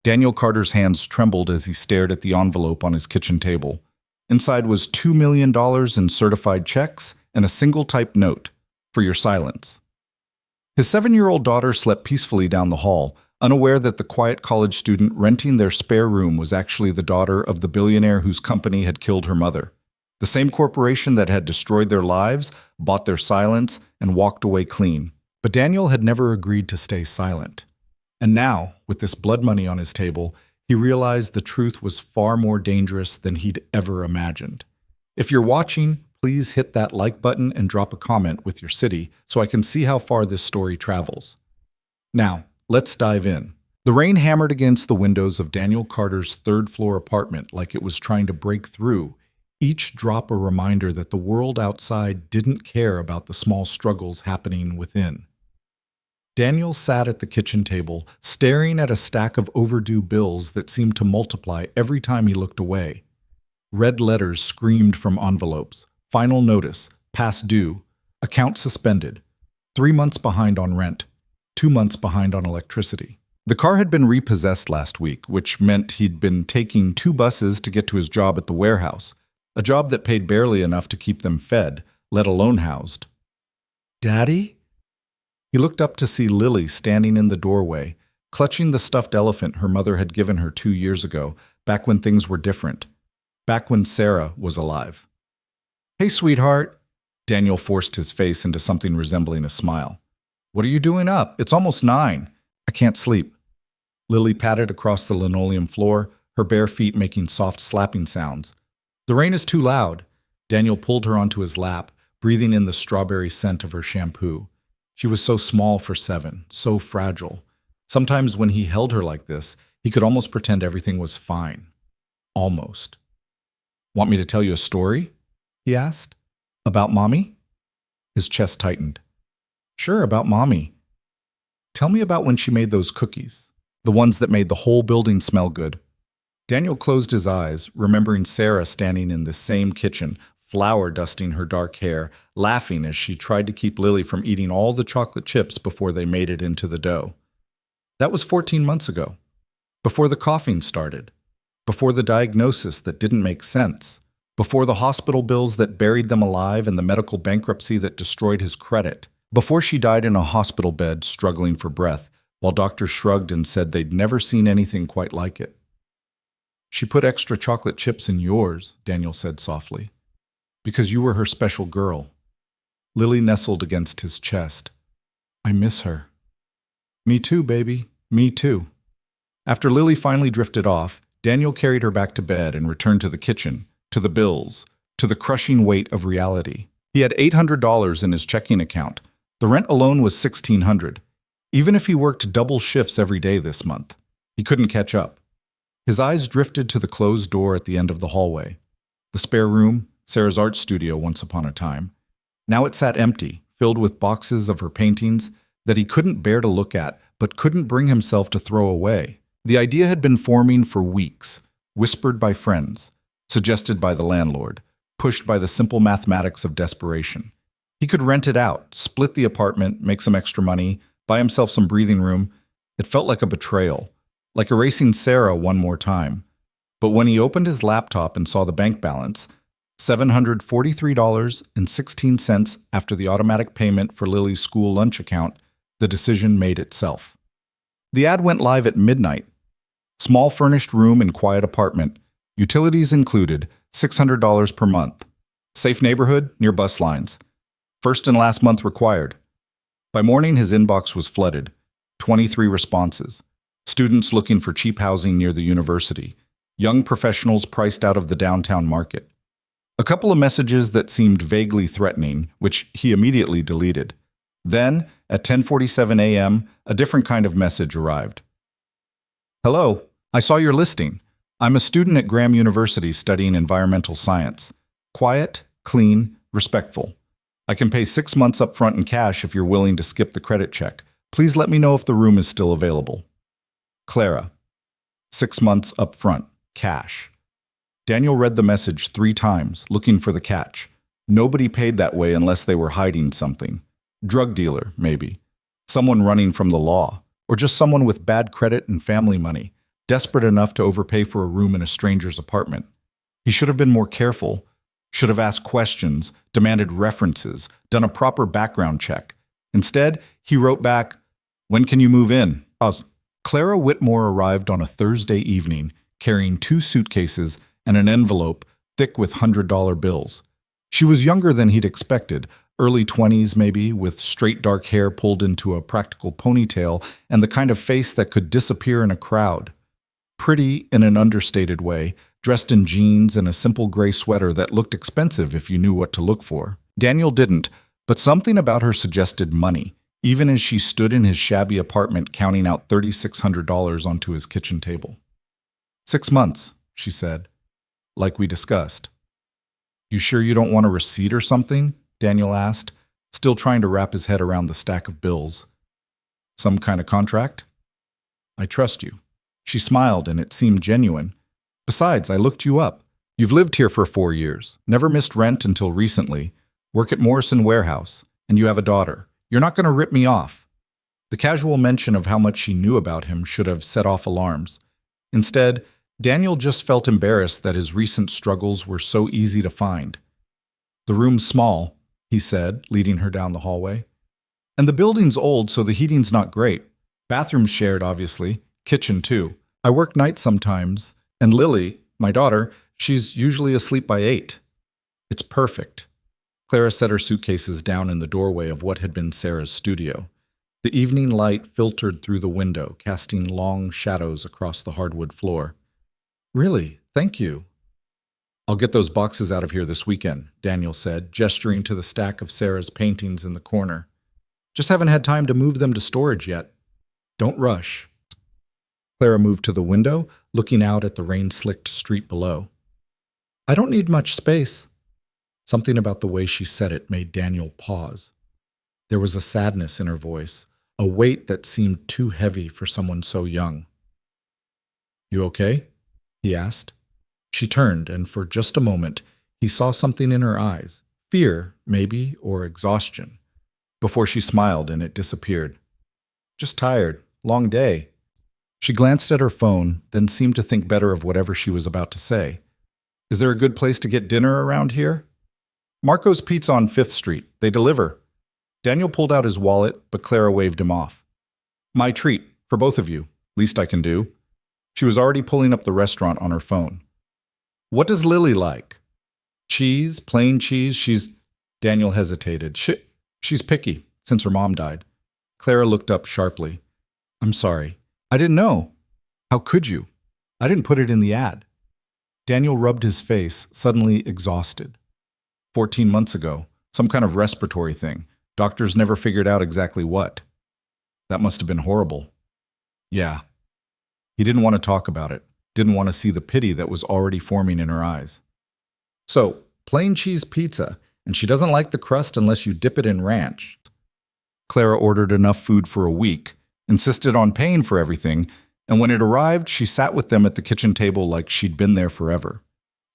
Daniel Carter's hands trembled as he stared at the envelope on his kitchen table. Inside was $2 million in certified checks and a single-type note, "For your silence." His 7-year-old daughter slept peacefully down the hall, unaware that the quiet college student renting their spare room was actually the daughter of the billionaire whose company had killed her mother. The same corporation that had destroyed their lives, bought their silence, and walked away clean. But Daniel had never agreed to stay silent. And now, with this blood money on his table, he realized the truth was far more dangerous than he'd ever imagined. If you're watching, please hit that like button and drop a comment with your city so I can see how far this story travels. Now, let's dive in. The rain hammered against the windows of Daniel Carter's third-floor apartment like it was trying to break through, each drop a reminder that the world outside didn't care about the small struggles happening within. Daniel sat at the kitchen table, staring at a stack of overdue bills that seemed to multiply every time he looked away. Red letters screamed from envelopes. Final notice, past due, account suspended, 3 months behind on rent, 2 months behind on electricity. The car had been repossessed last week, which meant he'd been taking 2 buses to get to his job at the warehouse, a job that paid barely enough to keep them fed, let alone housed. "Daddy?" He looked up to see Lily standing in the doorway, clutching the stuffed elephant her mother had given her 2 years ago, back when things were different, back when Sarah was alive. "Hey, sweetheart." Daniel forced his face into something resembling a smile. "What are you doing up? It's almost 9. I can't sleep." Lily patted across the linoleum floor, her bare feet making soft slapping sounds. "The rain is too loud." Daniel pulled her onto his lap, breathing in the strawberry scent of her shampoo. She was so small for 7, so fragile. Sometimes when he held her like this, he could almost pretend everything was fine. Almost. "Want me to tell you a story?" he asked. "About Mommy?" His chest tightened. "Sure, about Mommy. Tell me about when she made those cookies, the ones that made the whole building smell good." Daniel closed his eyes, remembering Sarah standing in the same kitchen, flour dusting her dark hair, laughing as she tried to keep Lily from eating all the chocolate chips before they made it into the dough. That was 14 months ago, before the coughing started, before the diagnosis that didn't make sense, before the hospital bills that buried them alive and the medical bankruptcy that destroyed his credit, before she died in a hospital bed struggling for breath, while doctors shrugged and said they'd never seen anything quite like it. "She put extra chocolate chips in yours," Daniel said softly, "because you were her special girl." Lily nestled against his chest. "I miss her." "Me too, baby. Me too." After Lily finally drifted off, Daniel carried her back to bed and returned to the kitchen, to the bills, to the crushing weight of reality. He had $800 in his checking account. The rent alone was $1,600. Even if he worked double shifts every day this month, he couldn't catch up. His eyes drifted to the closed door at the end of the hallway. The spare room, Sarah's art studio once upon a time. Now it sat empty, filled with boxes of her paintings that he couldn't bear to look at, but couldn't bring himself to throw away. The idea had been forming for weeks, whispered by friends, suggested by the landlord, pushed by the simple mathematics of desperation. He could rent it out, split the apartment, make some extra money, buy himself some breathing room. It felt like a betrayal, like erasing Sarah one more time. But when he opened his laptop and saw the bank balance, $743.16 after the automatic payment for Lily's school lunch account, the decision made itself. The ad went live at midnight. Small furnished room in quiet apartment, utilities included, $600 per month. Safe neighborhood, near bus lines. First and last month required. By morning, his inbox was flooded. 23 responses. Students looking for cheap housing near the university. Young professionals priced out of the downtown market. A couple of messages that seemed vaguely threatening, which he immediately deleted. Then, at 10:47 a.m., a different kind of message arrived. "Hello, I saw your listing. I'm a student at Graham University studying environmental science. Quiet, clean, respectful. I can pay 6 months up front in cash if you're willing to skip the credit check. Please let me know if the room is still available. Clara. 6 months up front, cash." Daniel read the message 3 times, looking for the catch. Nobody paid that way unless they were hiding something. Drug dealer, maybe. Someone running from the law. Or just someone with bad credit and family money. desperate enough to overpay for a room in a stranger's apartment. He should have been more careful, should have asked questions, demanded references, done a proper background check. Instead, he wrote back, "When can you move in?" Clara Whitmore arrived on a Thursday evening, carrying 2 suitcases and an envelope thick with $100 bills. She was younger than he'd expected, early 20s maybe, with straight dark hair pulled into a practical ponytail and the kind of face that could disappear in a crowd. Pretty in an understated way, dressed in jeans and a simple gray sweater that looked expensive if you knew what to look for. Daniel didn't, but something about her suggested money, even as she stood in his shabby apartment counting out $3,600 onto his kitchen table. 6 months, she said, like we discussed. You sure you don't want a receipt or something? Daniel asked, still trying to wrap his head around the stack of bills. Some kind of contract? I trust you. She smiled, and it seemed genuine. Besides, I looked you up. You've lived here for 4 years, never missed rent until recently, work at Morrison Warehouse, and you have a daughter. You're not going to rip me off. The casual mention of how much she knew about him should have set off alarms. Instead, Daniel just felt embarrassed that his recent struggles were so easy to find. The room's small, he said, leading her down the hallway. And the building's old, so the heating's not great. Bathroom's shared, obviously. Kitchen, too. I work nights sometimes, and Lily, my daughter, she's usually asleep by 8. It's perfect. Clara set her suitcases down in the doorway of what had been Sarah's studio. The evening light filtered through the window, casting long shadows across the hardwood floor. Really, thank you. I'll get those boxes out of here this weekend, Daniel said, gesturing to the stack of Sarah's paintings in the corner. Just haven't had time to move them to storage yet. Don't rush. Clara moved to the window, looking out at the rain-slicked street below. I don't need much space. Something about the way she said it made Daniel pause. There was a sadness in her voice, a weight that seemed too heavy for someone so young. You okay? He asked. She turned, and for just a moment, he saw something in her eyes, fear, maybe, or exhaustion, before she smiled and it disappeared. Just tired. Long day. She glanced at her phone, then seemed to think better of whatever she was about to say. Is there a good place to get dinner around here? Marco's Pizza on 5th Street. They deliver. Daniel pulled out his wallet, but Clara waved him off. My treat, for both of you. Least I can do. She was already pulling up the restaurant on her phone. What does Lily like? Cheese, plain cheese, Daniel hesitated. She's picky, since her mom died. Clara looked up sharply. I'm sorry. I didn't know. How could you? I didn't put it in the ad. Daniel rubbed his face, suddenly exhausted. 14 months ago, some kind of respiratory thing. Doctors never figured out exactly what. That must have been horrible. Yeah. He didn't want to talk about it, didn't want to see the pity that was already forming in her eyes. So, plain cheese pizza, and she doesn't like the crust unless you dip it in ranch. Clara ordered enough food for a week, insisted on paying for everything, and when it arrived, she sat with them at the kitchen table like she'd been there forever.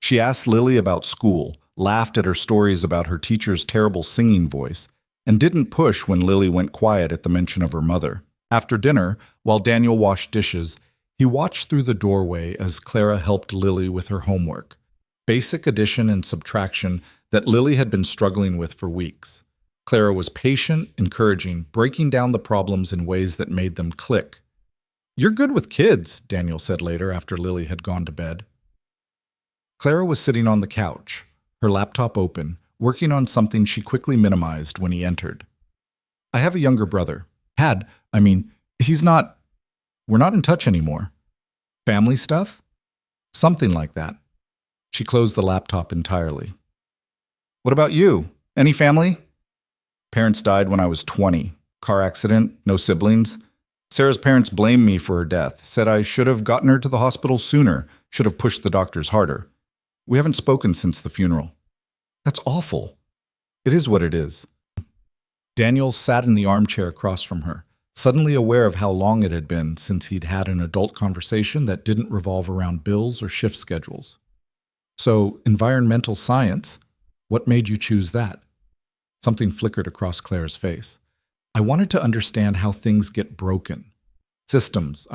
She asked Lily about school, laughed at her stories about her teacher's terrible singing voice, and didn't push when Lily went quiet at the mention of her mother. After dinner, while Daniel washed dishes, he watched through the doorway as Clara helped Lily with her homework, basic addition and subtraction that Lily had been struggling with for weeks. Clara was patient, encouraging, breaking down the problems in ways that made them click. You're good with kids, Daniel said later after Lily had gone to bed. Clara was sitting on the couch, her laptop open, working on something she quickly minimized when he entered. I have a younger brother. We're not in touch anymore. Family stuff? Something like that. She closed the laptop entirely. What about you? Any family? Parents died when I was 20. Car accident, no siblings. Sarah's parents blamed me for her death, said I should have gotten her to the hospital sooner, should have pushed the doctors harder. We haven't spoken since the funeral. That's awful. It is what it is. Daniel sat in the armchair across from her, suddenly aware of how long it had been since he'd had an adult conversation that didn't revolve around bills or shift schedules. So, environmental science, what made you choose that? Something flickered across Claire's face. I wanted to understand how things get broken. Systems,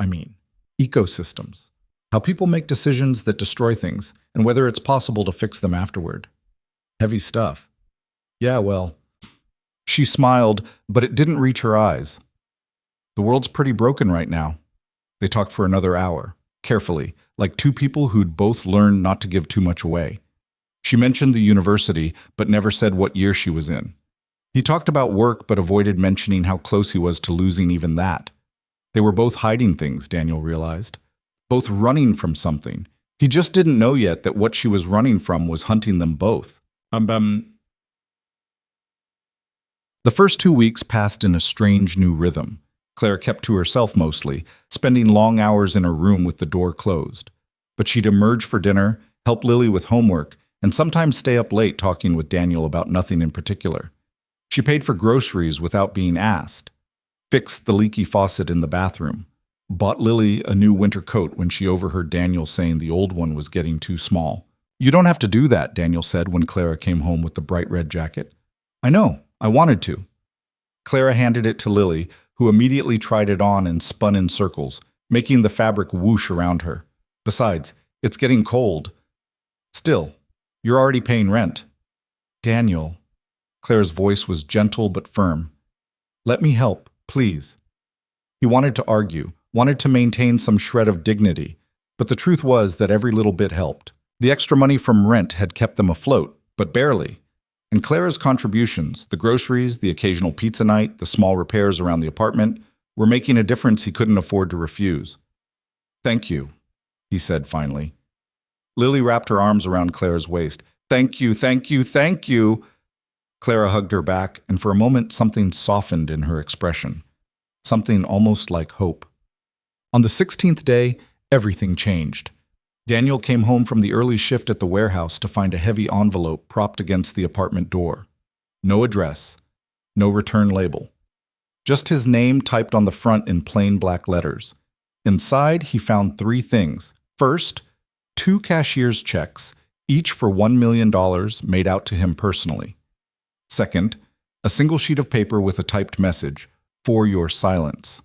ecosystems. How people make decisions that destroy things, and whether it's possible to fix them afterward. Heavy stuff. Yeah, well. She smiled, but it didn't reach her eyes. The world's pretty broken right now. They talked for another hour, carefully, like two people who'd both learned not to give too much away. She mentioned the university, but never said what year she was in. He talked about work, but avoided mentioning how close he was to losing even that. They were both hiding things, Daniel realized. Both running from something. He just didn't know yet that what she was running from was hunting them both. The first 2 weeks passed in a strange new rhythm. Claire kept to herself mostly, spending long hours in her room with the door closed. But she'd emerge for dinner, help Lily with homework, and sometimes stay up late talking with Daniel about nothing in particular. She paid for groceries without being asked, fixed the leaky faucet in the bathroom, bought Lily a new winter coat when she overheard Daniel saying the old one was getting too small. "You don't have to do that," Daniel said when Clara came home with the bright red jacket. "I know, I wanted to." Clara handed it to Lily, who immediately tried it on and spun in circles, making the fabric whoosh around her. "Besides, it's getting cold." "Still, you're already paying rent." "Daniel." Claire's voice was gentle but firm. "Let me help, please." He wanted to argue, wanted to maintain some shred of dignity, but the truth was that every little bit helped. The extra money from rent had kept them afloat, but barely. And Clara's contributions, the groceries, the occasional pizza night, the small repairs around the apartment, were making a difference he couldn't afford to refuse. "Thank you," he said finally. Lily wrapped her arms around Clara's waist. "Thank you, thank you, thank you." Clara hugged her back, and for a moment something softened in her expression. Something almost like hope. On the 16th day, everything changed. Daniel came home from the early shift at the warehouse to find a heavy envelope propped against the apartment door. No address, no return label. Just his name typed on the front in plain black letters. Inside, he found 3 things. First, 2 cashier's checks, each for $1 million made out to him personally. Second, a single sheet of paper with a typed message, "For your silence."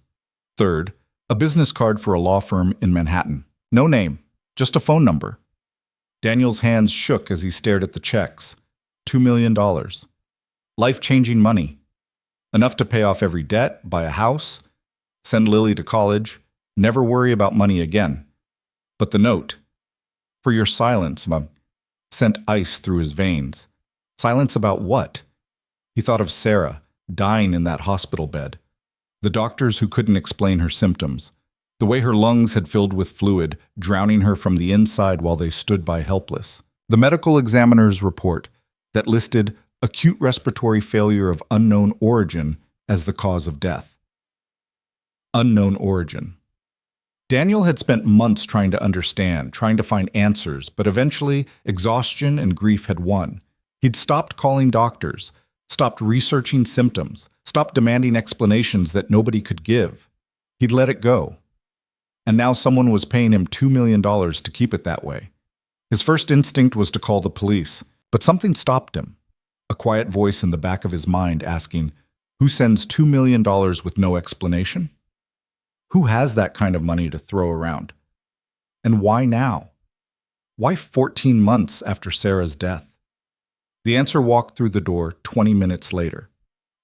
Third, a business card for a law firm in Manhattan. No name, just a phone number. Daniel's hands shook as he stared at the checks. $2 million. Life-changing money. Enough to pay off every debt, buy a house, send Lily to college, never worry about money again. But the note, "For your silence," sent ice through his veins. Silence about what? He thought of Sarah, dying in that hospital bed. The doctors who couldn't explain her symptoms. The way her lungs had filled with fluid, drowning her from the inside while they stood by helpless. The medical examiner's report that listed acute respiratory failure of unknown origin as the cause of death. Unknown origin. Daniel had spent months trying to understand, trying to find answers, but eventually exhaustion and grief had won. He'd stopped calling doctors, stopped researching symptoms, stopped demanding explanations that nobody could give. He'd let it go. And now someone was paying him $2 million to keep it that way. His first instinct was to call the police, but something stopped him. A quiet voice in the back of his mind asking, who sends $2 million with no explanation? Who has that kind of money to throw around? And why now? Why 14 months after Sarah's death? The answer walked through the door 20 minutes later.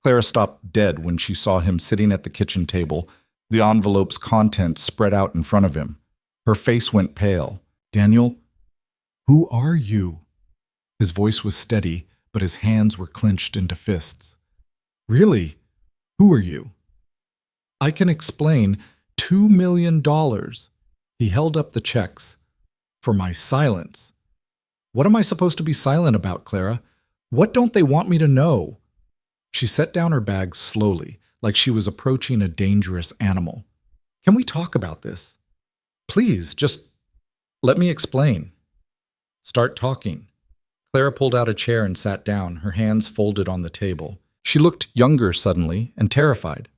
Clara stopped dead when she saw him sitting at the kitchen table, the envelope's contents spread out in front of him. Her face went pale. "Daniel, who are you?" His voice was steady, but his hands were clenched into fists. "Really? Who are you?" "I can explain. $2 million. He held up the checks. "For my silence." "What am I supposed to be silent about, Clara? What don't they want me to know?" She set down her bag slowly, like she was approaching a dangerous animal. "Can we talk about this? Please, just let me explain." "Start talking." Clara pulled out a chair and sat down, her hands folded on the table. She looked younger suddenly and terrified.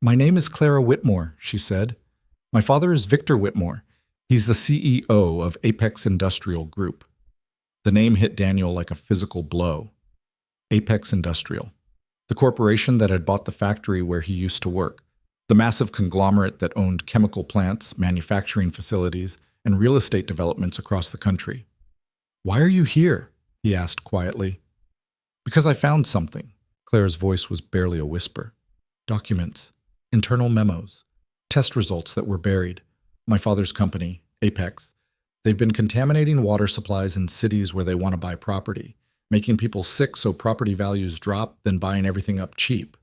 "My name is Clara Whitmore," she said. "My father is Victor Whitmore. He's the CEO of Apex Industrial Group." The name hit Daniel like a physical blow. Apex Industrial. The corporation that had bought the factory where he used to work. The massive conglomerate that owned chemical plants, manufacturing facilities, and real estate developments across the country. "Why are you here?" he asked quietly. "Because I found something." Claire's voice was barely a whisper. "Documents, internal memos, test results that were buried. My father's company, Apex, they've been contaminating water supplies in cities where they want to buy property, making people sick so property values drop, then buying everything up cheap."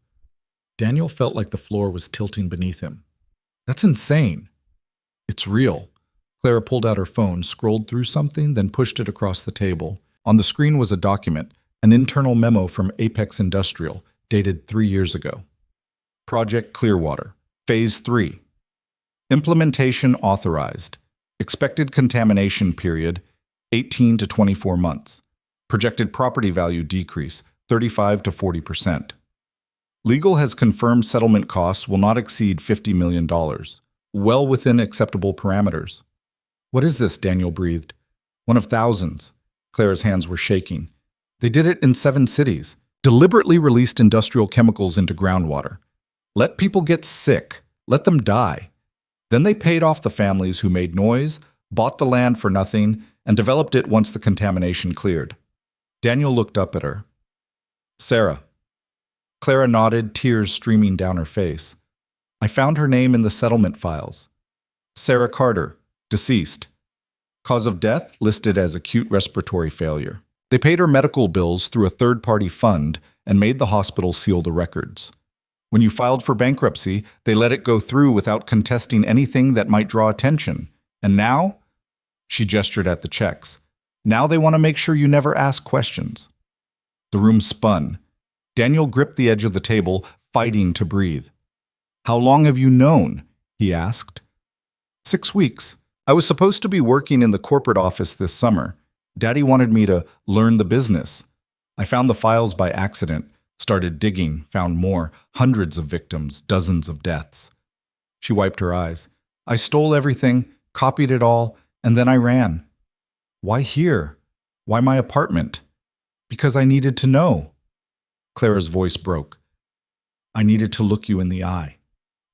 Daniel felt like the floor was tilting beneath him. "That's insane." "It's real." Clara pulled out her phone, scrolled through something, then pushed it across the table. On the screen was a document, an internal memo from Apex Industrial, dated 3 years ago. Project Clearwater, Phase 3. Implementation authorized. Expected contamination period, 18 to 24 months. Projected property value decrease, 35 to 40%. Legal has confirmed settlement costs will not exceed $50 million, well within acceptable parameters. "What is this?" Daniel breathed. "One of thousands." Clara's hands were shaking. "They did it in 7 cities. Deliberately released industrial chemicals into groundwater. Let people get sick. Let them die. Then they paid off the families who made noise, bought the land for nothing, and developed it once the contamination cleared." Daniel looked up at her. "Sarah." Clara nodded, tears streaming down her face. "I found her name in the settlement files. Sarah Carter, deceased. Cause of death listed as acute respiratory failure. They paid her medical bills through a third-party fund and made the hospital seal the records. When you filed for bankruptcy, they let it go through without contesting anything that might draw attention. And now?" She gestured at the checks. "Now they want to make sure you never ask questions." The room spun. Daniel gripped the edge of the table, fighting to breathe. "How long have you known?" he asked. 6 weeks. I was supposed to be working in the corporate office this summer. Daddy wanted me to learn the business. I found the files by accident, started digging, found more, hundreds of victims, dozens of deaths." She wiped her eyes. "I stole everything, copied it all, and then I ran." "Why here? Why my apartment?" "Because I needed to know." Clara's voice broke. "I needed to look you in the eye,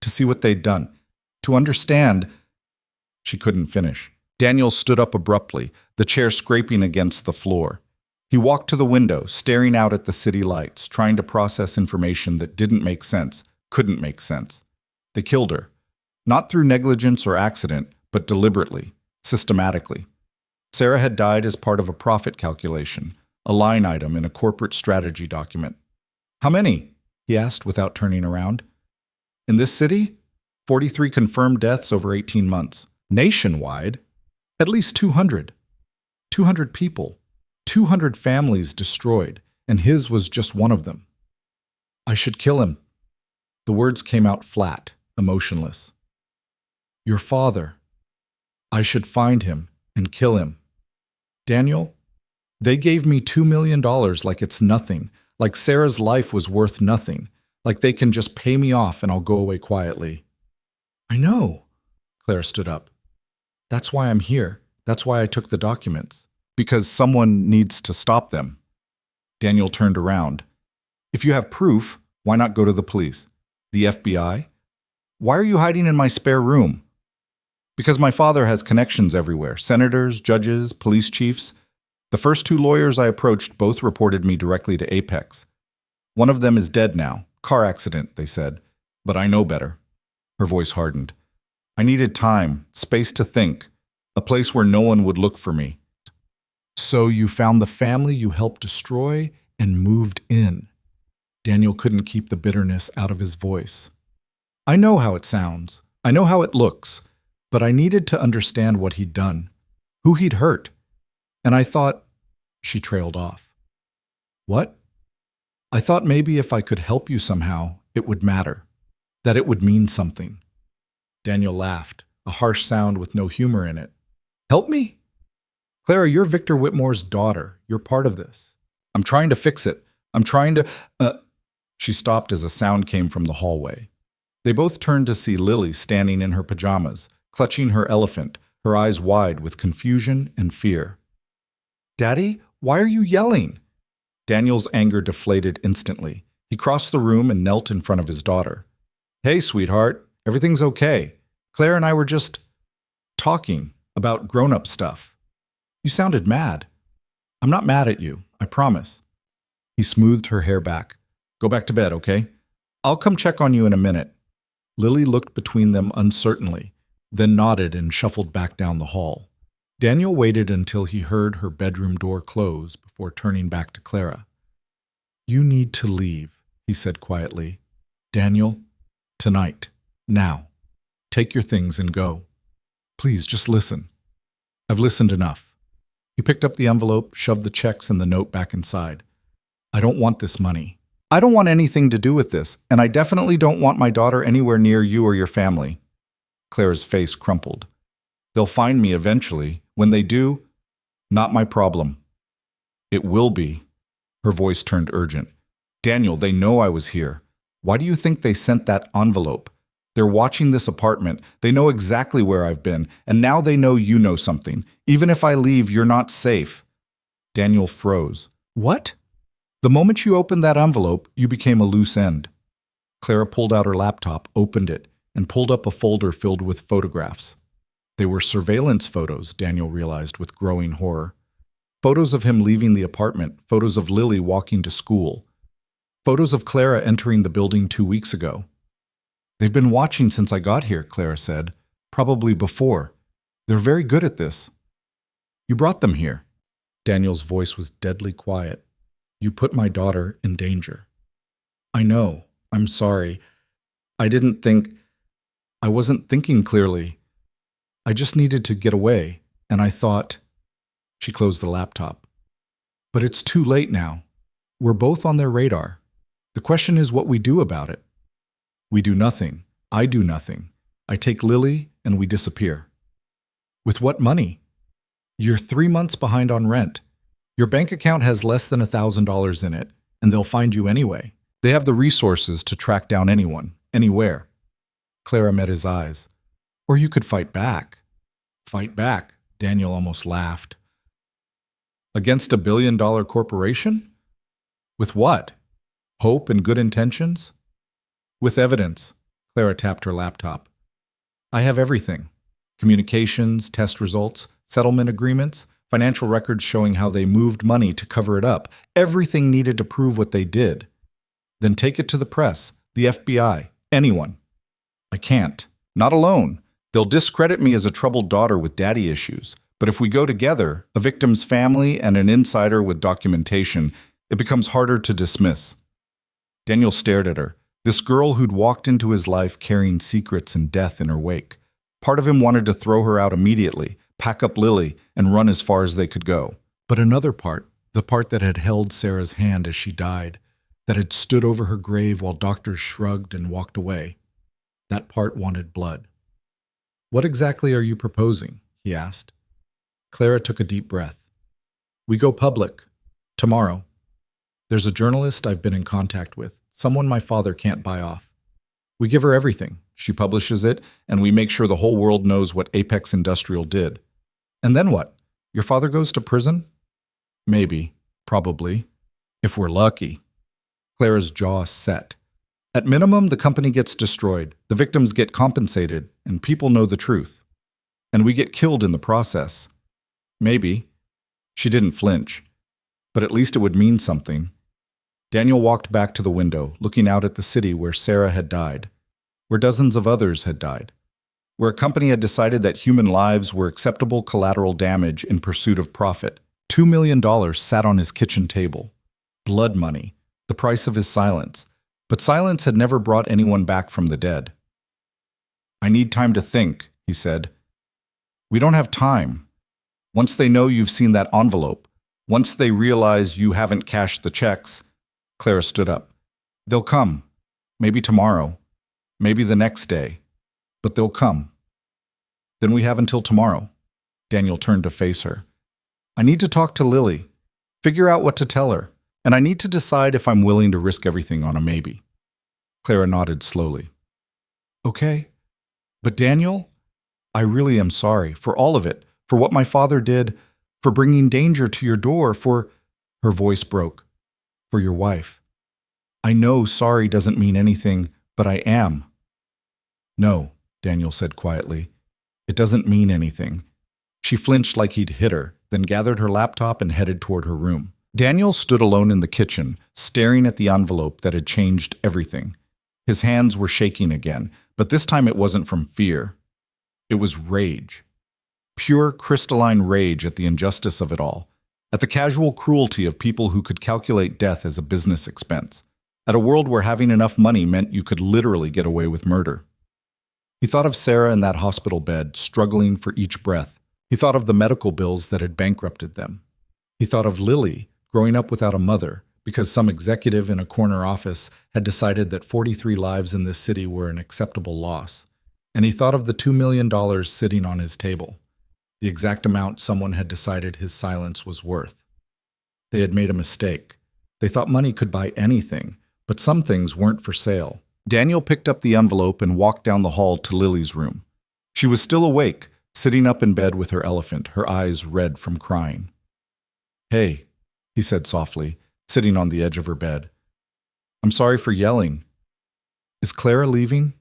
to see what they'd done, to understand." She couldn't finish. Daniel stood up abruptly, the chair scraping against the floor. He walked to the window, staring out at the city lights, trying to process information that didn't make sense, couldn't make sense. They killed her. Not through negligence or accident, but deliberately, systematically. Sarah had died as part of a profit calculation, a line item in a corporate strategy document. "How many?" he asked without turning around. "In this city? 43 confirmed deaths over 18 months. Nationwide? At least 200. 200 people. 200 families destroyed, and his was just one of them." "I should kill him." The words came out flat, emotionless. "Your father. I should find him and kill him." "Daniel, they gave me $2 million like it's nothing, like Sarah's life was worth nothing, like they can just pay me off and I'll go away quietly." "I know." Claire stood up. "That's why I'm here. That's why I took the documents. Because someone needs to stop them." Daniel turned around. "If you have proof, why not go to the police? The FBI? Why are you hiding in my spare room?" "Because my father has connections everywhere. Senators, judges, police chiefs. The first 2 lawyers I approached both reported me directly to Apex. One of them is dead now. Car accident, they said. But I know better." Her voice hardened. "I needed time, space to think, a place where no one would look for me." "So you found the family you helped destroy and moved in." Daniel couldn't keep the bitterness out of his voice. "I know how it sounds. I know how it looks. But I needed to understand what he'd done, who he'd hurt. And I thought—" She trailed off. "What?" "I thought maybe if I could help you somehow, it would matter. That it would mean something." Daniel laughed, a harsh sound with no humor in it. "Help me? Clara, you're Victor Whitmore's daughter. You're part of this. I'm trying to fix it. I'm trying to—" She stopped as a sound came from the hallway. They both turned to see Lily standing in her pajamas, clutching her elephant, her eyes wide with confusion and fear. "Daddy, why are you yelling?" Daniel's anger deflated instantly. He crossed the room and knelt in front of his daughter. "Hey, sweetheart, everything's okay. Claire and I were just talking About grown-up stuff. You sounded mad. I'm not mad at you, I promise. He smoothed her hair back. Go back to bed, okay? I'll come check on you in a minute. Lily looked between them uncertainly, then nodded and shuffled back down the hall. Daniel waited until he heard her bedroom door close before turning back to Clara. You need to leave, he said quietly. Daniel, tonight, now. Take your things and go. Please, just listen. I've listened enough. He picked up the envelope, shoved the checks and the note back inside. I don't want this money. I don't want anything to do with this, and I definitely don't want my daughter anywhere near you or your family. Clara's face crumpled. They'll find me eventually. When they do, not my problem. It will be. Her voice turned urgent. Daniel, they know I was here. Why do you think they sent that envelope? They're watching this apartment. They know exactly where I've been, and now they know you know something. Even if I leave, you're not safe. Daniel froze. What? The moment you opened that envelope, you became a loose end. Clara pulled out her laptop, opened it, and pulled up a folder filled with photographs. They were surveillance photos, Daniel realized with growing horror. Photos of him leaving the apartment, photos of Lily walking to school, photos of Clara entering the building 2 weeks ago. They've been watching since I got here, Clara said. Probably before. They're very good at this. You brought them here. Daniel's voice was deadly quiet. You put my daughter in danger. I know. I'm sorry. I wasn't thinking clearly. I just needed to get away, and I thought... She closed the laptop. But it's too late now. We're both on their radar. The question is what we do about it. We do nothing. I do nothing. I take Lily and we disappear. With what money? You're 3 months behind on rent. Your bank account has less than $1,000 in it, and they'll find you anyway. They have the resources to track down anyone, anywhere. Clara met his eyes. Or you could fight back. Fight back, Daniel almost laughed. Against $1 billion corporation? With what? Hope and good intentions? With evidence. Clara tapped her laptop. I have everything. Communications, test results, settlement agreements, financial records showing how they moved money to cover it up. Everything needed to prove what they did. Then take it to the press, the FBI, anyone. I can't. Not alone. They'll discredit me as a troubled daughter with daddy issues. But if we go together, a victim's family and an insider with documentation, it becomes harder to dismiss. Daniel stared at her. This girl who'd walked into his life carrying secrets and death in her wake. Part of him wanted to throw her out immediately, pack up Lily, and run as far as they could go. But another part, the part that had held Sarah's hand as she died, that had stood over her grave while doctors shrugged and walked away, that part wanted blood. What exactly are you proposing? He asked. Clara took a deep breath. We go public. Tomorrow. There's a journalist I've been in contact with, someone my father can't buy off. We give her everything. She publishes it, and we make sure the whole world knows what Apex Industrial did. And then what? Your father goes to prison? Maybe. Probably. If we're lucky. Clara's jaw set. At minimum, the company gets destroyed, the victims get compensated, and people know the truth. And we get killed in the process. Maybe. She didn't flinch. But at least it would mean something. Daniel walked back to the window, looking out at the city where Sarah had died, where dozens of others had died, where a company had decided that human lives were acceptable collateral damage in pursuit of profit. $2 million sat on his kitchen table. Blood money, the price of his silence. But silence had never brought anyone back from the dead. I need time to think, he said. We don't have time. Once they know you've seen that envelope, once they realize you haven't cashed the checks, Clara stood up. They'll come. Maybe tomorrow. Maybe the next day. But they'll come. Then we have until tomorrow. Daniel turned to face her. I need to talk to Lily. Figure out what to tell her. And I need to decide if I'm willing to risk everything on a maybe. Clara nodded slowly. Okay. But Daniel, I really am sorry for all of it, for what my father did, for bringing danger to your door, for... Her voice broke. For your wife. I know sorry doesn't mean anything, but I am. No, Daniel said quietly. It doesn't mean anything. She flinched like he'd hit her, then gathered her laptop and headed toward her room. Daniel stood alone in the kitchen, staring at the envelope that had changed everything. His hands were shaking again, but this time it wasn't from fear. It was rage. Pure crystalline rage at the injustice of it all, at the casual cruelty of people who could calculate death as a business expense, at a world where having enough money meant you could literally get away with murder. He thought of Sarah in that hospital bed, struggling for each breath. He thought of the medical bills that had bankrupted them. He thought of Lily, growing up without a mother, because some executive in a corner office had decided that 43 lives in this city were an acceptable loss. And he thought of the $2 million sitting on his table, the exact amount someone had decided his silence was worth. They had made a mistake. They thought money could buy anything, but some things weren't for sale. Daniel picked up the envelope and walked down the hall to Lily's room. She was still awake, sitting up in bed with her elephant, her eyes red from crying. "Hey," he said softly, sitting on the edge of her bed. "I'm sorry for yelling. Is Clara leaving?"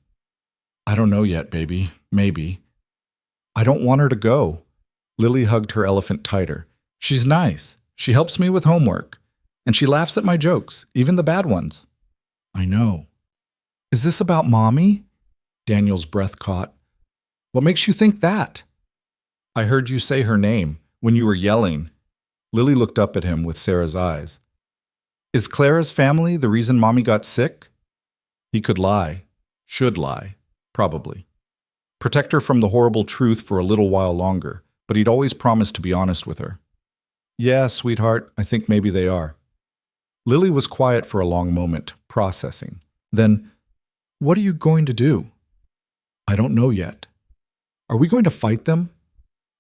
"I don't know yet, baby. Maybe." "I don't want her to go." Lily hugged her elephant tighter. "She's nice. She helps me with homework. And she laughs at my jokes, even the bad ones." "I know." "Is this about Mommy?" Daniel's breath caught. "What makes you think that?" "I heard you say her name when you were yelling." Lily looked up at him with Sarah's eyes. "Is Clara's family the reason Mommy got sick?" He could lie. Should lie. Probably. Protect her from the horrible truth for a little while longer, but he'd always promised to be honest with her. "Yeah, sweetheart, I think maybe they are." Lily was quiet for a long moment, processing. Then, "What are you going to do?" "I don't know yet." "Are we going to fight them?"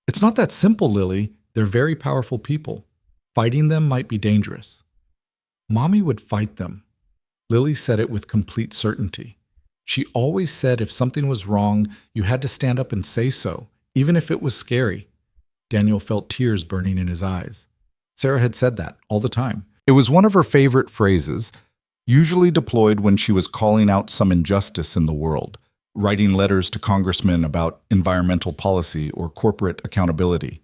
"It's not that simple, Lily. They're very powerful people. Fighting them might be dangerous." "Mommy would fight them." Lily said it with complete certainty. She always said if something was wrong, you had to stand up and say so, even if it was scary. Daniel felt tears burning in his eyes. Sarah had said that all the time. It was one of her favorite phrases, usually deployed when she was calling out some injustice in the world, writing letters to congressmen about environmental policy or corporate accountability.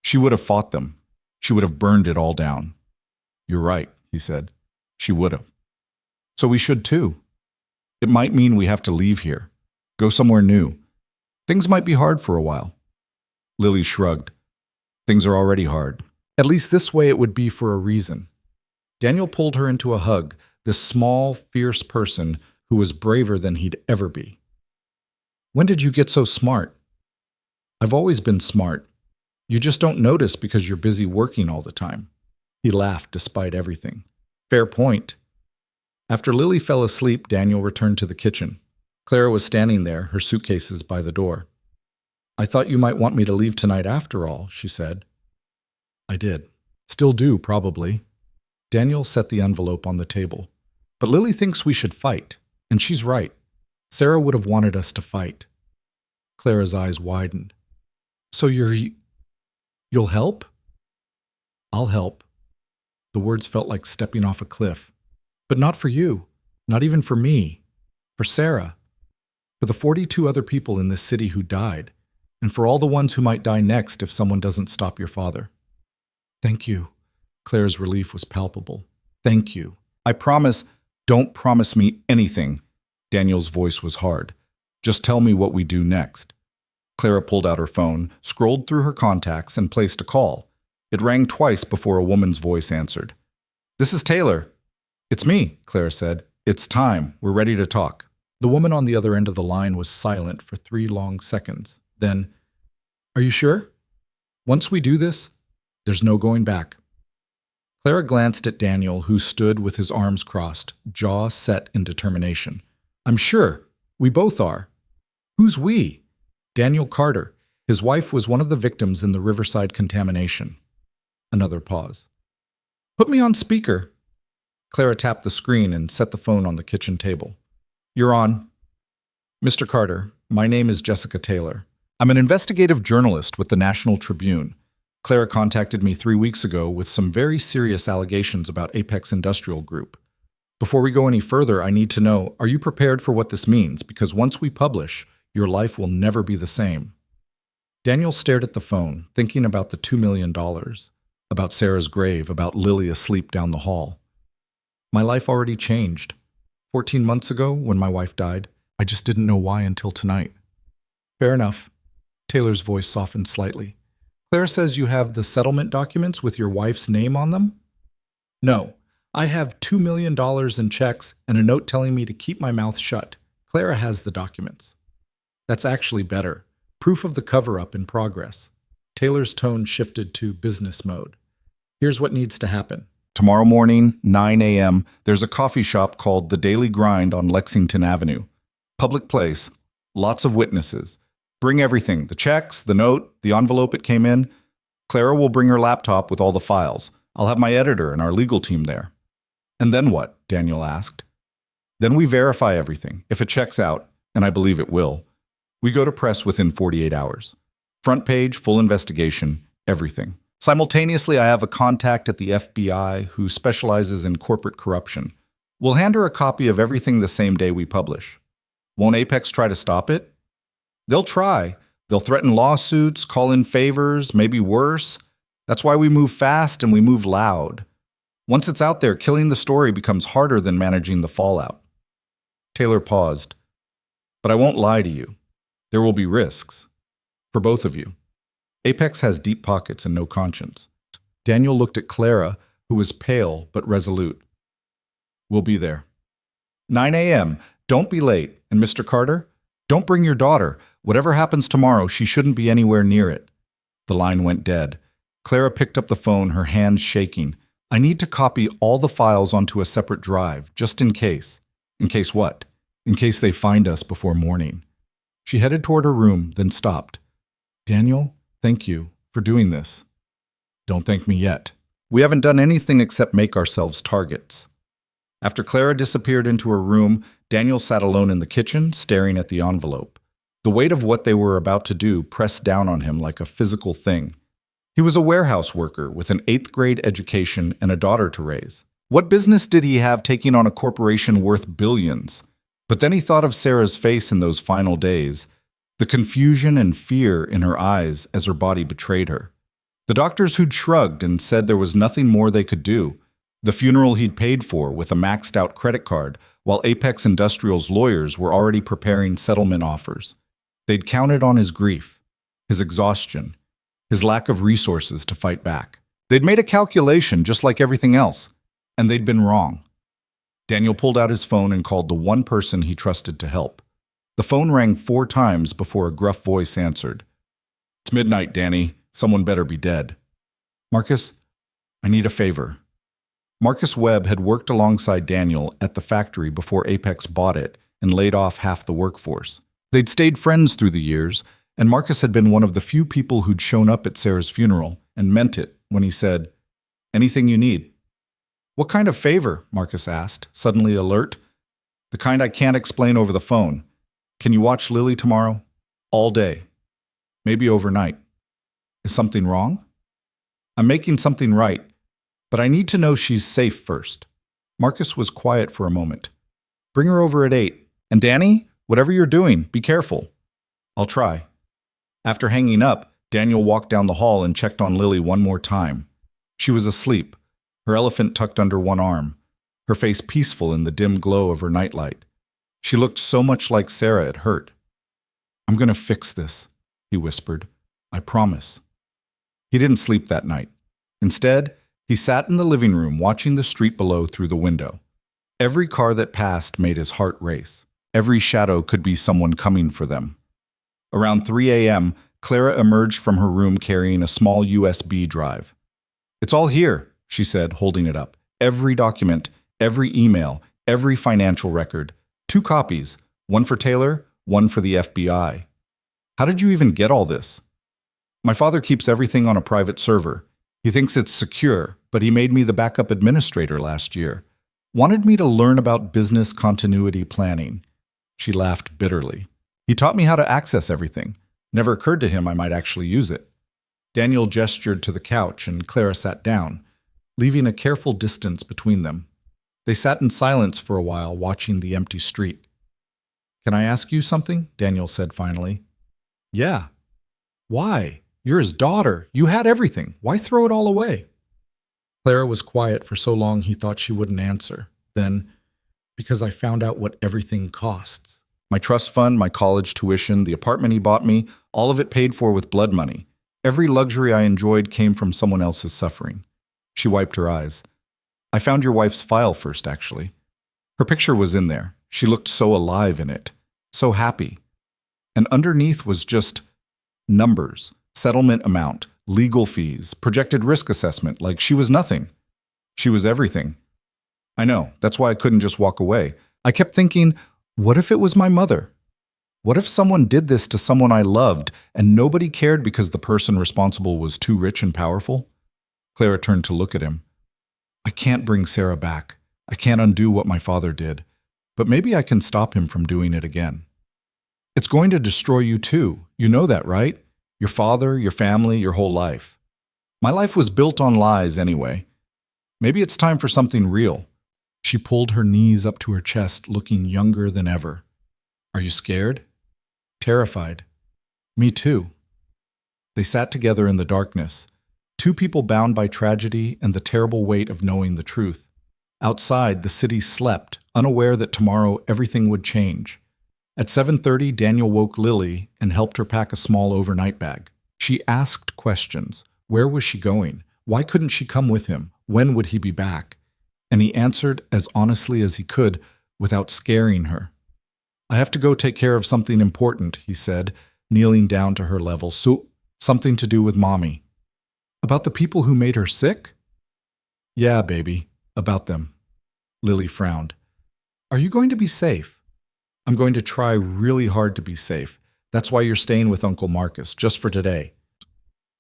She would have fought them. She would have burned it all down. "You're right," he said. "She would have." "So we should too. It might mean we have to leave here, go somewhere new. Things might be hard for a while." Lily shrugged. "Things are already hard. At least this way it would be for a reason." Daniel pulled her into a hug, this small, fierce person who was braver than he'd ever be. "When did you get so smart?" "I've always been smart. You just don't notice because you're busy working all the time." He laughed despite everything. "Fair point." After Lily fell asleep, Daniel returned to the kitchen. Clara was standing there, her suitcases by the door. "I thought you might want me to leave tonight after all," she said. "I did. Still do, probably." Daniel set the envelope on the table. "But Lily thinks we should fight, and she's right. Sarah would have wanted us to fight." Clara's eyes widened. "So you'll help?" "I'll help." The words felt like stepping off a cliff. "But not for you. Not even for me. For Sarah. For the 42 other people in this city who died. And for all the ones who might die next if someone doesn't stop your father." "Thank you." Claire's relief was palpable. "Thank you. I promise." "Don't promise me anything." Daniel's voice was hard. "Just tell me what we do next." Clara pulled out her phone, scrolled through her contacts, and placed a call. It rang twice before a woman's voice answered. "This is Taylor." "It's me," Clara said. "It's time. We're ready to talk." The woman on the other end of the line was silent for 3 long seconds. Then, "Are you sure? Once we do this, there's no going back." Clara glanced at Daniel, who stood with his arms crossed, jaw set in determination. "I'm sure. We both are." "Who's we?" "Daniel Carter. His wife was one of the victims in the Riverside contamination." Another pause. "Put me on speaker." Clara tapped the screen and set the phone on the kitchen table. "You're on." "Mr. Carter, my name is Jessica Taylor. I'm an investigative journalist with the National Tribune. Clara contacted me 3 weeks ago with some very serious allegations about Apex Industrial Group. Before we go any further, I need to know, are you prepared for what this means? Because once we publish, your life will never be the same." Daniel stared at the phone, thinking about the $2 million, about Sarah's grave, about Lily asleep down the hall. My life already changed. 14 months ago, when my wife died, I just didn't know why until tonight. Fair enough. Taylor's voice softened slightly. Clara says you have the settlement documents with your wife's name on them? No. I have $2 million in checks and a note telling me to keep my mouth shut. Clara has the documents. That's actually better. Proof of the cover-up in progress. Taylor's tone shifted to business mode. Here's what needs to happen. Tomorrow morning, 9 a.m., there's a coffee shop called The Daily Grind on Lexington Avenue. Public place. Lots of witnesses. Bring everything. The checks, the note, the envelope it came in. Clara will bring her laptop with all the files. I'll have my editor and our legal team there. And then what? Daniel asked. Then we verify everything. If it checks out, and I believe it will, we go to press within 48 hours. Front page, full investigation, everything. Simultaneously, I have a contact at the FBI who specializes in corporate corruption. We'll hand her a copy of everything the same day we publish. Won't Apex try to stop it? They'll try. They'll threaten lawsuits, call in favors, maybe worse. That's why we move fast and we move loud. Once it's out there, killing the story becomes harder than managing the fallout. Taylor paused. But I won't lie to you. There will be risks. For both of you. Apex has deep pockets and no conscience. Daniel looked at Clara, who was pale but resolute. We'll be there. 9 a.m. Don't be late. And Mr. Carter, don't bring your daughter. Whatever happens tomorrow, she shouldn't be anywhere near it. The line went dead. Clara picked up the phone, her hands shaking. I need to copy all the files onto a separate drive, just in case. In case what? In case they find us before morning. She headed toward her room, then stopped. Daniel, thank you for doing this. Don't thank me yet. We haven't done anything except make ourselves targets. After Clara disappeared into her room, Daniel sat alone in the kitchen, staring at the envelope. The weight of what they were about to do pressed down on him like a physical thing. He was a warehouse worker with an 8th grade education and a daughter to raise. What business did he have taking on a corporation worth billions? But then he thought of Sarah's face in those final days, the confusion and fear in her eyes as her body betrayed her. The doctors who'd shrugged and said there was nothing more they could do. The funeral he'd paid for with a maxed-out credit card, while Apex Industrial's lawyers were already preparing settlement offers. They'd counted on his grief, his exhaustion, his lack of resources to fight back. They'd made a calculation just like everything else, and they'd been wrong. Daniel pulled out his phone and called the one person he trusted to help. The phone rang 4 times before a gruff voice answered. It's midnight, Danny. Someone better be dead. Marcus, I need a favor. Marcus Webb had worked alongside Daniel at the factory before Apex bought it and laid off half the workforce. They'd stayed friends through the years, and Marcus had been one of the few people who'd shown up at Sarah's funeral and meant it when he said, anything you need. What kind of favor? Marcus asked, suddenly alert. The kind I can't explain over the phone. Can you watch Lily tomorrow? All day. Maybe overnight. Is something wrong? I'm making something right, but I need to know she's safe first. Marcus was quiet for a moment. Bring her over at 8. And Danny, whatever you're doing, be careful. I'll try. After hanging up, Daniel walked down the hall and checked on Lily one more time. She was asleep, her elephant tucked under one arm, her face peaceful in the dim glow of her nightlight. She looked so much like Sarah it hurt. I'm going to fix this, he whispered. I promise. He didn't sleep that night. Instead, he sat in the living room watching the street below through the window. Every car that passed made his heart race. Every shadow could be someone coming for them. Around 3 a.m., Clara emerged from her room carrying a small USB drive. It's all here, she said, holding it up. Every document, every email, every financial record. 2 copies, one for Taylor, one for the FBI. How did you even get all this? My father keeps everything on a private server. He thinks it's secure, but he made me the backup administrator last year. Wanted me to learn about business continuity planning. She laughed bitterly. He taught me how to access everything. Never occurred to him I might actually use it. Daniel gestured to the couch and Clara sat down, leaving a careful distance between them. They sat in silence for a while, watching the empty street. Can I ask you something? Daniel said finally. Yeah. Why? You're his daughter. You had everything. Why throw it all away? Clara was quiet for so long he thought she wouldn't answer. Then, because I found out what everything costs. My trust fund, my college tuition, the apartment he bought me, all of it paid for with blood money. Every luxury I enjoyed came from someone else's suffering. She wiped her eyes. I found your wife's file first, actually. Her picture was in there. She looked so alive in it, so happy. And underneath was just numbers, settlement amount, legal fees, projected risk assessment, like she was nothing. She was everything. I know, that's why I couldn't just walk away. I kept thinking, what if it was my mother? What if someone did this to someone I loved and nobody cared because the person responsible was too rich and powerful? Clara turned to look at him. I can't bring Sarah back. I can't undo what my father did. But maybe I can stop him from doing it again. It's going to destroy you too. You know that, right? Your father, your family, your whole life. My life was built on lies anyway. Maybe it's time for something real. She pulled her knees up to her chest, looking younger than ever. Are you scared? Terrified. Me too. They sat together in the darkness, two people bound by tragedy and the terrible weight of knowing the truth. Outside, the city slept, unaware that tomorrow everything would change. At 7:30, Daniel woke Lily and helped her pack a small overnight bag. She asked questions. Where was she going? Why couldn't she come with him? When would he be back? And he answered as honestly as he could without scaring her. I have to go take care of something important, he said, kneeling down to her level. So, something to do with Mommy. About the people who made her sick? Yeah, baby, about them. Lily frowned. Are you going to be safe? I'm going to try really hard to be safe. That's why you're staying with Uncle Marcus, just for today.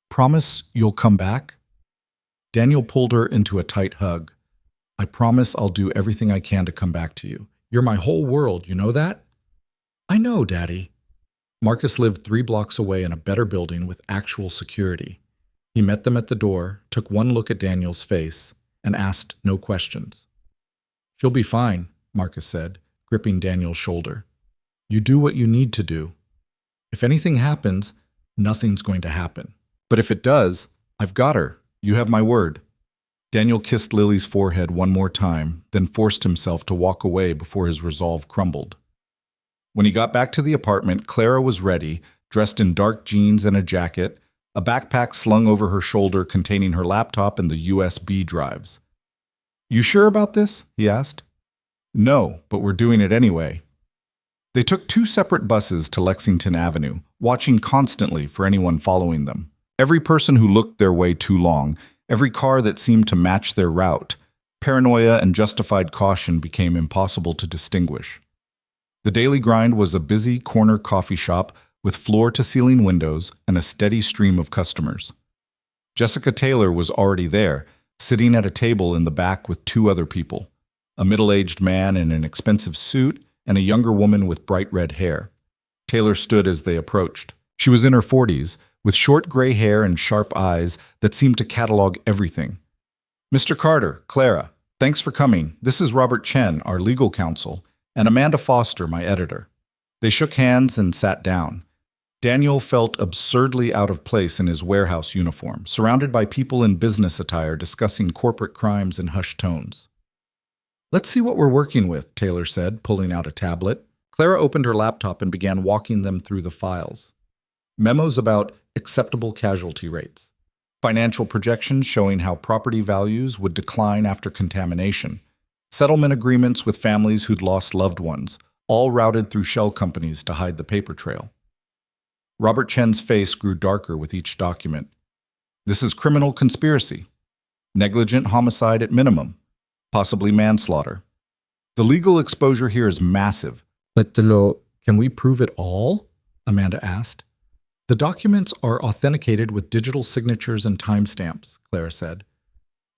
Promise you'll come back? Daniel pulled her into a tight hug. I promise I'll do everything I can to come back to you. You're my whole world, you know that? I know, Daddy. Marcus lived 3 blocks away in a better building with actual security. He met them at the door, took one look at Daniel's face, and asked no questions. She'll be fine, Marcus said, gripping Daniel's shoulder. You do what you need to do. If anything happens, nothing's going to happen. But if it does, I've got her. You have my word. Daniel kissed Lily's forehead one more time, then forced himself to walk away before his resolve crumbled. When he got back to the apartment, Clara was ready, dressed in dark jeans and a jacket, a backpack slung over her shoulder containing her laptop and the USB drives. You sure about this? He asked. No, but we're doing it anyway. They took 2 separate buses to Lexington Avenue, watching constantly for anyone following them. Every person who looked their way too long, every car that seemed to match their route, paranoia and justified caution became impossible to distinguish. The daily grind was a busy corner coffee shop with floor-to-ceiling windows and a steady stream of customers. Jessica Taylor was already there, sitting at a table in the back with 2 other people, a middle-aged man in an expensive suit and a younger woman with bright red hair. Taylor stood as they approached. She was in her 40s, with short gray hair and sharp eyes that seemed to catalog everything. Mr. Carter, Clara, thanks for coming. This is Robert Chen, our legal counsel, and Amanda Foster, my editor. They shook hands and sat down. Daniel felt absurdly out of place in his warehouse uniform, surrounded by people in business attire discussing corporate crimes in hushed tones. Let's see what we're working with, Taylor said, pulling out a tablet. Clara opened her laptop and began walking them through the files. Memos about acceptable casualty rates, financial projections showing how property values would decline after contamination, settlement agreements with families who'd lost loved ones, all routed through shell companies to hide the paper trail. Robert Chen's face grew darker with each document. This is criminal conspiracy, negligent homicide at minimum, possibly manslaughter. The legal exposure here is massive. But can we prove it all? Amanda asked. The documents are authenticated with digital signatures and timestamps, Clara said.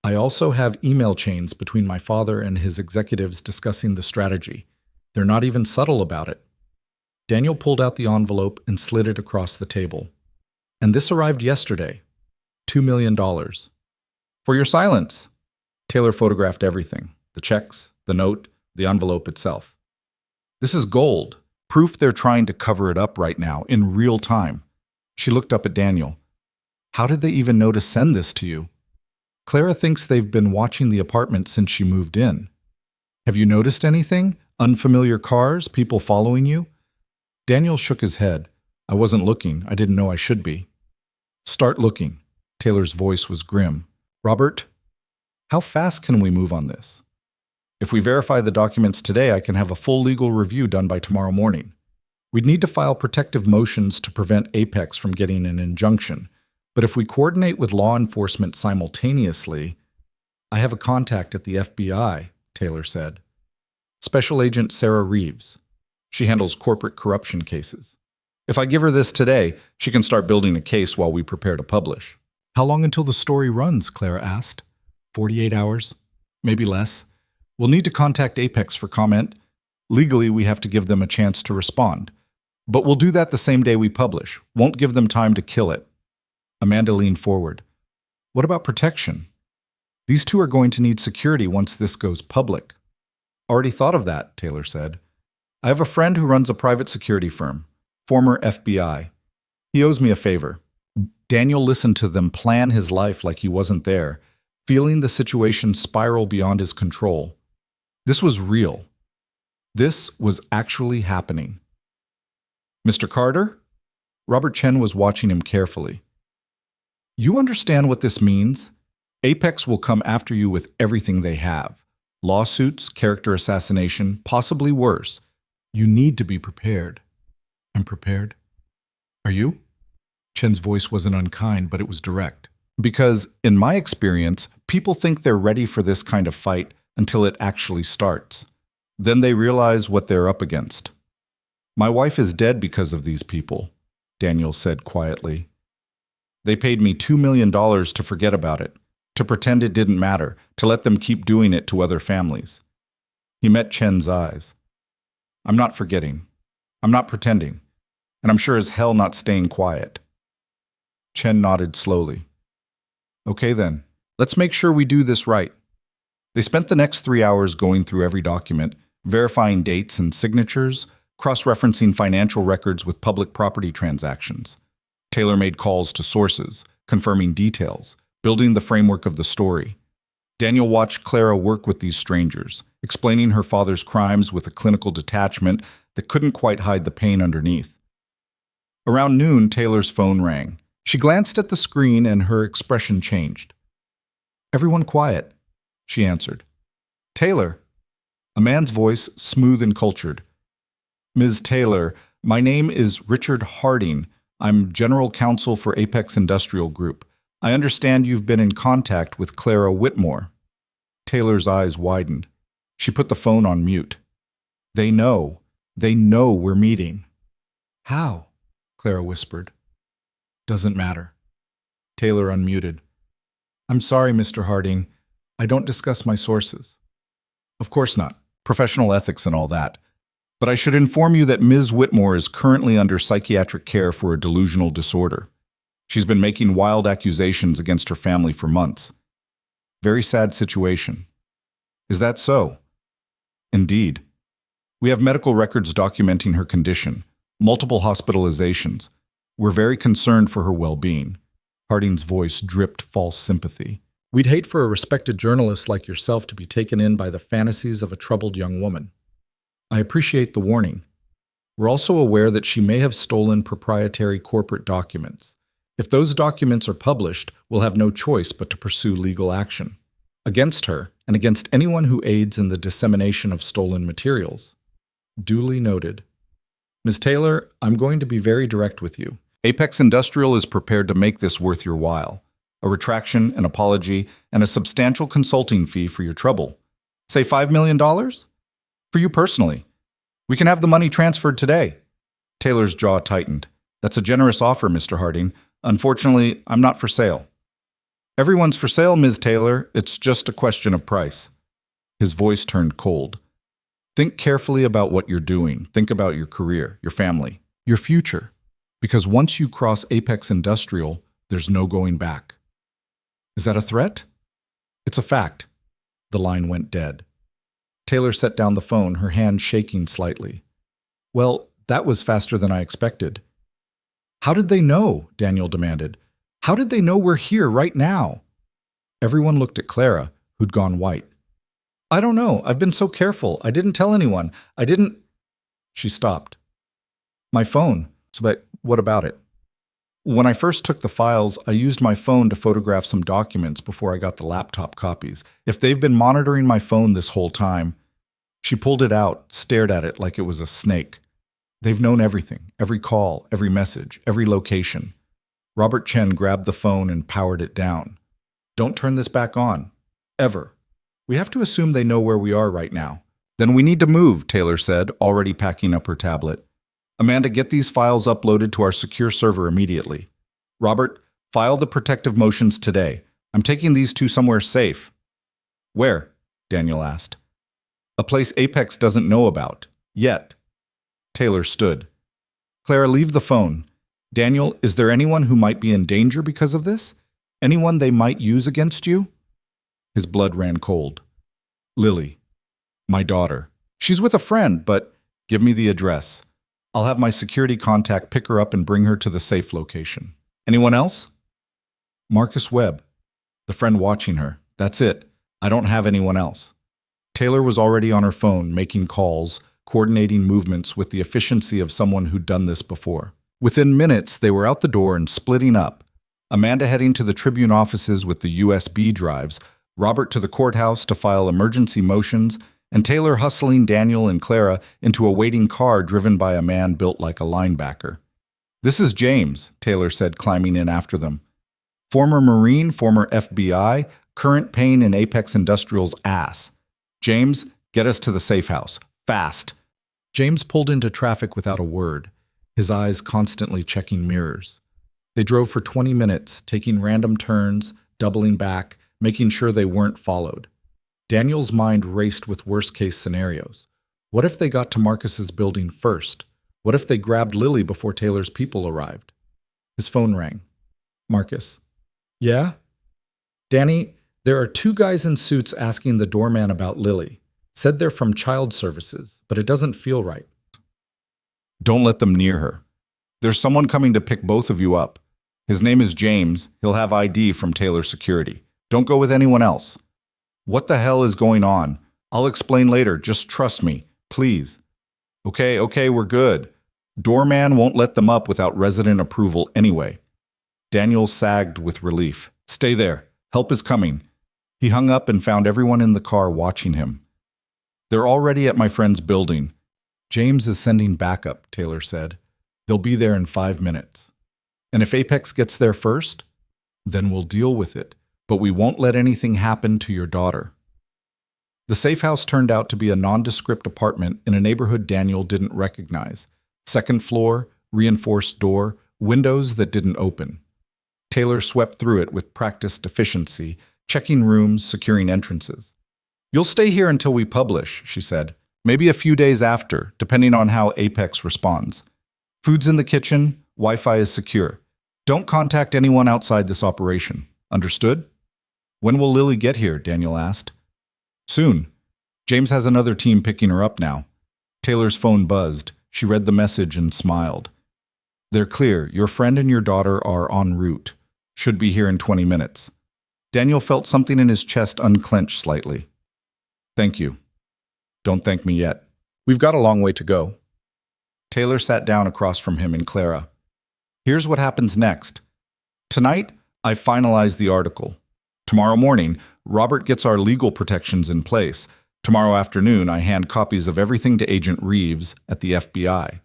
I also have email chains between my father and his executives discussing the strategy. They're not even subtle about it. Daniel pulled out the envelope and slid it across the table. And this arrived yesterday. $2 million. For your silence. Taylor photographed everything. The checks, the note, the envelope itself. This is gold. Proof they're trying to cover it up right now, in real time. She looked up at Daniel. How did they even know to send this to you? Clara thinks they've been watching the apartment since she moved in. Have you noticed anything? Unfamiliar cars? People following you? Daniel shook his head. I wasn't looking. I didn't know I should be. Start looking. Taylor's voice was grim. Robert, how fast can we move on this? If we verify the documents today, I can have a full legal review done by tomorrow morning. We'd need to file protective motions to prevent Apex from getting an injunction. But if we coordinate with law enforcement simultaneously, I have a contact at the FBI, Taylor said. Special Agent Sarah Reeves. She handles corporate corruption cases. If I give her this today, she can start building a case while we prepare to publish. How long until the story runs? Clara asked. 48 hours, maybe less. We'll need to contact Apex for comment. Legally, we have to give them a chance to respond. But we'll do that the same day we publish. Won't give them time to kill it. Amanda leaned forward. What about protection? These two are going to need security once this goes public. Already thought of that, Taylor said. I have a friend who runs a private security firm, former FBI. He owes me a favor. Daniel listened to them plan his life like he wasn't there, feeling the situation spiral beyond his control. This was real. This was actually happening. Mr. Carter? Robert Chen was watching him carefully. You understand what this means? Apex will come after you with everything they have. Lawsuits, character assassination, possibly worse. You need to be prepared. I'm prepared. Are you? Chen's voice wasn't unkind, but it was direct. Because, in my experience, people think they're ready for this kind of fight until it actually starts. Then they realize what they're up against. My wife is dead because of these people, Daniel said quietly. They paid me $2 million to forget about it, to pretend it didn't matter, to let them keep doing it to other families. He met Chen's eyes. I'm not forgetting. I'm not pretending. And I'm sure as hell not staying quiet. Chen nodded slowly. Okay then, let's make sure we do this right. They spent the next 3 hours going through every document, verifying dates and signatures, cross-referencing financial records with public property transactions. Taylor made calls to sources, confirming details, building the framework of the story. Daniel watched Clara work with these strangers, explaining her father's crimes with a clinical detachment that couldn't quite hide the pain underneath. Around noon, Taylor's phone rang. She glanced at the screen and her expression changed. Everyone quiet, she answered. Taylor. A man's voice, smooth and cultured. Ms. Taylor, my name is Richard Harding. I'm General Counsel for Apex Industrial Group. I understand you've been in contact with Clara Whitmore. Taylor's eyes widened. She put the phone on mute. They know. They know we're meeting. How? Clara whispered. Doesn't matter. Taylor unmuted. I'm sorry, Mr. Harding. I don't discuss my sources. Of course not. Professional ethics and all that. But I should inform you that Ms. Whitmore is currently under psychiatric care for a delusional disorder. She's been making wild accusations against her family for months. Very sad situation. Is that so? Indeed. We have medical records documenting her condition, multiple hospitalizations. We're very concerned for her well-being. Harding's voice dripped false sympathy. We'd hate for a respected journalist like yourself to be taken in by the fantasies of a troubled young woman. I appreciate the warning. We're also aware that she may have stolen proprietary corporate documents. If those documents are published, we'll have no choice but to pursue legal action against her and against anyone who aids in the dissemination of stolen materials. Duly noted. Ms. Taylor, I'm going to be very direct with you. Apex Industrial is prepared to make this worth your while. A retraction, an apology, and a substantial consulting fee for your trouble. Say $5 million? For you personally. We can have the money transferred today. Taylor's jaw tightened. That's a generous offer, Mr. Harding. Unfortunately, I'm not for sale. Everyone's for sale, Ms. Taylor. It's just a question of price. His voice turned cold. Think carefully about what you're doing. Think about your career, your family, your future. Because once you cross Apex Industrial, there's no going back. Is that a threat? It's a fact. The line went dead. Taylor set down the phone, her hand shaking slightly. Well, that was faster than I expected. How did they know? Daniel demanded. How did they know we're here right now? Everyone looked at Clara, who'd gone white. I don't know. I've been so careful. I didn't tell anyone. I didn't. She stopped. My phone. But what about it? When I first took the files, I used my phone to photograph some documents before I got the laptop copies. If they've been monitoring my phone this whole time, she pulled it out, stared at it like it was a snake. They've known everything, every call, every message, every location. Robert Chen grabbed the phone and powered it down. Don't turn this back on. Ever. We have to assume they know where we are right now. Then we need to move, Taylor said, already packing up her tablet. Amanda, get these files uploaded to our secure server immediately. Robert, file the protective motions today. I'm taking these two somewhere safe. Where? Daniel asked. A place Apex doesn't know about. Yet. Taylor stood. Clara, leave the phone. Daniel, is there anyone who might be in danger because of this? Anyone they might use against you? His blood ran cold. Lily. My daughter. She's with a friend, but give me the address. I'll have my security contact pick her up and bring her to the safe location. Anyone else? Marcus Webb. The friend watching her. That's it. I don't have anyone else. Taylor was already on her phone, making calls, coordinating movements with the efficiency of someone who'd done this before. Within minutes, they were out the door and splitting up. Amanda heading to the Tribune offices with the USB drives, Robert to the courthouse to file emergency motions, and Taylor hustling Daniel and Clara into a waiting car driven by a man built like a linebacker. This is James, Taylor said, climbing in after them. Former Marine, former FBI, current pain in Apex Industrial's ass. James, get us to the safe house. Fast. James pulled into traffic without a word, his eyes constantly checking mirrors. They drove for 20 minutes, taking random turns, doubling back, making sure they weren't followed. Daniel's mind raced with worst-case scenarios. What if they got to Marcus's building first? What if they grabbed Lily before Taylor's people arrived? His phone rang. Marcus. Yeah? Danny, there are two guys in suits asking the doorman about Lily. Said they're from child services, but it doesn't feel right. Don't let them near her. There's someone coming to pick both of you up. His name is James. He'll have ID from Taylor Security. Don't go with anyone else. What the hell is going on? I'll explain later. Just trust me, please. Okay, we're good. Doorman won't let them up without resident approval anyway. Daniel sagged with relief. Stay there. Help is coming. He hung up and found everyone in the car watching him. They're already at my friend's building. James is sending backup, Taylor said. They'll be there in 5 minutes. And if Apex gets there first, then we'll deal with it. But we won't let anything happen to your daughter. The safe house turned out to be a nondescript apartment in a neighborhood Daniel didn't recognize. Second floor, reinforced door, windows that didn't open. Taylor swept through it with practiced efficiency, checking rooms, securing entrances. You'll stay here until we publish, she said. Maybe a few days after, depending on how Apex responds. Food's in the kitchen, Wi-Fi is secure. Don't contact anyone outside this operation. Understood? When will Lily get here? Daniel asked. Soon. James has another team picking her up now. Taylor's phone buzzed. She read the message and smiled. They're clear. Your friend and your daughter are en route. Should be here in 20 minutes. Daniel felt something in his chest unclench slightly. Thank you. Don't thank me yet. We've got a long way to go. Taylor sat down across from him and Clara. Here's what happens next. Tonight, I finalize the article. Tomorrow morning, Robert gets our legal protections in place. Tomorrow afternoon, I hand copies of everything to Agent Reeves at the FBI.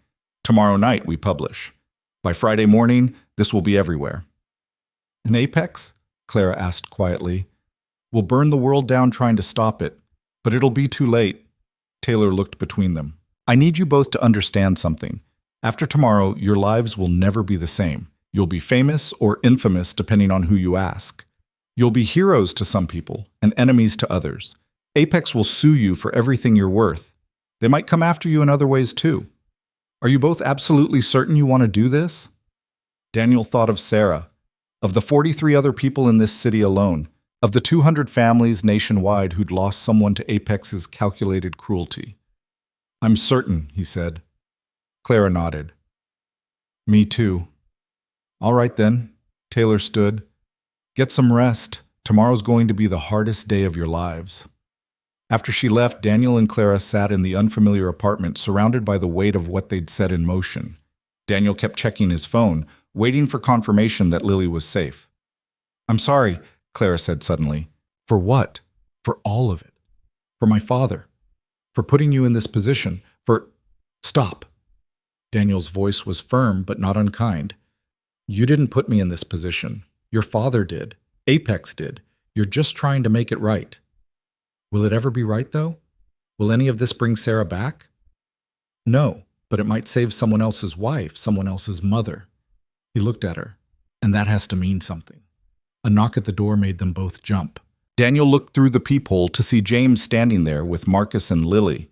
Tomorrow night, we publish. By Friday morning, this will be everywhere. An Apex? Clara asked quietly. We'll burn the world down trying to stop it, but it'll be too late. Taylor looked between them. I need you both to understand something. After tomorrow, your lives will never be the same. You'll be famous or infamous depending on who you ask. You'll be heroes to some people and enemies to others. Apex will sue you for everything you're worth. They might come after you in other ways too. Are you both absolutely certain you want to do this? Daniel thought of Sarah, of the 43 other people in this city alone, of the 200 families nationwide who'd lost someone to Apex's calculated cruelty. I'm certain, he said. Clara nodded. Me too. All right then. Taylor stood. Get some rest. Tomorrow's going to be the hardest day of your lives. After she left, Daniel and Clara sat in the unfamiliar apartment, surrounded by the weight of what they'd set in motion. Daniel kept checking his phone, waiting for confirmation that Lily was safe. I'm sorry, Clara said suddenly. For what? For all of it. For my father. For putting you in this position. For... Stop. Daniel's voice was firm but not unkind. You didn't put me in this position. Your father did. Apex did. You're just trying to make it right. Will it ever be right, though? Will any of this bring Sarah back? No, but it might save someone else's wife, someone else's mother. He looked at her, and that has to mean something. A knock at the door made them both jump. Daniel looked through the peephole to see James standing there with Marcus and Lily.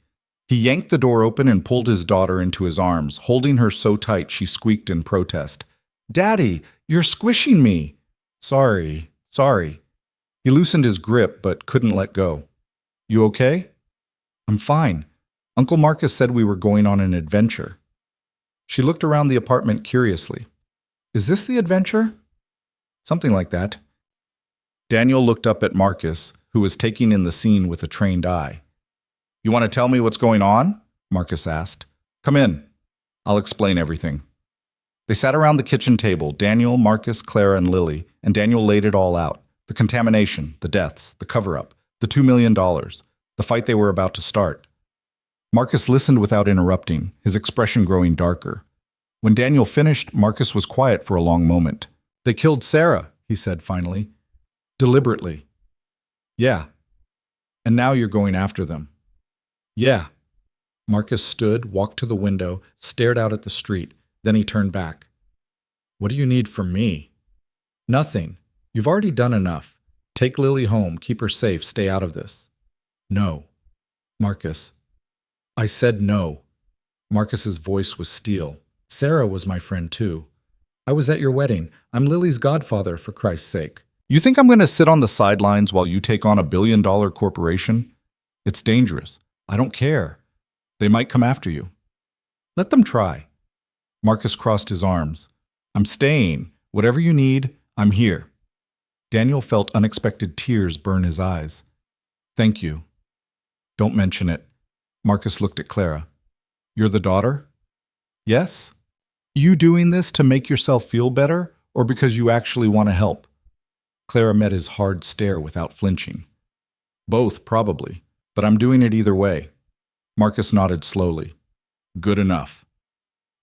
He yanked the door open and pulled his daughter into his arms, holding her so tight she squeaked in protest. Daddy, you're squishing me. Sorry. He loosened his grip but couldn't let go. You okay? I'm fine. Uncle Marcus said we were going on an adventure. She looked around the apartment curiously. Is this the adventure? Something like that. Daniel looked up at Marcus, who was taking in the scene with a trained eye. You want to tell me what's going on? Marcus asked. Come in. I'll explain everything. They sat around the kitchen table, Daniel, Marcus, Clara, and Lily, and Daniel laid it all out. The contamination, the deaths, the cover-up, the $2 million, the fight they were about to start. Marcus listened without interrupting, his expression growing darker. When Daniel finished, Marcus was quiet for a long moment. They killed Sarah, he said finally. Deliberately. Yeah. And now you're going after them. Yeah. Marcus stood, walked to the window, stared out at the street. Then he turned back. What do you need from me? Nothing. You've already done enough. Take Lily home, keep her safe, stay out of this. No. Marcus. I said no. Marcus's voice was steel. Sarah was my friend too. I was at your wedding. I'm Lily's godfather, for Christ's sake. You think I'm going to sit on the sidelines while you take on a billion-dollar corporation? It's dangerous. I don't care. They might come after you. Let them try. Marcus crossed his arms. I'm staying. Whatever you need, I'm here. Daniel felt unexpected tears burn his eyes. Thank you. Don't mention it. Marcus looked at Clara. You're the daughter? Yes? You doing this to make yourself feel better, or because you actually want to help? Clara met his hard stare without flinching. Both, probably, but I'm doing it either way. Marcus nodded slowly. Good enough.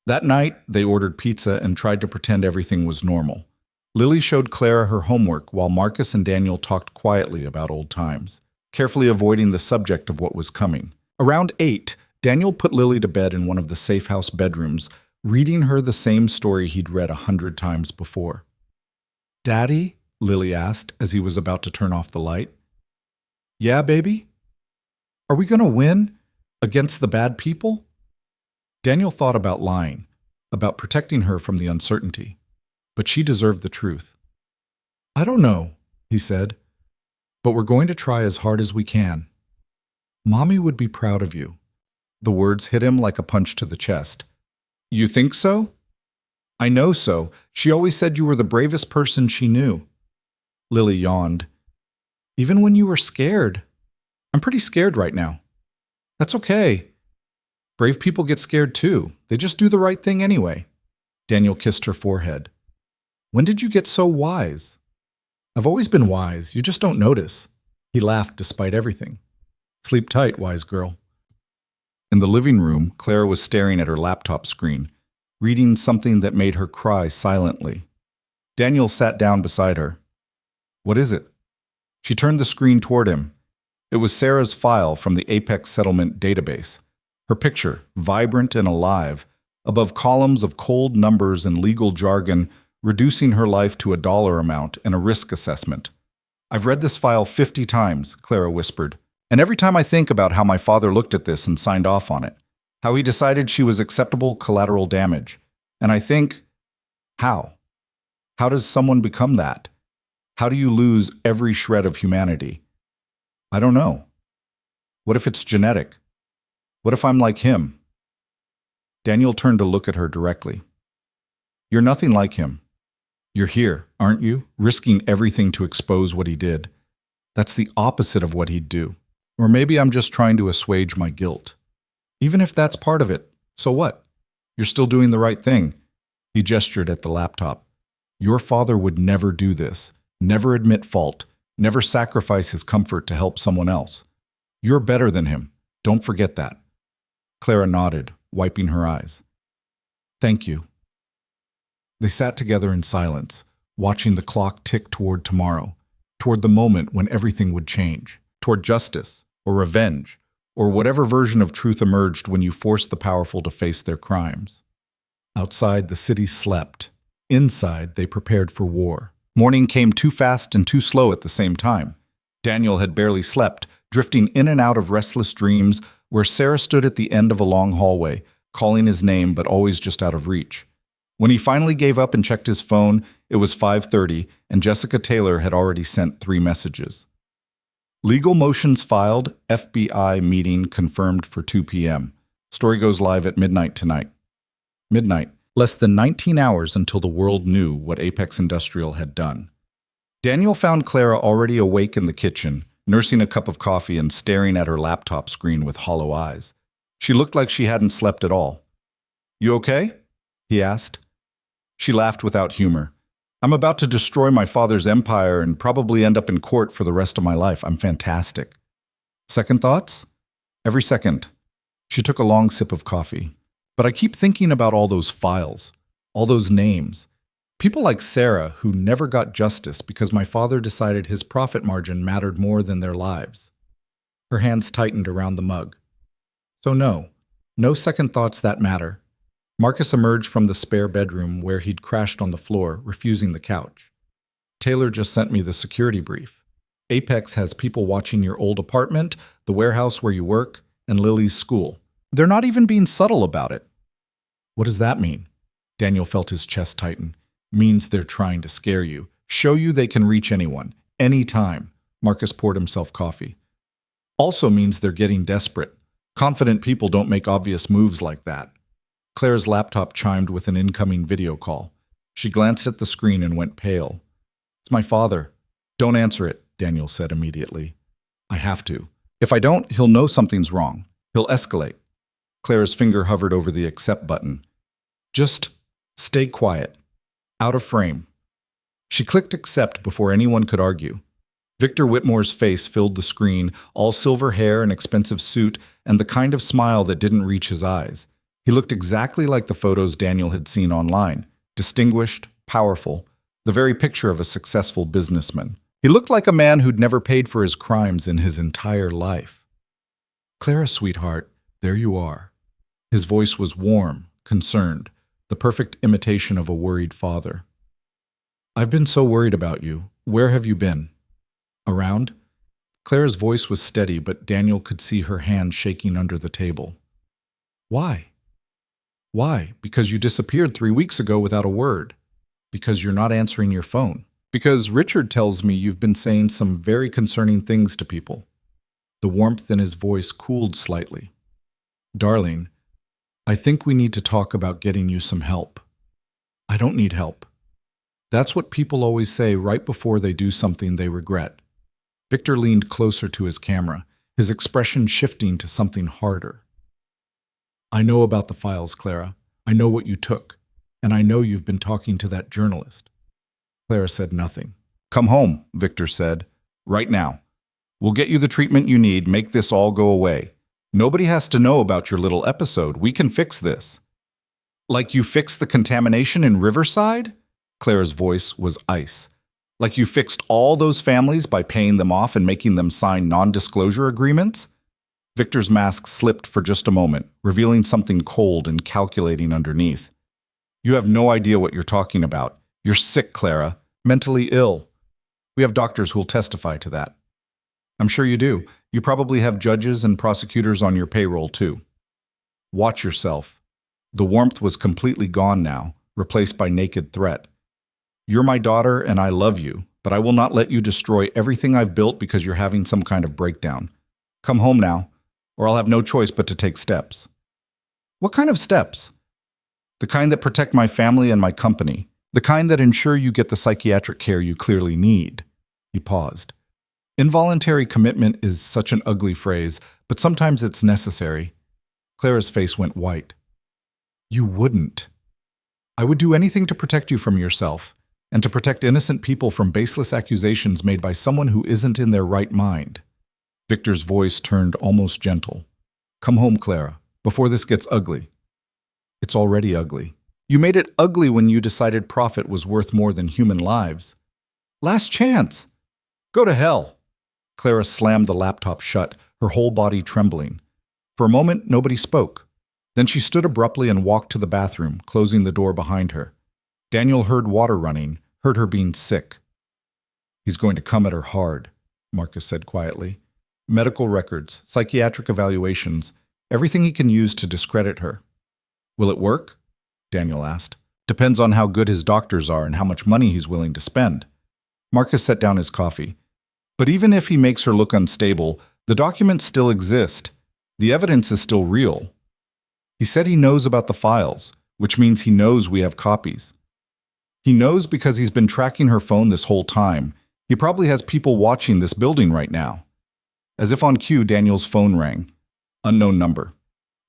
That night, they ordered pizza and tried to pretend everything was normal. Lily showed Clara her homework while Marcus and Daniel talked quietly about old times, carefully avoiding the subject of what was coming. Around 8, Daniel put Lily to bed in one of the safe house bedrooms, reading her the same story he'd read 100 times before. Daddy? Lily asked as he was about to turn off the light. Yeah, baby? Are we going to win? Against the bad people? Daniel thought about lying, about protecting her from the uncertainty. But she deserved the truth. I don't know, he said, but we're going to try as hard as we can. Mommy would be proud of you. The words hit him like a punch to the chest. You think so? I know so. She always said you were the bravest person she knew. Lily yawned. Even when you were scared. I'm pretty scared right now. That's okay. Brave people get scared too. They just do the right thing anyway. Daniel kissed her forehead. When did you get so wise? I've always been wise. You just don't notice. He laughed despite everything. Sleep tight, wise girl. In the living room, Clara was staring at her laptop screen, reading something that made her cry silently. Daniel sat down beside her. What is it? She turned the screen toward him. It was Sarah's file from the Apex Settlement database. Her picture, vibrant and alive, above columns of cold numbers and legal jargon, reducing her life to a dollar amount and a risk assessment. I've read this file 50 times, Clara whispered, and every time I think about how my father looked at this and signed off on it, how he decided she was acceptable collateral damage, and I think, how? How does someone become that? How do you lose every shred of humanity? I don't know. What if it's genetic? What if I'm like him? Daniel turned to look at her directly. You're nothing like him. You're here, aren't you? Risking everything to expose what he did. That's the opposite of what he'd do. Or maybe I'm just trying to assuage my guilt. Even if that's part of it, so what? You're still doing the right thing. He gestured at the laptop. Your father would never do this, never admit fault, never sacrifice his comfort to help someone else. You're better than him. Don't forget that. Clara nodded, wiping her eyes. Thank you. They sat together in silence, watching the clock tick toward tomorrow, toward the moment when everything would change, toward justice, or revenge, or whatever version of truth emerged when you forced the powerful to face their crimes. Outside, the city slept. Inside, they prepared for war. Morning came too fast and too slow at the same time. Daniel had barely slept, drifting in and out of restless dreams where Sarah stood at the end of a long hallway, calling his name but always just out of reach. When he finally gave up and checked his phone, it was 5:30, and Jessica Taylor had already sent 3 messages. Legal motions filed, FBI meeting confirmed for 2 p.m. Story goes live at midnight tonight. Midnight, less than 19 hours until the world knew what Apex Industrial had done. Daniel found Clara already awake in the kitchen, nursing a cup of coffee and staring at her laptop screen with hollow eyes. She looked like she hadn't slept at all. You okay? He asked. She laughed without humor. I'm about to destroy my father's empire and probably end up in court for the rest of my life. I'm fantastic. Second thoughts? Every second. She took a long sip of coffee. But I keep thinking about all those files, all those names. People like Sarah who never got justice because my father decided his profit margin mattered more than their lives. Her hands tightened around the mug. So no second thoughts that matter. Marcus emerged from the spare bedroom where he'd crashed on the floor, refusing the couch. Taylor just sent me the security brief. Apex has people watching your old apartment, the warehouse where you work, and Lily's school. They're not even being subtle about it. What does that mean? Daniel felt his chest tighten. Means they're trying to scare you. Show you they can reach anyone, anytime. Marcus poured himself coffee. Also means they're getting desperate. Confident people don't make obvious moves like that. Claire's laptop chimed with an incoming video call. She glanced at the screen and went pale. It's my father. Don't answer it, Daniel said immediately. I have to. If I don't, he'll know something's wrong. He'll escalate. Claire's finger hovered over the accept button. Just stay quiet. Out of frame. She clicked accept before anyone could argue. Victor Whitmore's face filled the screen, all silver hair and expensive suit, and the kind of smile that didn't reach his eyes. He looked exactly like the photos Daniel had seen online. Distinguished, powerful, the very picture of a successful businessman. He looked like a man who'd never paid for his crimes in his entire life. Clara, sweetheart, there you are. His voice was warm, concerned, the perfect imitation of a worried father. I've been so worried about you. Where have you been? Around? Clara's voice was steady, but Daniel could see her hand shaking under the table. Why? Why? Because you disappeared 3 weeks ago without a word. Because you're not answering your phone. Because Richard tells me you've been saying some very concerning things to people. The warmth in his voice cooled slightly. Darling, I think we need to talk about getting you some help. I don't need help. That's what people always say right before they do something they regret. Victor leaned closer to his camera, his expression shifting to something harder. I know about the files, Clara. I know what you took. And I know you've been talking to that journalist. Clara said nothing. Come home, Victor said. Right now. We'll get you the treatment you need, make this all go away. Nobody has to know about your little episode. We can fix this. Like you fixed the contamination in Riverside? Clara's voice was ice. Like you fixed all those families by paying them off and making them sign non-disclosure agreements? Victor's mask slipped for just a moment, revealing something cold and calculating underneath. You have no idea what you're talking about. You're sick, Clara. Mentally ill. We have doctors who'll testify to that. I'm sure you do. You probably have judges and prosecutors on your payroll, too. Watch yourself. The warmth was completely gone now, replaced by naked threat. You're my daughter and I love you, but I will not let you destroy everything I've built because you're having some kind of breakdown. Come home now, or I'll have no choice but to take steps. What kind of steps? The kind that protect my family and my company. The kind that ensure you get the psychiatric care you clearly need. He paused. Involuntary commitment is such an ugly phrase, but sometimes it's necessary. Clara's face went white. You wouldn't. I would do anything to protect you from yourself, and to protect innocent people from baseless accusations made by someone who isn't in their right mind. Victor's voice turned almost gentle. Come home, Clara, before this gets ugly. It's already ugly. You made it ugly when you decided profit was worth more than human lives. Last chance! Go to hell! Clara slammed the laptop shut, her whole body trembling. For a moment, nobody spoke. Then she stood abruptly and walked to the bathroom, closing the door behind her. Daniel heard water running, heard her being sick. He's going to come at her hard, Marcus said quietly. Medical records, psychiatric evaluations, everything he can use to discredit her. Will it work? Daniel asked. Depends on how good his doctors are and how much money he's willing to spend. Marcus set down his coffee. But even if he makes her look unstable, the documents still exist. The evidence is still real. He said he knows about the files, which means he knows we have copies. He knows because he's been tracking her phone this whole time. He probably has people watching this building right now. As if on cue, Daniel's phone rang. Unknown number.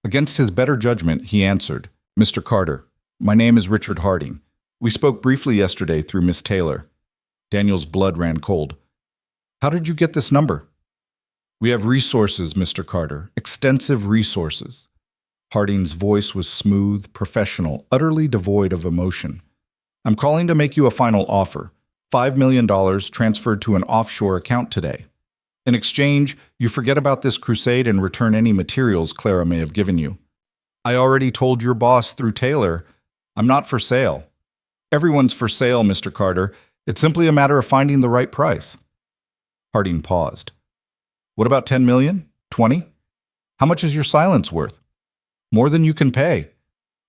Against his better judgment, he answered, Mr. Carter, my name is Richard Harding. We spoke briefly yesterday through Miss Taylor. Daniel's blood ran cold. How did you get this number? We have resources, Mr. Carter, extensive resources. Harding's voice was smooth, professional, utterly devoid of emotion. I'm calling to make you a final offer. $5 million transferred to an offshore account today. In exchange, you forget about this crusade and return any materials Clara may have given you. I already told your boss through Taylor, I'm not for sale. Everyone's for sale, Mr. Carter. It's simply a matter of finding the right price. Harding paused. What about 10 million? 20? How much is your silence worth? More than you can pay.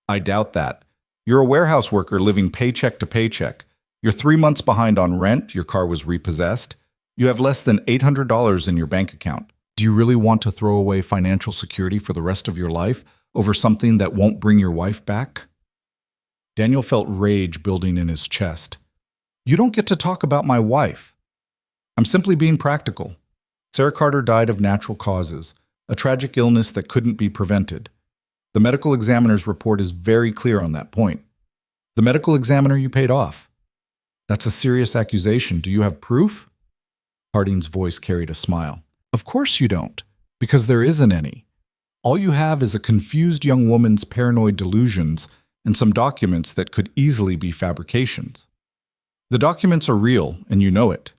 I doubt that. You're a warehouse worker living paycheck to paycheck. You're 3 months behind on rent, your car was repossessed. You have less than $800 in your bank account. Do you really want to throw away financial security for the rest of your life over something that won't bring your wife back? Daniel felt rage building in his chest. You don't get to talk about my wife. I'm simply being practical. Sarah Carter died of natural causes, a tragic illness that couldn't be prevented. The medical examiner's report is very clear on that point. The medical examiner you paid off. That's a serious accusation. Do you have proof? Harding's voice carried a smile. Of course you don't, because there isn't any. All you have is a confused young woman's paranoid delusions and some documents that could easily be fabrications. The documents are real, and you know it.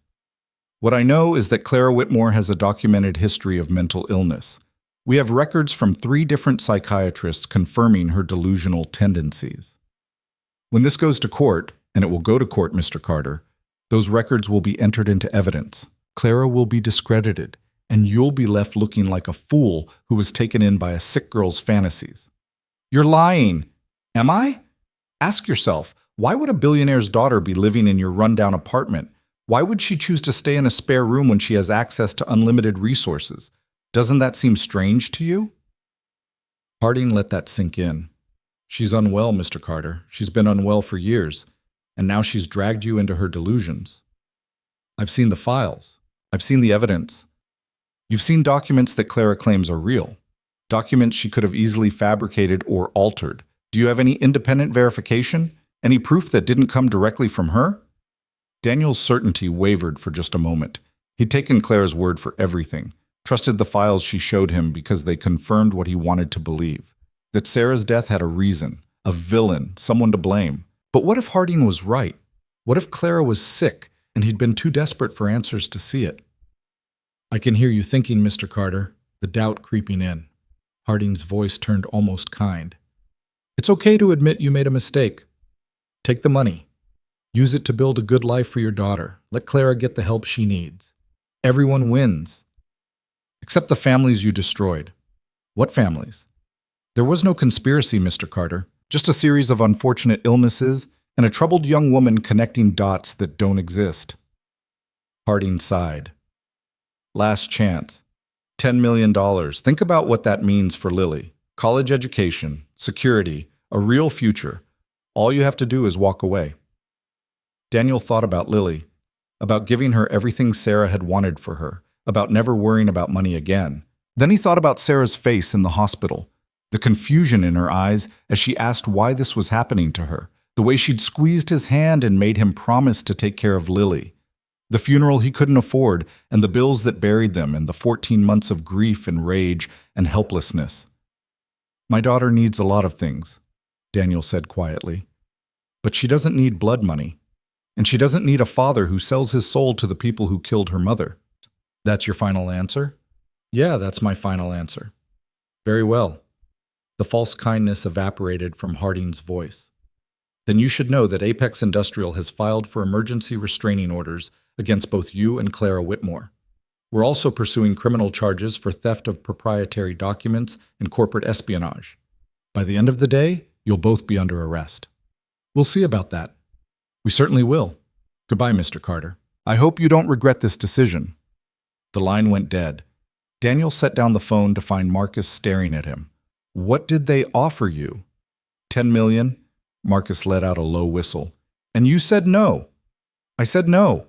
What I know is that Clara Whitmore has a documented history of mental illness. We have records from 3 different psychiatrists confirming her delusional tendencies. When this goes to court, and it will go to court, Mr. Carter, those records will be entered into evidence. Clara will be discredited, and you'll be left looking like a fool who was taken in by a sick girl's fantasies. You're lying. Am I? Ask yourself, why would a billionaire's daughter be living in your rundown apartment? Why would she choose to stay in a spare room when she has access to unlimited resources? Doesn't that seem strange to you? Harding let that sink in. She's unwell, Mr. Carter. She's been unwell for years, and now she's dragged you into her delusions. I've seen the files. I've seen the evidence. You've seen documents that Clara claims are real. Documents she could have easily fabricated or altered. Do you have any independent verification? Any proof that didn't come directly from her? Daniel's certainty wavered for just a moment. He'd taken Clara's word for everything, trusted the files she showed him because they confirmed what he wanted to believe, that Sarah's death had a reason, a villain, someone to blame. But what if Harding was right? What if Clara was sick and he'd been too desperate for answers to see it? I can hear you thinking, Mr. Carter, the doubt creeping in. Harding's voice turned almost kind. It's okay to admit you made a mistake. Take the money. Use it to build a good life for your daughter. Let Clara get the help she needs. Everyone wins. Except the families you destroyed. What families? There was no conspiracy, Mr. Carter. Just a series of unfortunate illnesses and a troubled young woman connecting dots that don't exist. Harding sighed. Last chance. $10 million. Think about what that means for Lily. College education, security, a real future. All you have to do is walk away. Daniel thought about Lily, about giving her everything Sarah had wanted for her, about never worrying about money again. Then he thought about Sarah's face in the hospital, the confusion in her eyes as she asked why this was happening to her, the way she'd squeezed his hand and made him promise to take care of Lily, the funeral he couldn't afford and the bills that buried them and the 14 months of grief and rage and helplessness. "My daughter needs a lot of things," Daniel said quietly. "But she doesn't need blood money. And she doesn't need a father who sells his soul to the people who killed her mother." "That's your final answer?" "Yeah, that's my final answer." "Very well." The false kindness evaporated from Harding's voice. "Then you should know that Apex Industrial has filed for emergency restraining orders against both you and Clara Whitmore. We're also pursuing criminal charges for theft of proprietary documents and corporate espionage. By the end of the day, you'll both be under arrest." "We'll see about that." "We certainly will. Goodbye, Mr. Carter. I hope you don't regret this decision." The line went dead. Daniel set down the phone to find Marcus staring at him. "What did they offer you?" $10 million? Marcus let out a low whistle. "And you said no." "I said no."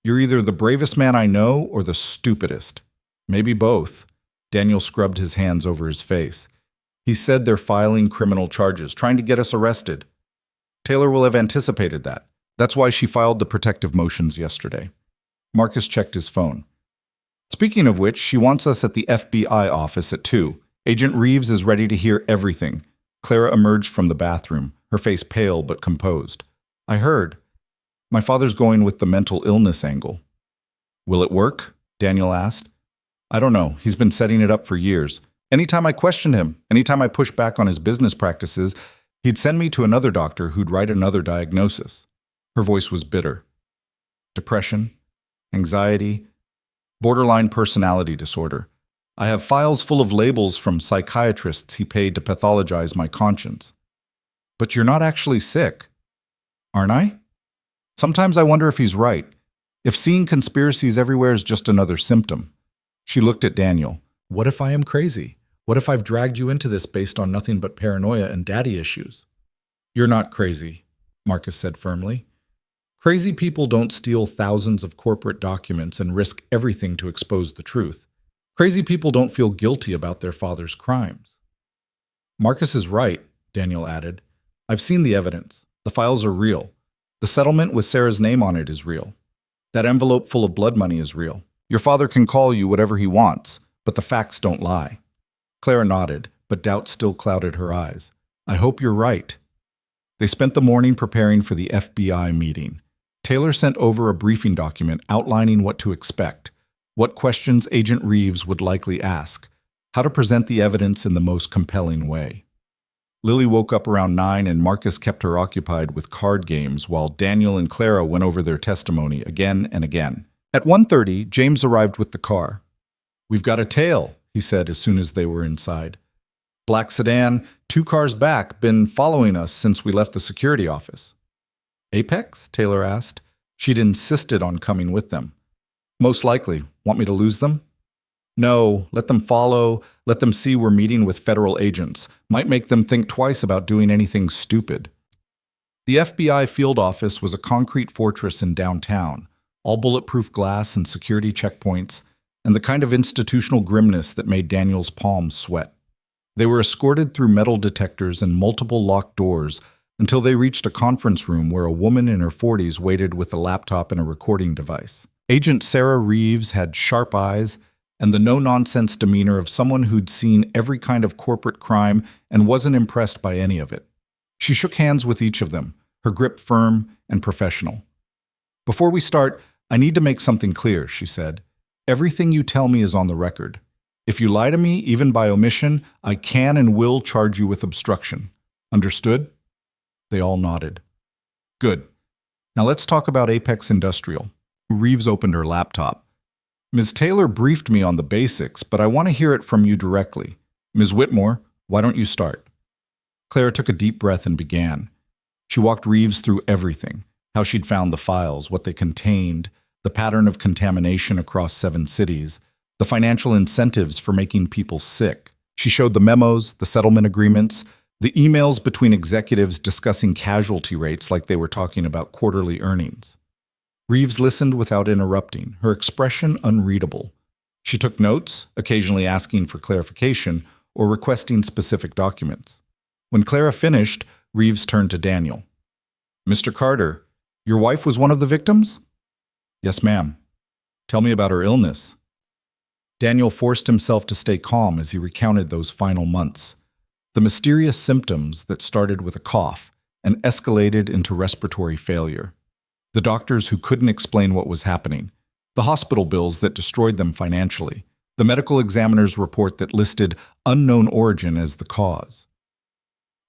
"You're either the bravest man I know or the stupidest." "Maybe both." Daniel scrubbed his hands over his face. "He said they're filing criminal charges, trying to get us arrested. Taylor will have anticipated that. That's why she filed the protective motions yesterday." Marcus checked his phone. "Speaking of which, she wants us at the FBI office at 2. Agent Reeves is ready to hear everything." Clara emerged from the bathroom, her face pale but composed. "I heard. My father's going with the mental illness angle." "Will it work?" Daniel asked. "I don't know. He's been setting it up for years. Anytime I questioned him, anytime I pushed back on his business practices, he'd send me to another doctor who'd write another diagnosis." Her voice was bitter. "Depression, anxiety, borderline personality disorder. I have files full of labels from psychiatrists he paid to pathologize my conscience." "But you're not actually sick." "Aren't I? Sometimes I wonder if he's right, if seeing conspiracies everywhere is just another symptom." She looked at Daniel. "What if I am crazy? What if I've dragged you into this based on nothing but paranoia and daddy issues?" "You're not crazy," Marcus said firmly. "Crazy people don't steal thousands of corporate documents and risk everything to expose the truth. Crazy people don't feel guilty about their father's crimes." "Marcus is right," Daniel added. "I've seen the evidence. The files are real. The settlement with Sarah's name on it is real. That envelope full of blood money is real. Your father can call you whatever he wants, but the facts don't lie." Clara nodded, but doubt still clouded her eyes. "I hope you're right." They spent the morning preparing for the FBI meeting. Taylor sent over a briefing document outlining what to expect, what questions Agent Reeves would likely ask, how to present the evidence in the most compelling way. Lily woke up around 9 and Marcus kept her occupied with card games while Daniel and Clara went over their testimony again and again. At 1:30, James arrived with the car. "We've got a tail," he said as soon as they were inside. "Black sedan, 2 cars back, been following us since we left the security office." "Apex?" Taylor asked. She'd insisted on coming with them. "Most likely. Want me to lose them?" "No, let them follow. Let them see we're meeting with federal agents. Might make them think twice about doing anything stupid." The FBI field office was a concrete fortress in downtown, all bulletproof glass and security checkpoints, and the kind of institutional grimness that made Daniel's palms sweat. They were escorted through metal detectors and multiple locked doors until they reached a conference room where a woman in her 40s waited with a laptop and a recording device. Agent Sarah Reeves had sharp eyes and the no-nonsense demeanor of someone who'd seen every kind of corporate crime and wasn't impressed by any of it. She shook hands with each of them, her grip firm and professional. "Before we start, I need to make something clear," she said. "Everything you tell me is on the record. If you lie to me, even by omission, I can and will charge you with obstruction. Understood?" They all nodded. "Good. Now let's talk about Apex Industrial." Reeves opened her laptop. "Ms. Taylor briefed me on the basics, but I want to hear it from you directly. Ms. Whitmore, why don't you start?" Clara took a deep breath and began. She walked Reeves through everything, how she'd found the files, what they contained, the pattern of contamination across 7 cities, the financial incentives for making people sick. She showed the memos, the settlement agreements, The emails between executives discussing casualty rates like they were talking about quarterly earnings. Reeves listened without interrupting, her expression unreadable. She took notes, occasionally asking for clarification or requesting specific documents. When Clara finished, Reeves turned to Daniel. "Mr. Carter, your wife was one of the victims?" "Yes, ma'am." "Tell me about her illness." Daniel forced himself to stay calm as he recounted those final months. The mysterious symptoms that started with a cough and escalated into respiratory failure. The doctors who couldn't explain what was happening. The hospital bills that destroyed them financially. The medical examiner's report that listed unknown origin as the cause.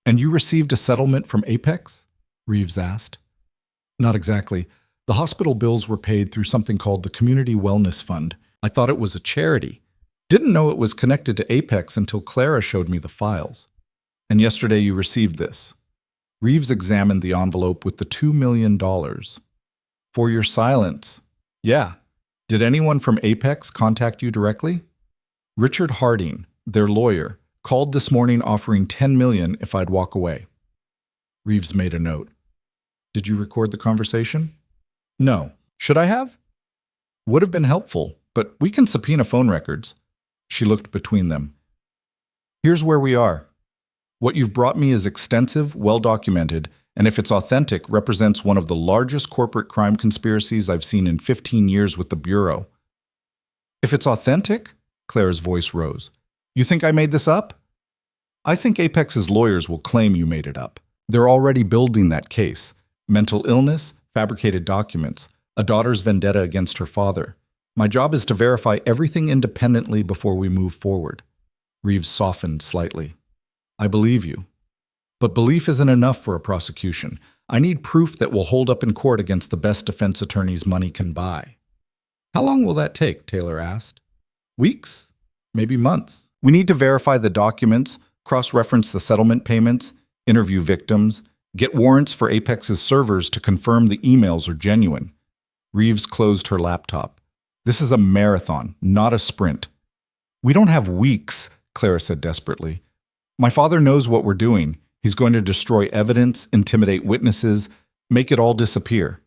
"And you received a settlement from Apex?" Reeves asked. "Not exactly. The hospital bills were paid through something called the Community Wellness Fund. I thought it was a charity. Didn't know it was connected to Apex until Clara showed me the files. And yesterday you received this." Reeves examined the envelope with the $2 million. "For your silence." "Yeah. Did anyone from Apex contact you directly?" "Richard Harding, their lawyer, called this morning offering $10 million if I'd walk away." Reeves made a note. "Did you record the conversation?" "No. Should I have?" "Would have been helpful, but we can subpoena phone records." She looked between them. "Here's where we are. What you've brought me is extensive, well-documented, and if it's authentic, represents one of the largest corporate crime conspiracies I've seen in 15 years with the Bureau." "If it's authentic?" Clara's voice rose. "You think I made this up?" "I think Apex's lawyers will claim you made it up. They're already building that case. Mental illness, fabricated documents, a daughter's vendetta against her father. My job is to verify everything independently before we move forward." Reeves softened slightly. "I believe you. But belief isn't enough for a prosecution. I need proof that will hold up in court against the best defense attorneys money can buy." "How long will that take?" Taylor asked. "Weeks? Maybe months. We need to verify the documents, cross-reference the settlement payments, interview victims, get warrants for Apex's servers to confirm the emails are genuine." Reeves closed her laptop. "This is a marathon, not a sprint." "We don't have weeks," Clara said desperately. "My father knows what we're doing. He's going to destroy evidence, intimidate witnesses, make it all disappear.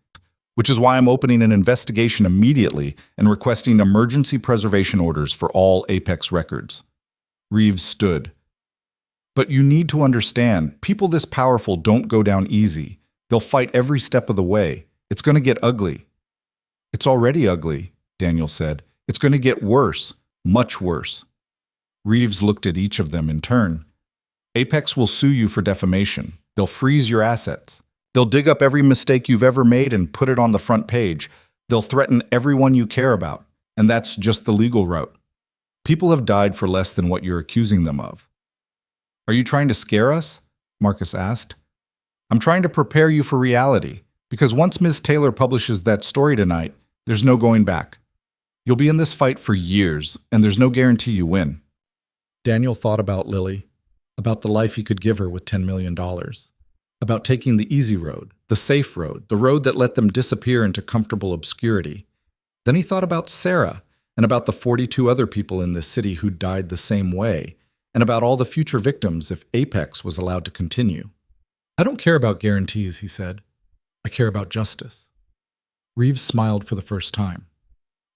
Which is why I'm opening an investigation immediately and requesting emergency preservation orders for all Apex records." Reeves stood. "But you need to understand, people this powerful don't go down easy. They'll fight every step of the way. It's going to get ugly." "It's already ugly," Daniel said. "It's going to get worse, much worse." Reeves looked at each of them in turn. "Apex will sue you for defamation. They'll freeze your assets. They'll dig up every mistake you've ever made and put it on the front page. They'll threaten everyone you care about. And that's just the legal route. People have died for less than what you're accusing them of." "Are you trying to scare us?" Marcus asked. "I'm trying to prepare you for reality, because once Ms. Taylor publishes that story tonight, there's no going back. You'll be in this fight for years, and there's no guarantee you win." Daniel thought about Lily, about the life he could give her with $10 million, about taking the easy road, the safe road, the road that let them disappear into comfortable obscurity. Then he thought about Sarah, and about the 42 other people in this city who died the same way, and about all the future victims if Apex was allowed to continue. "I don't care about guarantees," he said. "I care about justice." Reeves smiled for the first time.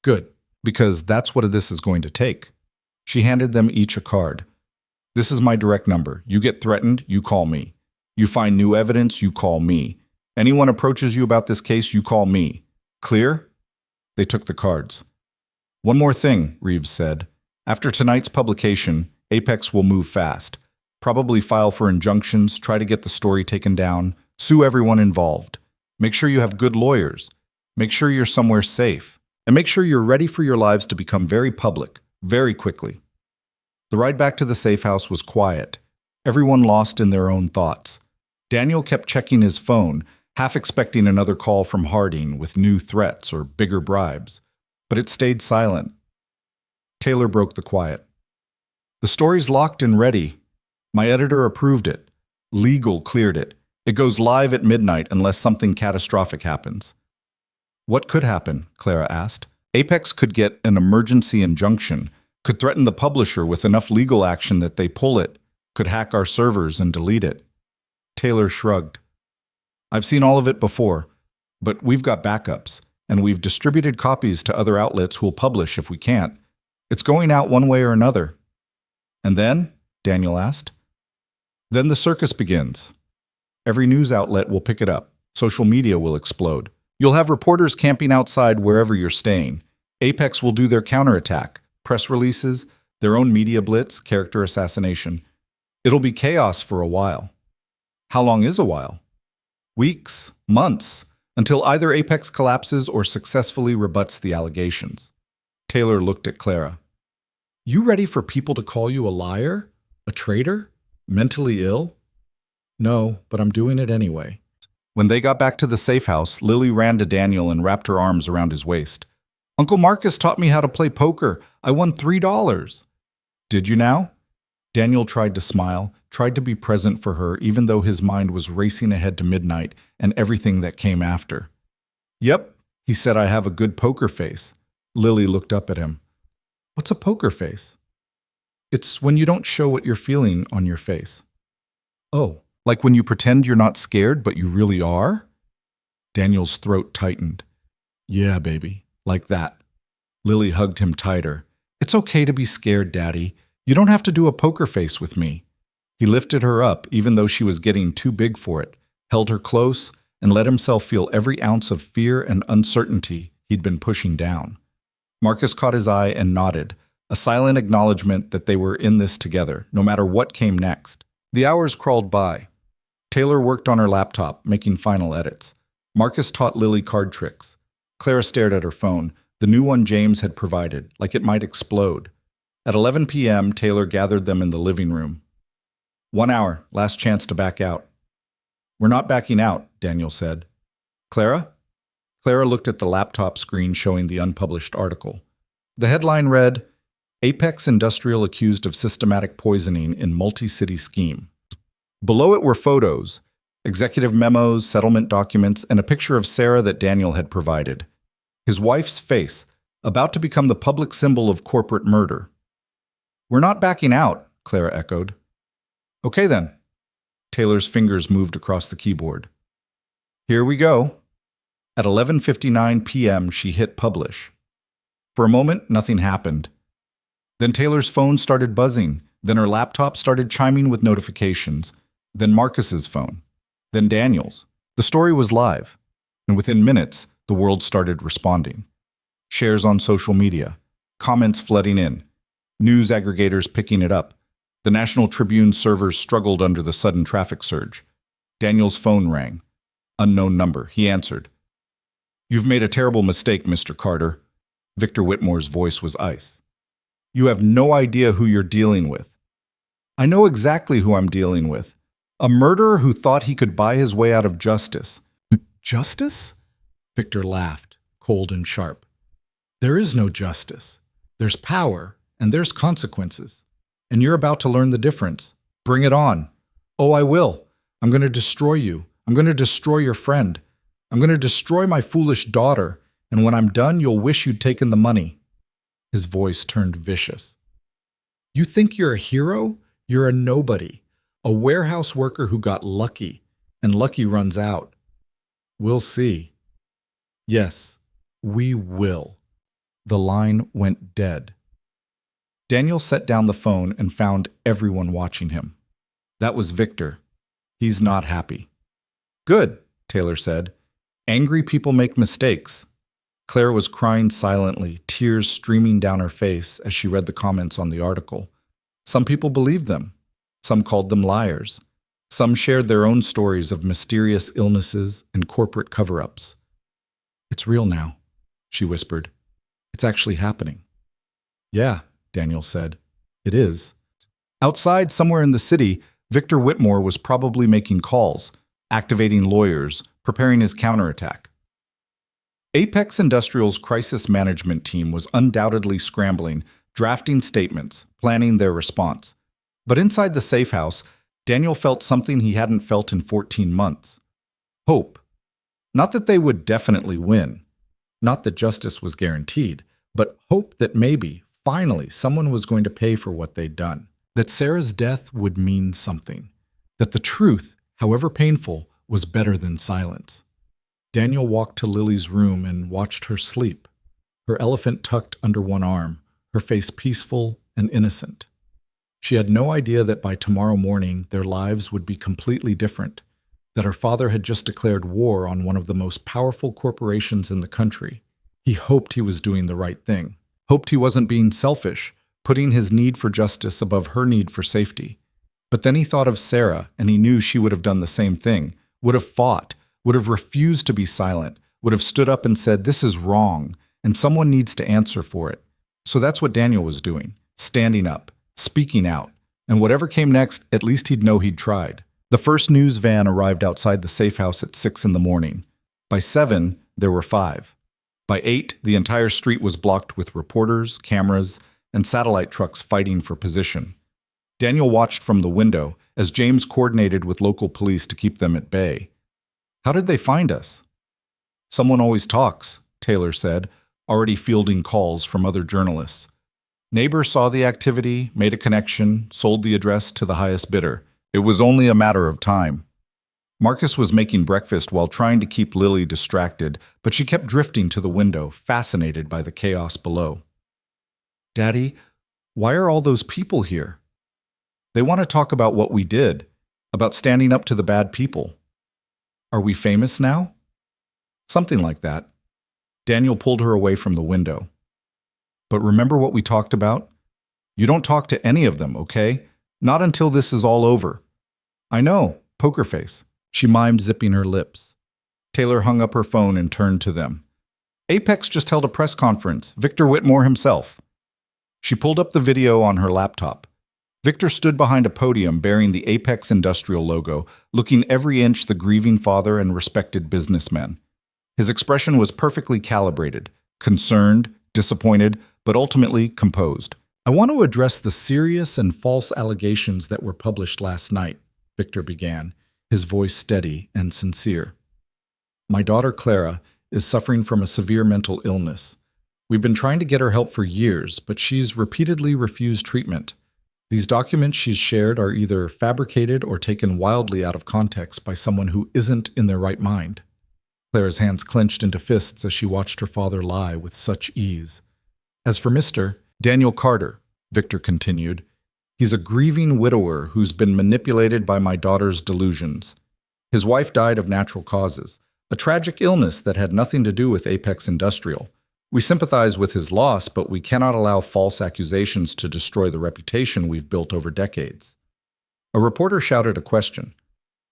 "Good, because that's what this is going to take." She handed them each a card. "This is my direct number. You get threatened, you call me. You find new evidence, you call me. Anyone approaches you about this case, you call me. Clear?" They took the cards. "One more thing," Reeves said. "After tonight's publication, Apex will move fast. Probably file for injunctions, try to get the story taken down, sue everyone involved. Make sure you have good lawyers. Make sure you're somewhere safe. And make sure you're ready for your lives to become very public, very quickly." The ride back to the safe house was quiet, everyone lost in their own thoughts. Daniel kept checking his phone, half expecting another call from Harding with new threats or bigger bribes, but it stayed silent. Taylor broke the quiet. "The story's locked and ready. My editor approved it. Legal cleared it. It goes live at midnight unless something catastrophic happens." "What could happen?" Clara asked. "Apex could get an emergency injunction, could threaten the publisher with enough legal action that they pull it, could hack our servers and delete it. Taylor shrugged. I've seen all of it before, but we've got backups, and we've distributed copies to other outlets who'll publish if we can't. It's going out one way or another. And then? Daniel asked. Then the circus begins. Every news outlet will pick it up. Social media will explode. You'll have reporters camping outside wherever you're staying. Apex will do their counterattack, press releases, their own media blitz, character assassination. It'll be chaos for a while. How long is a while? Weeks, months, until either Apex collapses or successfully rebuts the allegations. Taylor looked at Clara. You ready for people to call you a liar? A traitor? Mentally ill? No, but I'm doing it anyway. When they got back to the safe house, Lily ran to Daniel and wrapped her arms around his waist. Uncle Marcus taught me how to play poker. I won $3. Did you now? Daniel tried to smile, tried to be present for her, even though his mind was racing ahead to midnight and everything that came after. Yep, he said, I have a good poker face. Lily looked up at him. What's a poker face? It's when you don't show what you're feeling on your face. Oh, like when you pretend you're not scared, but you really are? Daniel's throat tightened. Yeah, baby, like that. Lily hugged him tighter. It's okay to be scared, Daddy. You don't have to do a poker face with me. He lifted her up, even though she was getting too big for it, held her close, and let himself feel every ounce of fear and uncertainty he'd been pushing down. Marcus caught his eye and nodded, a silent acknowledgement that they were in this together, no matter what came next. The hours crawled by. Taylor worked on her laptop, making final edits. Marcus taught Lily card tricks. Clara stared at her phone, the new one James had provided, like it might explode. At 11 p.m., Taylor gathered them in the living room. 1 hour, last chance to back out. We're not backing out, Daniel said. Clara? Clara looked at the laptop screen showing the unpublished article. The headline read, Apex Industrial accused of systematic poisoning in multi-city scheme. Below it were photos, executive memos, settlement documents, and a picture of Sarah that Daniel had provided. His wife's face, about to become the public symbol of corporate murder. We're not backing out, Clara echoed. Okay then. Taylor's fingers moved across the keyboard. Here we go. At 11:59 p.m., she hit publish. For a moment, nothing happened. Then Taylor's phone started buzzing. Then her laptop started chiming with notifications. Then Marcus's phone. Then Daniel's. The story was live. And within minutes, the world started responding. Shares on social media. Comments flooding in. News aggregators picking it up. The National Tribune servers struggled under the sudden traffic surge. Daniel's phone rang. Unknown number. He answered. You've made a terrible mistake, Mr. Carter. Victor Whitmore's voice was ice. You have no idea who you're dealing with. I know exactly who I'm dealing with. A murderer who thought he could buy his way out of justice. Justice? Victor laughed, cold and sharp. There is no justice. There's power, and there's consequences. And you're about to learn the difference. Bring it on. Oh, I will. I'm going to destroy you. I'm going to destroy your friend. I'm going to destroy my foolish daughter. And when I'm done, you'll wish you'd taken the money. His voice turned vicious. You think you're a hero? You're a nobody. A warehouse worker who got lucky. And lucky runs out. We'll see. Yes, we will. The line went dead. Daniel set down the phone and found everyone watching him. That was Victor. He's not happy. Good, Taylor said. Angry people make mistakes. Claire was crying silently, tears streaming down her face as she read the comments on the article. Some people believed them. Some called them liars. Some shared their own stories of mysterious illnesses and corporate cover-ups. It's real now, she whispered. It's actually happening. Yeah, Daniel said. It is. Outside, somewhere in the city, Victor Whitmore was probably making calls, activating lawyers, preparing his counterattack. Apex Industrial's crisis management team was undoubtedly scrambling, drafting statements, planning their response. But inside the safe house, Daniel felt something he hadn't felt in 14 months. Hope. Not that they would definitely win. Not that justice was guaranteed, but hope that maybe, finally, someone was going to pay for what they'd done. that Sarah's death would mean something, that the truth, however painful, was better than silence. Daniel walked to Lily's room and watched her sleep, her elephant tucked under one arm, her face peaceful and innocent. She had no idea that by tomorrow morning their lives would be completely different, that her father had just declared war on one of the most powerful corporations in the country. He hoped he was doing the right thing, hoped he wasn't being selfish, putting his need for justice above her need for safety. But then he thought of Sarah, and he knew she would have done the same thing, would have fought, would have refused to be silent, would have stood up and said, "This is wrong, and someone needs to answer for it." So that's what Daniel was doing, standing up, speaking out, and whatever came next, at least he'd know he'd tried. The first news van arrived outside the safe house at 6 in the morning. By 7, there were 5. By 8, the entire street was blocked with reporters, cameras, and satellite trucks fighting for position. Daniel watched from the window as James coordinated with local police to keep them at bay. "How did they find us?" "Someone always talks," Taylor said, already fielding calls from other journalists. "Neighbors saw the activity, made a connection, sold the address to the highest bidder. It was only a matter of time." Marcus was making breakfast while trying to keep Lily distracted, but she kept drifting to the window, fascinated by the chaos below. "Daddy, why are all those people here?" "They want to talk about what we did, about standing up to the bad people." "Are we famous now?" "Something like that." Daniel pulled her away from the window. "But remember what we talked about? You don't talk to any of them, okay? Not until this is all over." "I know, poker face," she mimed, zipping her lips. Taylor hung up her phone and turned to them. "Apex just held a press conference, Victor Whitmore himself." She pulled up the video on her laptop. Victor stood behind a podium bearing the Apex Industrial logo, looking every inch the grieving father and respected businessman. His expression was perfectly calibrated, concerned, disappointed, but ultimately composed. "I want to address the serious and false allegations that were published last night," Victor began, his voice steady and sincere. "My daughter Clara is suffering from a severe mental illness. We've been trying to get her help for years, but she's repeatedly refused treatment. These documents she's shared are either fabricated or taken wildly out of context by someone who isn't in their right mind." Clara's hands clenched into fists as she watched her father lie with such ease. "As for Mr. Daniel Carter," Victor continued, "he's a grieving widower who's been manipulated by my daughter's delusions. His wife died of natural causes, a tragic illness that had nothing to do with Apex Industrial. We sympathize with his loss, but we cannot allow false accusations to destroy the reputation we've built over decades." A reporter shouted a question.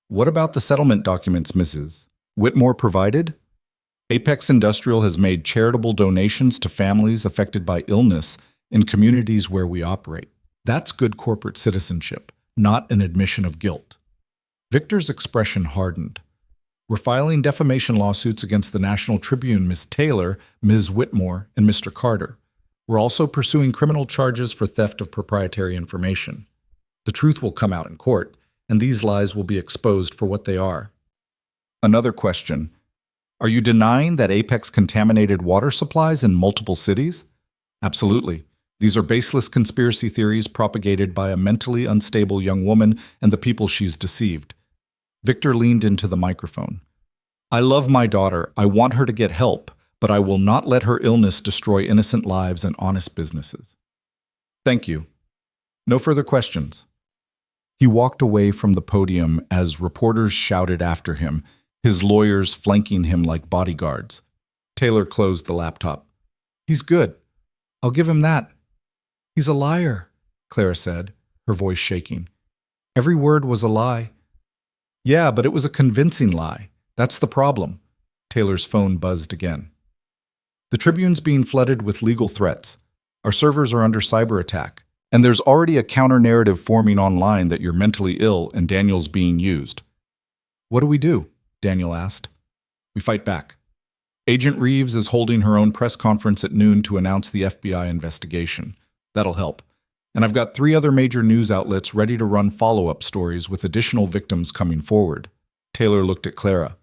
"What about the settlement documents Mrs. Whitmore provided?" "Apex Industrial has made charitable donations to families affected by illness in communities where we operate. That's good corporate citizenship, not an admission of guilt." Victor's expression hardened. "We're filing defamation lawsuits against the National Tribune, Ms. Taylor, Ms. Whitmore, and Mr. Carter. We're also pursuing criminal charges for theft of proprietary information. The truth will come out in court, and these lies will be exposed for what they are." Another question. "Are you denying that Apex contaminated water supplies in multiple cities?" "Absolutely. These are baseless conspiracy theories propagated by a mentally unstable young woman and the people she's deceived." Victor leaned into the microphone. "I love my daughter. I want her to get help, but I will not let her illness destroy innocent lives and honest businesses." "Thank you. No further questions." He walked away from the podium as reporters shouted after him, his lawyers flanking him like bodyguards. Taylor closed the laptop. "He's good. I'll give him that." "He's a liar," Clara said, her voice shaking. "Every word was a lie." "Yeah, but it was a convincing lie. That's the problem." Taylor's phone buzzed again. "The Tribune's being flooded with legal threats. Our servers are under cyber attack. And there's already a counter-narrative forming online that you're mentally ill and Daniel's being used." "What do we do?" Daniel asked. "We fight back. Agent Reeves is holding her own press conference at noon to announce the FBI investigation. That'll help. And I've got 3 other major news outlets ready to run follow-up stories with additional victims coming forward." Taylor looked at Clara.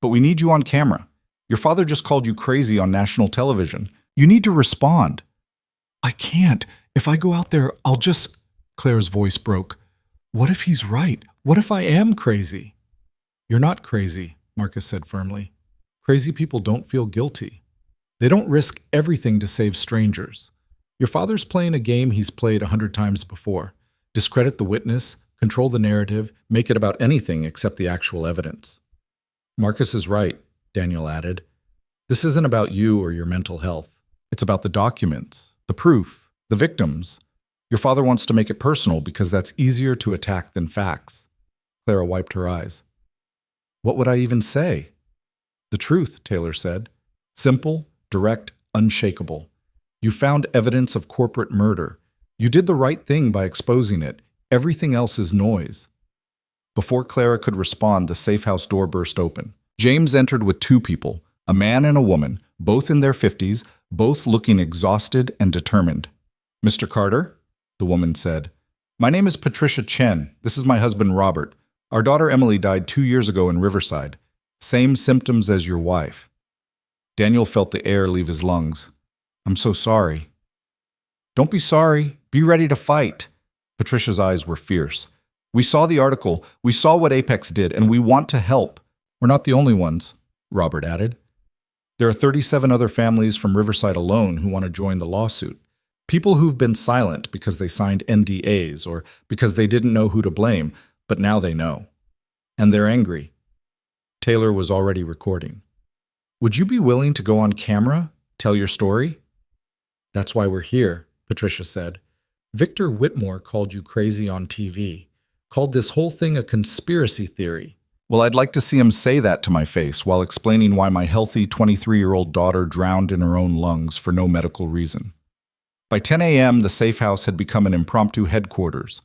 "But we need you on camera. Your father just called you crazy on national television. You need to respond." "I can't. If I go out there, I'll just..." Claire's voice broke. What if he's right? What if I am crazy? You're not crazy, Marcus said firmly. Crazy people don't feel guilty. They don't risk everything to save strangers. Your father's playing a game he's played 100 times before. Discredit the witness, control the narrative, make it about anything except the actual evidence. Marcus is right, Daniel added. This isn't about you or your mental health. It's about the documents, the proof, the victims. Your father wants to make it personal because that's easier to attack than facts. Clara wiped her eyes. What would I even say? The truth, Taylor said. Simple, direct, unshakable. You found evidence of corporate murder. You did the right thing by exposing it. Everything else is noise. Before Clara could respond, the safe house door burst open. James entered with two people, a man and a woman, both in their 50s, both looking exhausted and determined. Mr. Carter, the woman said. My name is Patricia Chen. This is my husband, Robert. Our daughter Emily died 2 years ago in Riverside. Same symptoms as your wife. Daniel felt the air leave his lungs. I'm so sorry. Don't be sorry. Be ready to fight. Patricia's eyes were fierce. We saw the article. We saw what Apex did, and we want to help. We're not the only ones, Robert added. There are 37 other families from Riverside alone who want to join the lawsuit. People who've been silent because they signed NDAs or because they didn't know who to blame, but now they know. And they're angry. Taylor was already recording. Would you be willing to go on camera, tell your story? That's why we're here, Patricia said. Victor Whitmore called you crazy on TV, called this whole thing a conspiracy theory. Well, I'd like to see him say that to my face while explaining why my healthy 23-year-old daughter drowned in her own lungs for no medical reason. By 10 a.m., the safe house had become an impromptu headquarters.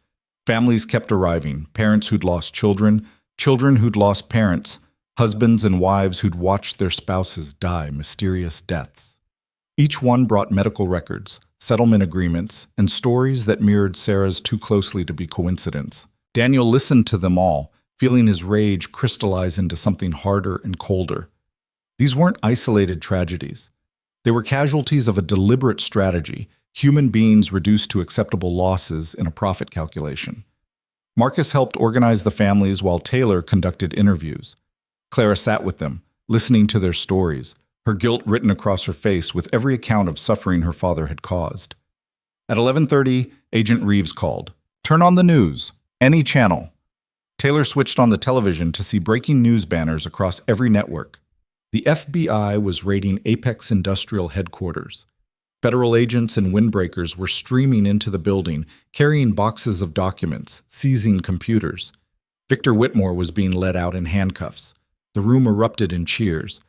Families kept arriving, parents who'd lost children, children who'd lost parents, husbands and wives who'd watched their spouses die mysterious deaths. Each one brought medical records, settlement agreements, and stories that mirrored Sarah's too closely to be coincidence. Daniel listened to them all, feeling his rage crystallize into something harder and colder. These weren't isolated tragedies. They were casualties of a deliberate strategy, human beings reduced to acceptable losses in a profit calculation. Marcus helped organize the families while Taylor conducted interviews. Clara sat with them, listening to their stories, her guilt written across her face with every account of suffering her father had caused. At 11:30, Agent Reeves called. Turn on the news. Any channel. Taylor switched on the television to see breaking news banners across every network. The FBI was raiding Apex Industrial Headquarters. Federal agents and windbreakers were streaming into the building, carrying boxes of documents, seizing computers. Victor Whitmore was being led out in handcuffs. The room erupted in cheers.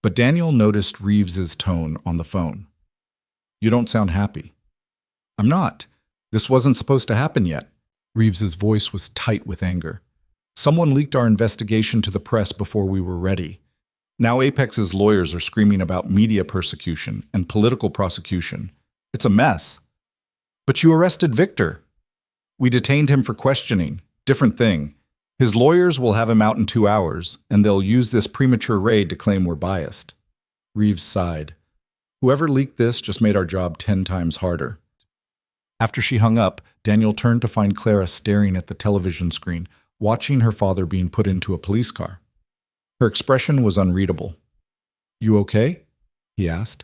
But Daniel noticed Reeves's tone on the phone. You don't sound happy. I'm not. This wasn't supposed to happen yet. Reeves's voice was tight with anger. Someone leaked our investigation to the press before we were ready. Now Apex's lawyers are screaming about media persecution and political prosecution. It's a mess. But you arrested Victor. We detained him for questioning. Different thing. His lawyers will have him out in 2 hours, and they'll use this premature raid to claim we're biased. Reeves sighed. Whoever leaked this just made our job 10 times harder. After she hung up, Daniel turned to find Clara staring at the television screen, watching her father being put into a police car. Her expression was unreadable. You okay? He asked.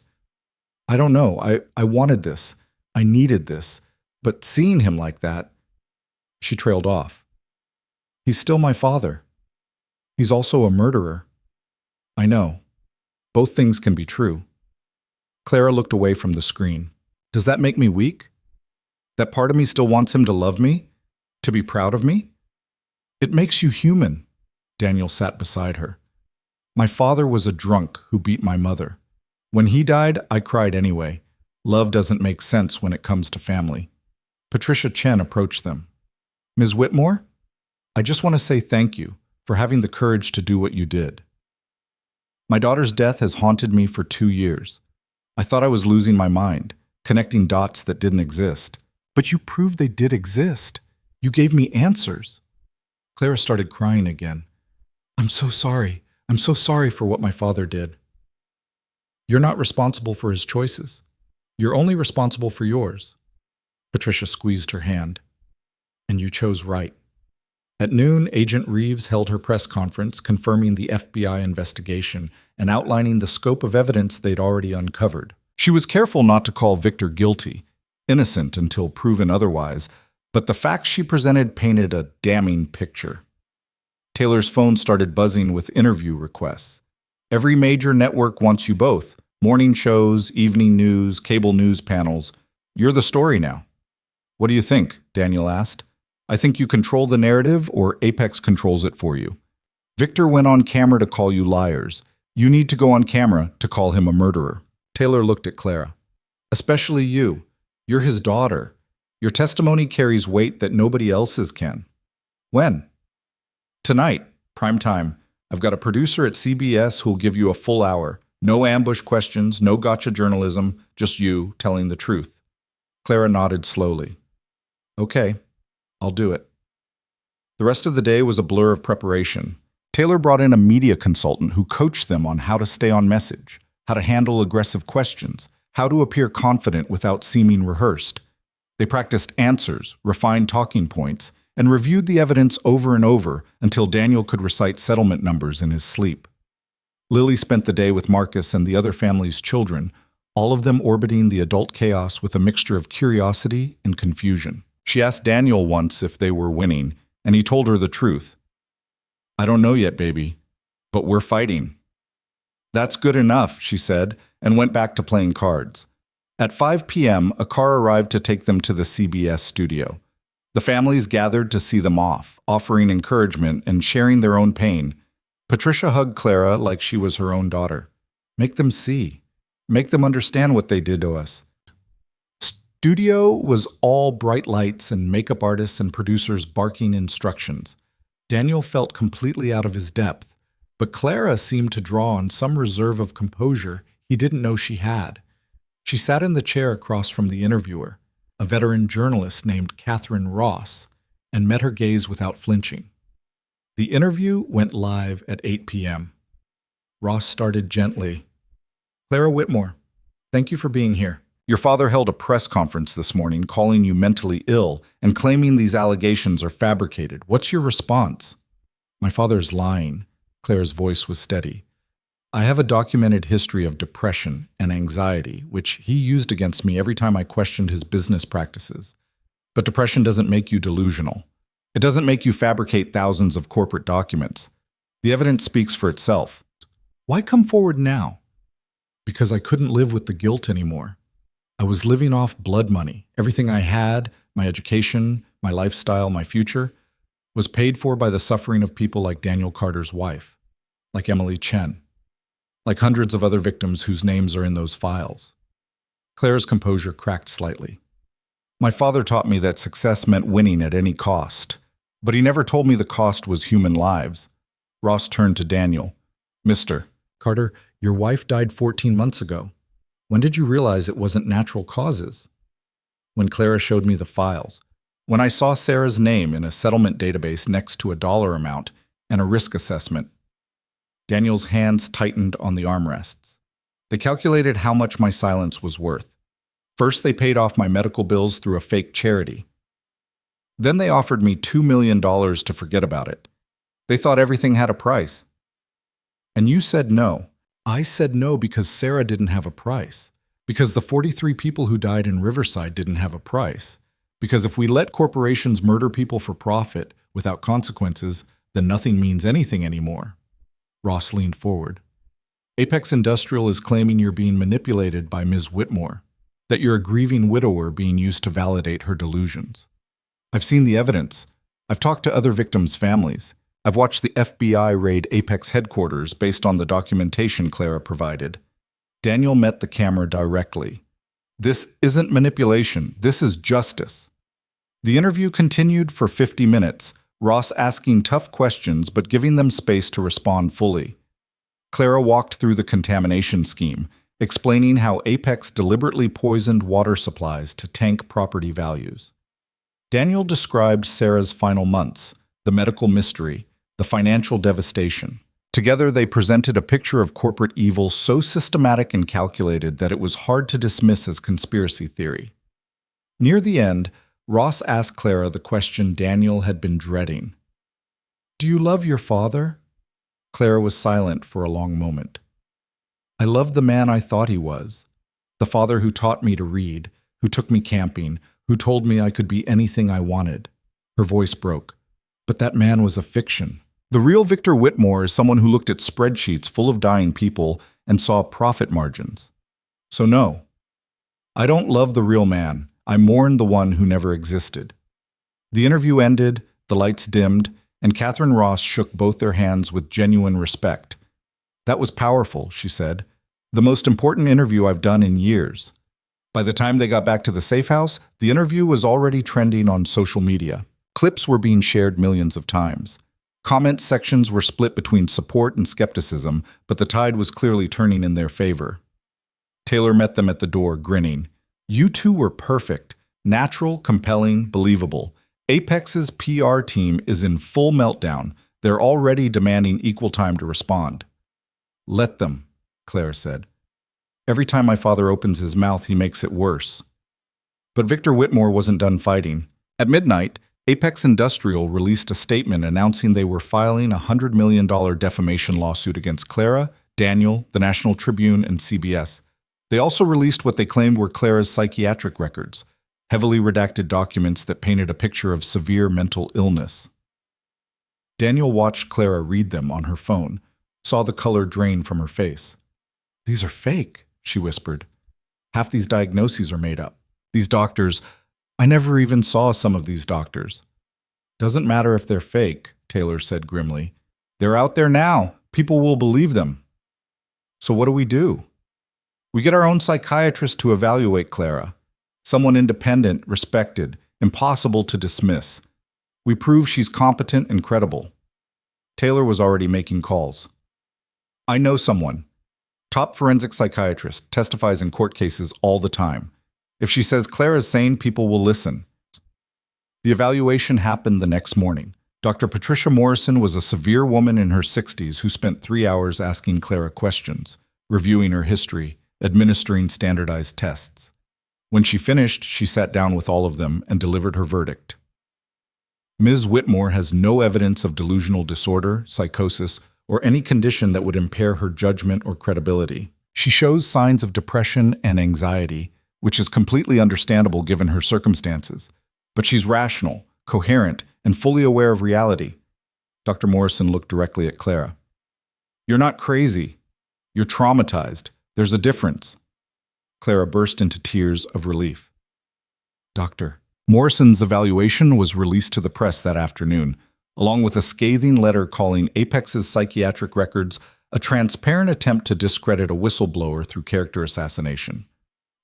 I don't know. I wanted this. I needed this. But seeing him like that... She trailed off. He's still my father. He's also a murderer. I know. Both things can be true. Clara looked away from the screen. Does that make me weak? That part of me still wants him to love me? To be proud of me? It makes you human. Daniel sat beside her. My father was a drunk who beat my mother. When he died, I cried anyway. Love doesn't make sense when it comes to family. Patricia Chen approached them. Ms. Whitmore, I just want to say thank you for having the courage to do what you did. My daughter's death has haunted me for 2 years. I thought I was losing my mind, connecting dots that didn't exist. But you proved they did exist. You gave me answers. Clara started crying again. I'm so sorry. I'm so sorry for what my father did. You're not responsible for his choices. You're only responsible for yours. Patricia squeezed her hand. And you chose right. At noon, Agent Reeves held her press conference confirming the FBI investigation and outlining the scope of evidence they'd already uncovered. She was careful not to call Victor guilty, innocent until proven otherwise, but the facts she presented painted a damning picture. Taylor's phone started buzzing with interview requests. Every major network wants you both. Morning shows, evening news, cable news panels. You're the story now. What do you think? Daniel asked. I think you control the narrative, or Apex controls it for you. Victor went on camera to call you liars. You need to go on camera to call him a murderer. Taylor looked at Clara. Especially you. You're his daughter. Your testimony carries weight that nobody else's can. When? Tonight, prime time. I've got a producer at CBS who'll give you a full hour. No ambush questions, no gotcha journalism, just you telling the truth. Clara nodded slowly. Okay, I'll do it. The rest of the day was a blur of preparation. Taylor brought in a media consultant who coached them on how to stay on message, how to handle aggressive questions, how to appear confident without seeming rehearsed. They practiced answers, refined talking points, and reviewed the evidence over and over until Daniel could recite settlement numbers in his sleep. Lily spent the day with Marcus and the other family's children, all of them orbiting the adult chaos with a mixture of curiosity and confusion. She asked Daniel once if they were winning, and he told her the truth. I don't know yet, baby, but we're fighting. That's good enough, she said, and went back to playing cards. At 5 p.m., a car arrived to take them to the CBS studio. The families gathered to see them off, offering encouragement and sharing their own pain. Patricia hugged Clara like she was her own daughter. Make them see. Make them understand what they did to us. Studio was all bright lights and makeup artists and producers barking instructions. Daniel felt completely out of his depth, but Clara seemed to draw on some reserve of composure he didn't know she had. She sat in the chair across from the interviewer, a veteran journalist named Catherine Ross, and met her gaze without flinching. The interview went live at 8 p.m. Ross started gently. Clara Whitmore, thank you for being here. Your father held a press conference this morning calling you mentally ill and claiming these allegations are fabricated. What's your response? My father's lying. Clara's voice was steady. I have a documented history of depression and anxiety, which he used against me every time I questioned his business practices. But depression doesn't make you delusional. It doesn't make you fabricate thousands of corporate documents. The evidence speaks for itself. Why come forward now? Because I couldn't live with the guilt anymore. I was living off blood money. Everything I had, my education, my lifestyle, my future, was paid for by the suffering of people like Daniel Carter's wife, like Emily Chen, like hundreds of other victims whose names are in those files. Clara's composure cracked slightly. My father taught me that success meant winning at any cost, but he never told me the cost was human lives. Ross turned to Daniel. Mr. Carter, your wife died 14 months ago. When did you realize it wasn't natural causes? When Clara showed me the files. When I saw Sarah's name in a settlement database next to a dollar amount and a risk assessment. Daniel's hands tightened on the armrests. They calculated how much my silence was worth. First, they paid off my medical bills through a fake charity. Then they offered me $2 million to forget about it. They thought everything had a price. And you said no. I said no because Sarah didn't have a price. Because the 43 people who died in Riverside didn't have a price. Because if we let corporations murder people for profit without consequences, then nothing means anything anymore. Ross leaned forward. Apex Industrial is claiming you're being manipulated by Ms. Whitmore, that you're a grieving widower being used to validate her delusions. I've seen the evidence. I've talked to other victims' families. I've watched the FBI raid Apex headquarters based on the documentation Clara provided. Daniel met the camera directly. This isn't manipulation. This is justice. The interview continued for 50 minutes, Ross asking tough questions but giving them space to respond fully. Clara walked through the contamination scheme, explaining how Apex deliberately poisoned water supplies to tank property values. Daniel described Sarah's final months, the medical mystery, the financial devastation. Together, they presented a picture of corporate evil so systematic and calculated that it was hard to dismiss as conspiracy theory. Near the end, Ross asked Clara the question Daniel had been dreading. "Do you love your father?" Clara was silent for a long moment. "I love the man I thought he was. The father who taught me to read, who took me camping, who told me I could be anything I wanted." Her voice broke. But that man was a fiction. The real Victor Whitmore is someone who looked at spreadsheets full of dying people and saw profit margins. So no, I don't love the real man. I mourn the one who never existed. The interview ended, the lights dimmed, and Catherine Ross shook both their hands with genuine respect. "That was powerful," she said. "The most important interview I've done in years." By the time they got back to the safe house, the interview was already trending on social media. Clips were being shared millions of times. Comment sections were split between support and skepticism, but the tide was clearly turning in their favor. Taylor met them at the door, grinning. "You two were perfect. Natural, compelling, believable. Apex's PR team is in full meltdown. They're already demanding equal time to respond." "Let them," Claire said. "Every time my father opens his mouth, he makes it worse." But Victor Whitmore wasn't done fighting. At midnight, Apex Industrial released a statement announcing they were filing a $100 million defamation lawsuit against Clara, Daniel, the National Tribune, and CBS. They also released what they claimed were Clara's psychiatric records, heavily redacted documents that painted a picture of severe mental illness. Daniel watched Clara read them on her phone, saw the color drain from her face. "These are fake," she whispered. "Half these diagnoses are made up. These doctors, I never even saw some of these doctors." "Doesn't matter if they're fake," Taylor said grimly. "They're out there now. People will believe them." "So what do we do?" "We get our own psychiatrist to evaluate Clara. Someone independent, respected, impossible to dismiss. We prove she's competent and credible." Taylor was already making calls. "I know someone. Top forensic psychiatrist, testifies in court cases all the time. If she says Clara's sane, people will listen." The evaluation happened the next morning. Dr. Patricia Morrison was a severe woman in her 60s who spent 3 hours asking Clara questions, reviewing her history, administering standardized tests. When she finished, she sat down with all of them and delivered her verdict. "Ms. Whitmore has no evidence of delusional disorder, psychosis, or any condition that would impair her judgment or credibility. She shows signs of depression and anxiety, which is completely understandable given her circumstances. But she's rational, coherent, and fully aware of reality." Dr. Morrison looked directly at Clara. "You're not crazy. You're traumatized. There's a difference." Clara burst into tears of relief. "Doctor." Morrison's evaluation was released to the press that afternoon, along with a scathing letter calling Apex's psychiatric records a transparent attempt to discredit a whistleblower through character assassination.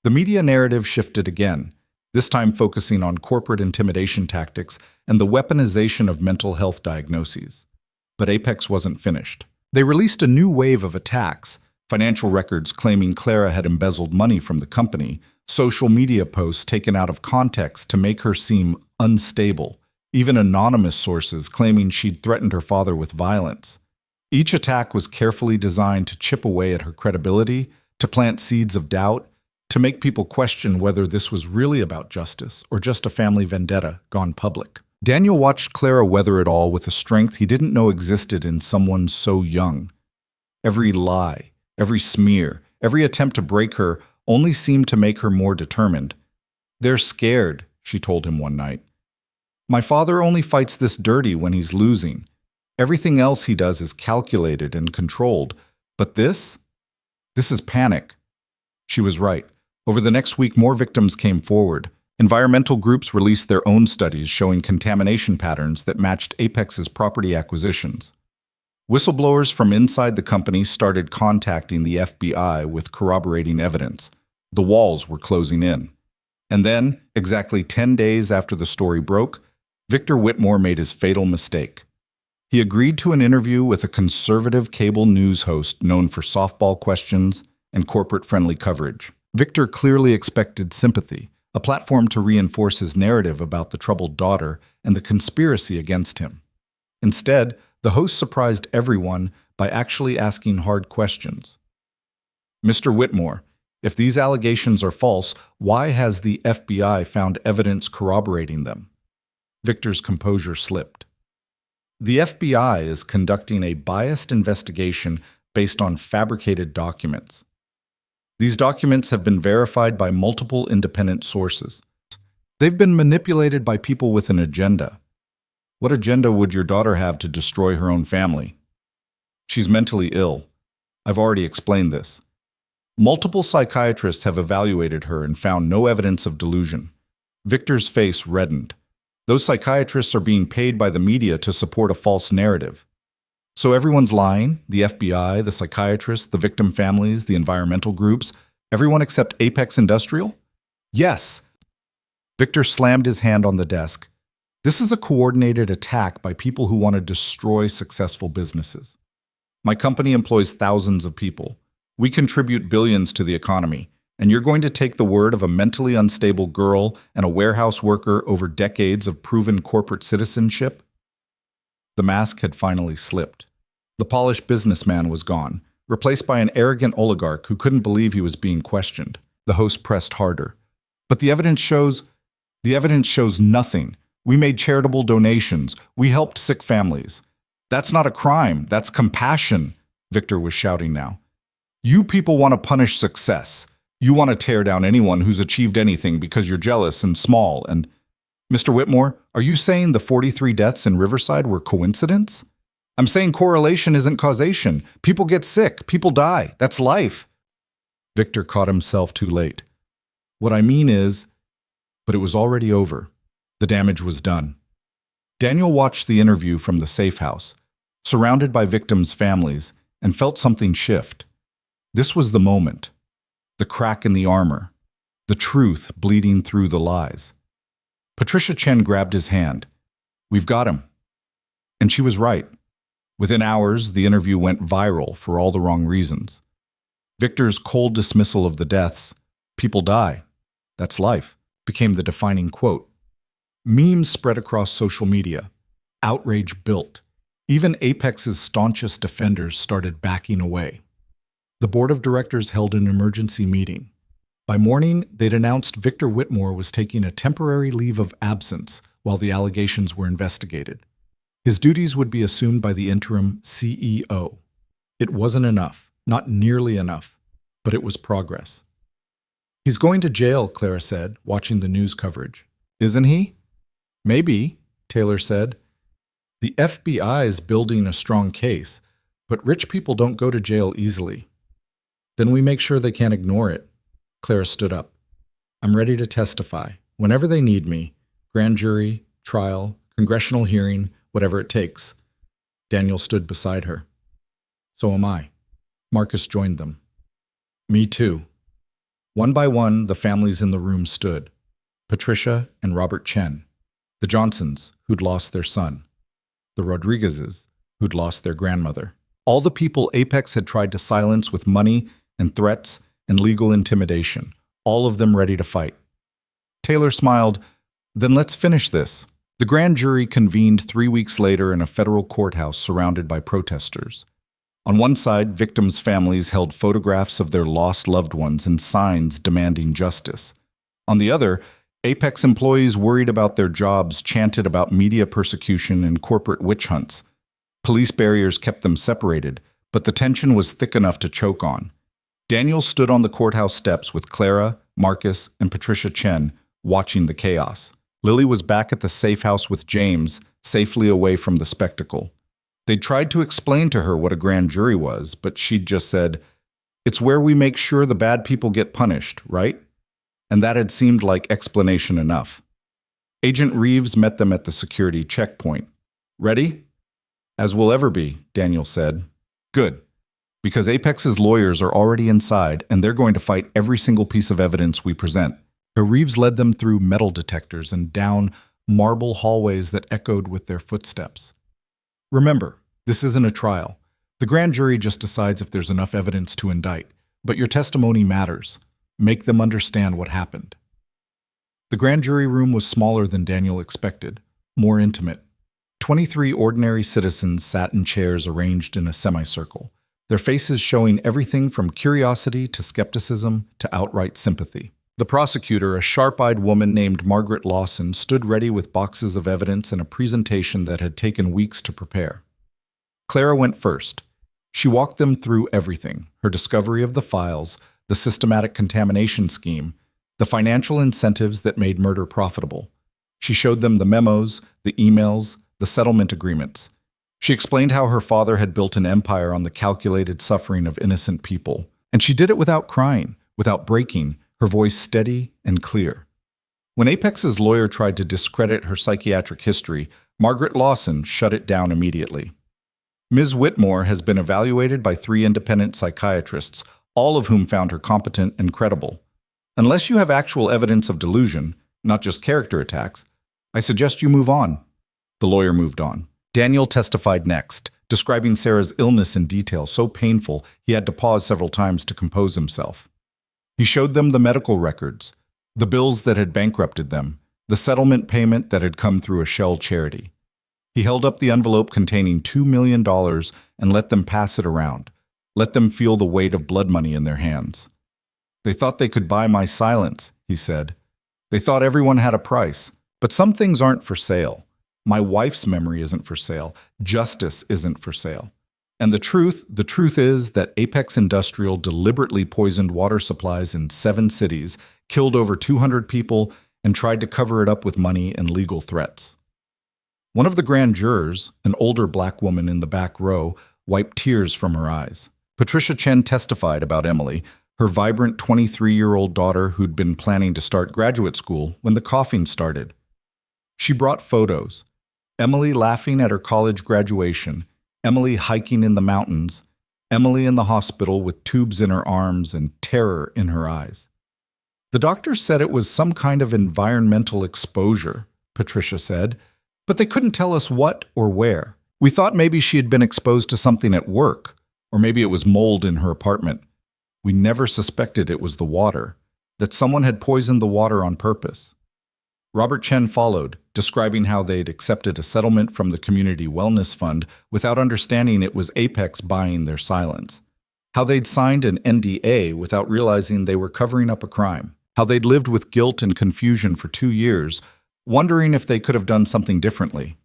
The media narrative shifted again, this time focusing on corporate intimidation tactics and the weaponization of mental health diagnoses. But Apex wasn't finished. They released a new wave of attacks, financial records claiming Clara had embezzled money from the company, social media posts taken out of context to make her seem unstable, even anonymous sources claiming she'd threatened her father with violence. Each attack was carefully designed to chip away at her credibility, to plant seeds of doubt, to make people question whether this was really about justice or just a family vendetta gone public. Daniel watched Clara weather it all with a strength he didn't know existed in someone so young. Every lie, every smear, every attempt to break her only seemed to make her more determined. "They're scared," she told him one night. "My father only fights this dirty when he's losing. Everything else he does is calculated and controlled. But this is panic." She was right. Over the next week, more victims came forward. Environmental groups released their own studies showing contamination patterns that matched Apex's property acquisitions. Whistleblowers from inside the company started contacting the FBI with corroborating evidence. The walls were closing in. And then, exactly 10 days after the story broke, Victor Whitmore made his fatal mistake. He agreed to an interview with a conservative cable news host known for softball questions and corporate-friendly coverage. Victor clearly expected sympathy, a platform to reinforce his narrative about the troubled daughter and the conspiracy against him. Instead, the host surprised everyone by actually asking hard questions. "Mr. Whitmore, If these allegations are false, why has the FBI found evidence corroborating them? Victor's composure slipped. The FBI is conducting a biased investigation based on fabricated documents. These documents have been verified by multiple independent sources. They've been manipulated by people with an agenda. What agenda would your daughter have to destroy her own family? She's mentally ill. I've already explained this. Multiple psychiatrists have evaluated her and found no evidence of delusion. Victor's face reddened. Those psychiatrists are being paid by the media to support a false narrative. So everyone's lying, the FBI, the psychiatrists, the victim families, the environmental groups, everyone except Apex Industrial? Yes. Victor slammed his hand on the desk. This is a coordinated attack by people who want to destroy successful businesses. My company employs thousands of people. We contribute billions to the economy. And you're going to take the word of a mentally unstable girl and a warehouse worker over decades of proven corporate citizenship? The mask had finally slipped. The polished businessman was gone, replaced by an arrogant oligarch who couldn't believe he was being questioned. The host pressed harder. But the evidence shows nothing. We made charitable donations. We helped sick families. That's not a crime. That's compassion, Victor was shouting now. You people want to punish success. You want to tear down anyone who's achieved anything because you're jealous and small and… Mr. Whitmore, are you saying the 43 deaths in Riverside were coincidence? I'm saying correlation isn't causation. People get sick. People die. That's life. Victor caught himself too late. What I mean is… But it was already over. The damage was done. Daniel watched the interview from the safe house, surrounded by victims' families, and felt something shift. This was the moment. The crack in the armor, the truth bleeding through the lies. Patricia Chen grabbed his hand. We've got him. And she was right. Within hours, the interview went viral for all the wrong reasons. Victor's cold dismissal of the deaths, people die, that's life, became the defining quote. Memes spread across social media. Outrage built. Even Apex's staunchest defenders started backing away. The board of directors held an emergency meeting. By morning, they'd announced Victor Whitmore was taking a temporary leave of absence while the allegations were investigated. His duties would be assumed by the interim CEO. It wasn't enough, not nearly enough, but it was progress. He's going to jail, Clara said, watching the news coverage. Isn't he? Maybe, Taylor said. The FBI is building a strong case, but rich people don't go to jail easily. Then we make sure they can't ignore it. Clara stood up. I'm ready to testify, whenever they need me. Grand jury, trial, congressional hearing, whatever it takes. Daniel stood beside her. So am I. Marcus joined them. Me too. One by one, the families in the room stood. Patricia and Robert Chen. The Johnsons, who'd lost their son. The Rodriguezes, who'd lost their grandmother. All the people Apex had tried to silence with money and threats and legal intimidation, all of them ready to fight. Taylor smiled. Then let's finish this. The grand jury convened 3 weeks later in a federal courthouse surrounded by protesters. On one side, victims' families held photographs of their lost loved ones and signs demanding justice. On the other, Apex employees worried about their jobs chanted about media persecution and corporate witch hunts. Police barriers kept them separated, but the tension was thick enough to choke on. Daniel stood on the courthouse steps with Clara, Marcus, and Patricia Chen watching the chaos. Lily was back at the safe house with James, safely away from the spectacle. They'd tried to explain to her what a grand jury was, but she'd just said, "It's where we make sure the bad people get punished, right?" And that had seemed like explanation enough. Agent Reeves met them at the security checkpoint. "Ready?" "As we'll ever be," Daniel said. "Good. Because Apex's lawyers are already inside, and they're going to fight every single piece of evidence we present." Reeves led them through metal detectors and down marble hallways that echoed with their footsteps. Remember, this isn't a trial. The grand jury just decides if there's enough evidence to indict, but your testimony matters. Make them understand what happened. The grand jury room was smaller than Daniel expected, more intimate. 23 ordinary citizens sat in chairs arranged in a semicircle. their faces showing everything from curiosity to skepticism to outright sympathy. The prosecutor, a sharp-eyed woman named Margaret Lawson, stood ready with boxes of evidence and a presentation that had taken weeks to prepare. Clara went first. She walked them through everything: her discovery of the files, the systematic contamination scheme, the financial incentives that made murder profitable. She showed them the memos, the emails, the settlement agreements. She explained how her father had built an empire on the calculated suffering of innocent people. And she did it without crying, without breaking, her voice steady and clear. When Apex's lawyer tried to discredit her psychiatric history, Margaret Lawson shut it down immediately. Ms. Whitmore has been evaluated by 3 independent psychiatrists, all of whom found her competent and credible. Unless you have actual evidence of delusion, not just character attacks, I suggest you move on. The lawyer moved on. Daniel testified next, describing Sarah's illness in detail, so painful he had to pause several times to compose himself. He showed them the medical records, the bills that had bankrupted them, the settlement payment that had come through a shell charity. He held up the envelope containing $2 million and let them pass it around, let them feel the weight of blood money in their hands. They thought they could buy my silence, he said. They thought everyone had a price, but some things aren't for sale. My wife's memory isn't for sale. Justice isn't for sale. And the truth is that Apex Industrial deliberately poisoned water supplies in 7 cities, killed over 200 people, and tried to cover it up with money and legal threats. One of the grand jurors, an older black woman in the back row, wiped tears from her eyes. Patricia Chen testified about Emily, her vibrant 23-year-old daughter who'd been planning to start graduate school when the coughing started. She brought photos. Emily laughing at her college graduation, Emily hiking in the mountains, Emily in the hospital with tubes in her arms and terror in her eyes. The doctor said it was some kind of environmental exposure, Patricia said, but they couldn't tell us what or where. We thought maybe she had been exposed to something at work, or maybe it was mold in her apartment. We never suspected it was the water, that someone had poisoned the water on purpose. Robert Chen followed, describing how they'd accepted a settlement from the Community Wellness Fund without understanding it was Apex buying their silence. How they'd signed an NDA without realizing they were covering up a crime. How they'd lived with guilt and confusion for 2 years, wondering if they could have done something differently.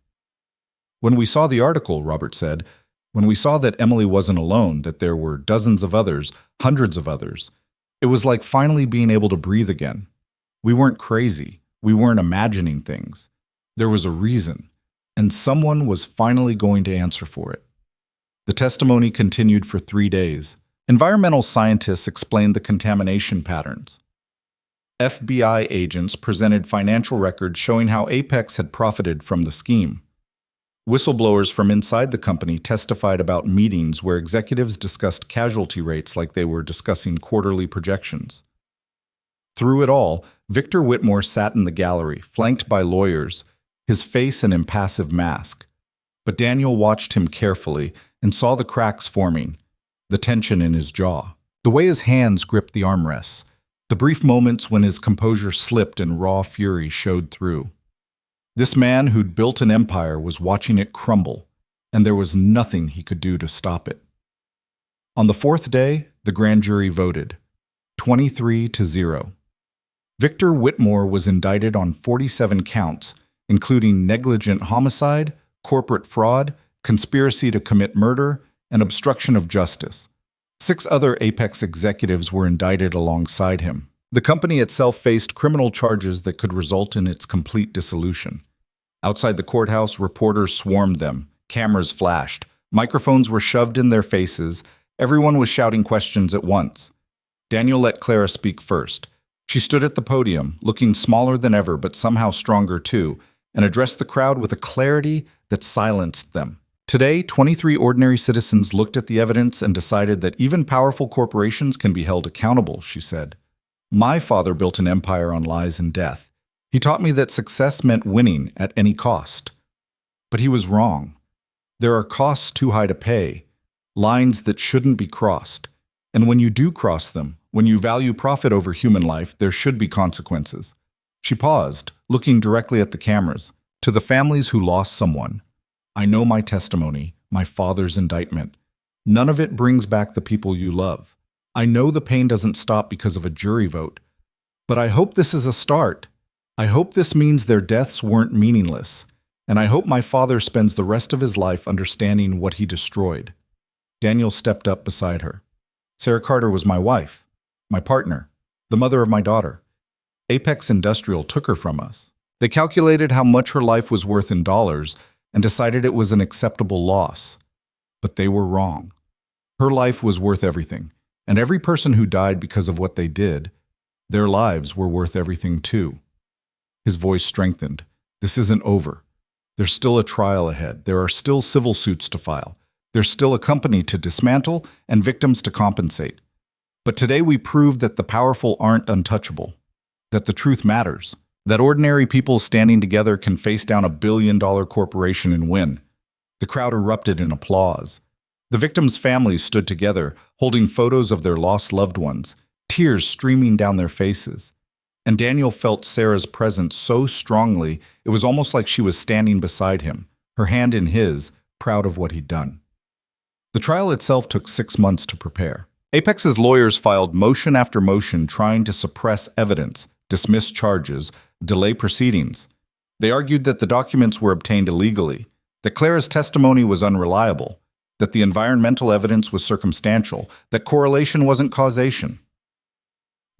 When we saw the article, Robert said, when we saw that Emily wasn't alone, that there were dozens of others, hundreds of others, it was like finally being able to breathe again. We weren't crazy. We weren't imagining things. There was a reason, and someone was finally going to answer for it. The testimony continued for 3 days. Environmental scientists explained the contamination patterns. FBI agents presented financial records showing how Apex had profited from the scheme. Whistleblowers from inside the company testified about meetings where executives discussed casualty rates like they were discussing quarterly projections. Through it all, Victor Whitmore sat in the gallery, flanked by lawyers, his face an impassive mask. But Daniel watched him carefully and saw the cracks forming, the tension in his jaw, the way his hands gripped the armrests, the brief moments when his composure slipped and raw fury showed through. This man who'd built an empire was watching it crumble, and there was nothing he could do to stop it. On the 4th day, the grand jury voted, 23-0. Victor Whitmore was indicted on 47 counts, including negligent homicide, corporate fraud, conspiracy to commit murder, and obstruction of justice. 6 other Apex executives were indicted alongside him. The company itself faced criminal charges that could result in its complete dissolution. Outside the courthouse, reporters swarmed them. Cameras flashed. Microphones were shoved in their faces. Everyone was shouting questions at once. Daniel let Clara speak first. She stood at the podium, looking smaller than ever but somehow stronger too, and addressed the crowd with a clarity that silenced them. Today, 23 ordinary citizens looked at the evidence and decided that even powerful corporations can be held accountable, she said. My father built an empire on lies and death. He taught me that success meant winning at any cost. But he was wrong. There are costs too high to pay, lines that shouldn't be crossed. And when you do cross them, when you value profit over human life, there should be consequences. She paused, looking directly at the cameras. To the families who lost someone, I know my testimony, my father's indictment. None of it brings back the people you love. I know the pain doesn't stop because of a jury vote, but I hope this is a start. I hope this means their deaths weren't meaningless, and I hope my father spends the rest of his life understanding what he destroyed." Daniel stepped up beside her. "Sarah Carter was my wife, my partner, the mother of my daughter. Apex Industrial took her from us. They calculated how much her life was worth in dollars and decided it was an acceptable loss. But they were wrong. Her life was worth everything, and every person who died because of what they did, their lives were worth everything too." His voice strengthened. "This isn't over. There's still a trial ahead. There are still civil suits to file. There's still a company to dismantle and victims to compensate. But today we proved that the powerful aren't untouchable, that the truth matters, that ordinary people standing together can face down a billion-dollar corporation and win." The crowd erupted in applause. The victims' families stood together, holding photos of their lost loved ones, tears streaming down their faces. And Daniel felt Sarah's presence so strongly it was almost like she was standing beside him, her hand in his, proud of what he'd done. The trial itself took 6 months to prepare. Apex's lawyers filed motion after motion trying to suppress evidence, dismiss charges, delay proceedings. They argued that the documents were obtained illegally, that Clara's testimony was unreliable, that the environmental evidence was circumstantial, that correlation wasn't causation.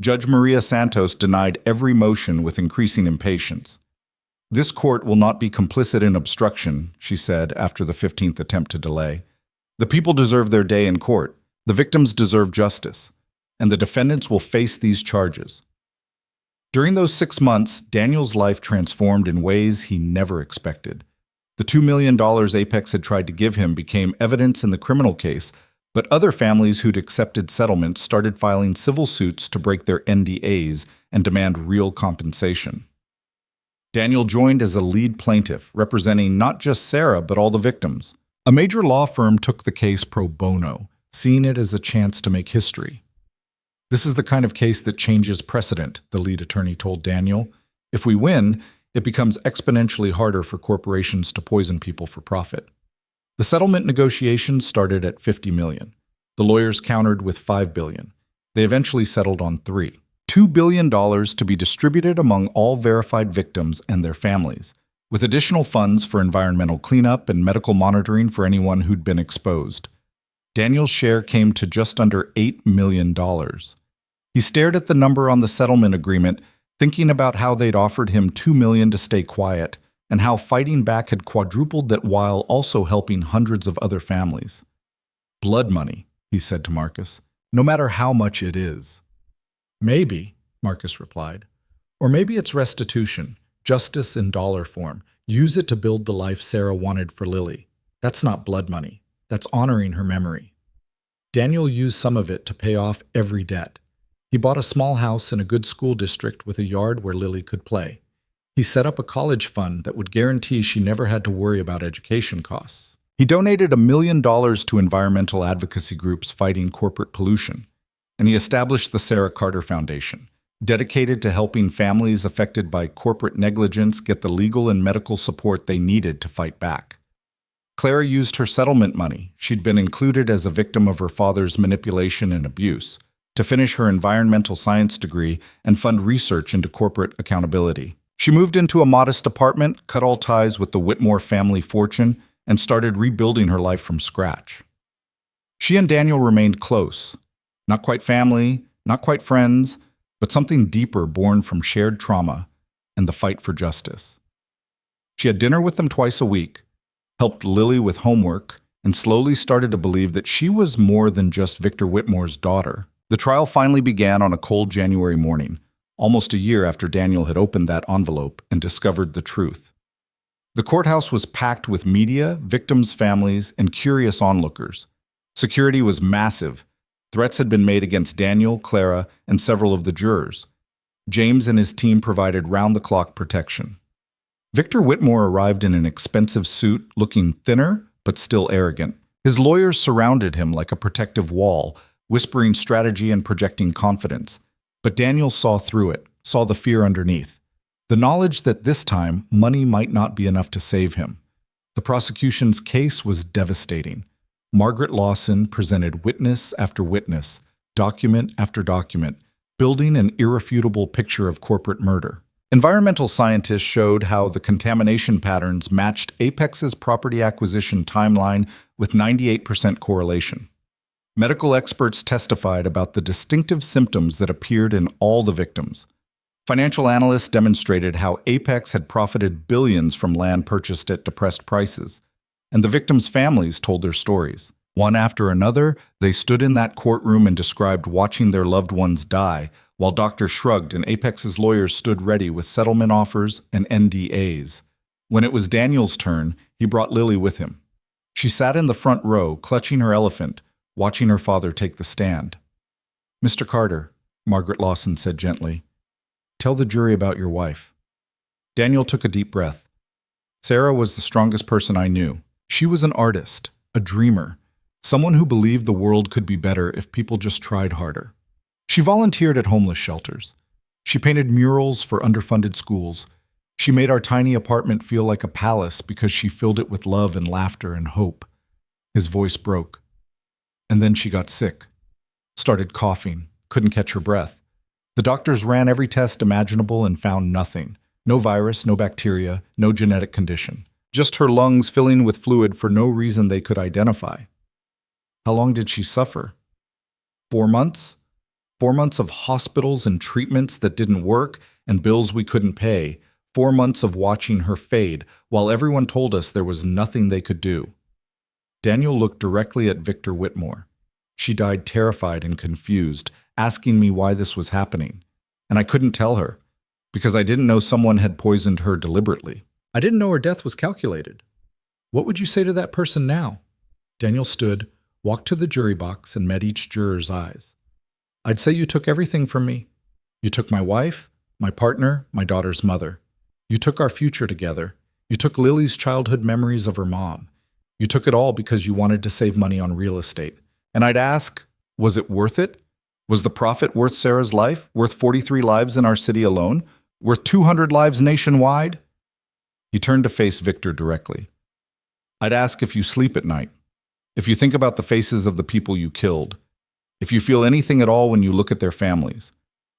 Judge Maria Santos denied every motion with increasing impatience. "This court will not be complicit in obstruction," she said after the 15th attempt to delay. "The people deserve their day in court. The victims deserve justice, and the defendants will face these charges." During those 6 months, Daniel's life transformed in ways he never expected. The $2 million Apex had tried to give him became evidence in the criminal case, but other families who'd accepted settlements started filing civil suits to break their NDAs and demand real compensation. Daniel joined as a lead plaintiff, representing not just Sarah, but all the victims. A major law firm took the case pro bono, seeing it as a chance to make history. "This is the kind of case that changes precedent," the lead attorney told Daniel. "If we win, it becomes exponentially harder for corporations to poison people for profit." The settlement negotiations started at $50 million. The lawyers countered with $5 billion. They eventually settled on $2 billion to be distributed among all verified victims and their families, with additional funds for environmental cleanup and medical monitoring for anyone who'd been exposed. Daniel's share came to just under $8 million. He stared at the number on the settlement agreement, thinking about how they'd offered him $2 million to stay quiet, and how fighting back had quadrupled that while also helping hundreds of other families. "Blood money," he said to Marcus, "no matter how much it is." "Maybe," Marcus replied. "Or maybe it's restitution, justice in dollar form. Use it to build the life Sarah wanted for Lily. That's not blood money. That's honoring her memory." Daniel used some of it to pay off every debt. He bought a small house in a good school district with a yard where Lily could play. He set up a college fund that would guarantee she never had to worry about education costs. He donated $1 million to environmental advocacy groups fighting corporate pollution. And he established the Sarah Carter Foundation, dedicated to helping families affected by corporate negligence get the legal and medical support they needed to fight back. Clara used her settlement money, she'd been included as a victim of her father's manipulation and abuse, to finish her environmental science degree and fund research into corporate accountability. She moved into a modest apartment, cut all ties with the Whitmore family fortune, and started rebuilding her life from scratch. She and Daniel remained close. Not quite family, not quite friends, but something deeper born from shared trauma and the fight for justice. She had dinner with them twice a week, helped Lily with homework, and slowly started to believe that she was more than just Victor Whitmore's daughter. The trial finally began on a cold January morning, almost a year after Daniel had opened that envelope and discovered the truth. The courthouse was packed with media, victims' families, and curious onlookers. Security was massive. Threats had been made against Daniel, Clara, and several of the jurors. James and his team provided round-the-clock protection. Victor Whitmore arrived in an expensive suit, looking thinner but still arrogant. His lawyers surrounded him like a protective wall, whispering strategy and projecting confidence. But Daniel saw through it, saw the fear underneath. The knowledge that this time money might not be enough to save him. The prosecution's case was devastating. Margaret Lawson presented witness after witness, document after document, building an irrefutable picture of corporate murder. Environmental scientists showed how the contamination patterns matched Apex's property acquisition timeline with 98% correlation. Medical experts testified about the distinctive symptoms that appeared in all the victims. Financial analysts demonstrated how Apex had profited billions from land purchased at depressed prices, and the victims' families told their stories. One after another, they stood in that courtroom and described watching their loved ones die, while doctors shrugged and Apex's lawyers stood ready with settlement offers and NDAs. When it was Daniel's turn, he brought Lily with him. She sat in the front row, clutching her elephant, watching her father take the stand. "Mr. Carter," Margaret Lawson said gently, "tell the jury about your wife." Daniel took a deep breath. "Sarah was the strongest person I knew. She was an artist, a dreamer, someone who believed the world could be better if people just tried harder. She volunteered at homeless shelters. She painted murals for underfunded schools. She made our tiny apartment feel like a palace because she filled it with love and laughter and hope." His voice broke. "And then she got sick, started coughing, couldn't catch her breath. The doctors ran every test imaginable and found nothing. No virus, no bacteria, no genetic condition. Just her lungs filling with fluid for no reason they could identify." "How long did she suffer?" 4 months? 4 months of hospitals and treatments that didn't work and bills we couldn't pay. 4 months of watching her fade while everyone told us there was nothing they could do." Daniel looked directly at Victor Whitmore. "She died terrified and confused, asking me why this was happening. And I couldn't tell her, because I didn't know someone had poisoned her deliberately. I didn't know her death was calculated." "What would you say to that person now?" Daniel stood, walked to the jury box, and met each juror's eyes. "I'd say you took everything from me. You took my wife, my partner, my daughter's mother. You took our future together. You took Lily's childhood memories of her mom. You took it all because you wanted to save money on real estate. And I'd ask, was it worth it? Was the profit worth Sarah's life? Worth 43 lives in our city alone? Worth 200 lives nationwide?" He turned to face Victor directly. "I'd ask if you sleep at night, if you think about the faces of the people you killed, if you feel anything at all when you look at their families.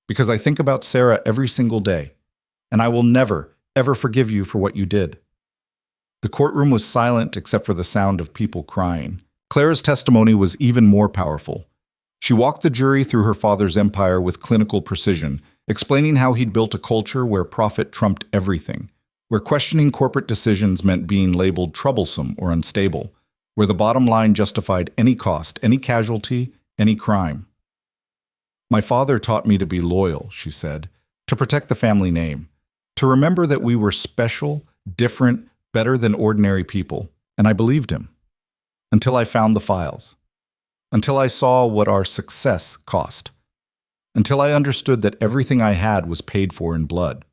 Because I think about Sarah every single day, and I will never, ever forgive you for what you did." The courtroom was silent except for the sound of people crying. Clara's testimony was even more powerful. She walked the jury through her father's empire with clinical precision, explaining how he'd built a culture where profit trumped everything, where questioning corporate decisions meant being labeled troublesome or unstable, where the bottom line justified any cost, any casualty, any crime. "My father taught me to be loyal," she said, "to protect the family name, to remember that we were special, different, better than ordinary people, and I believed him. Until I found the files. Until I saw what our success cost. Until I understood that everything I had was paid for in blood."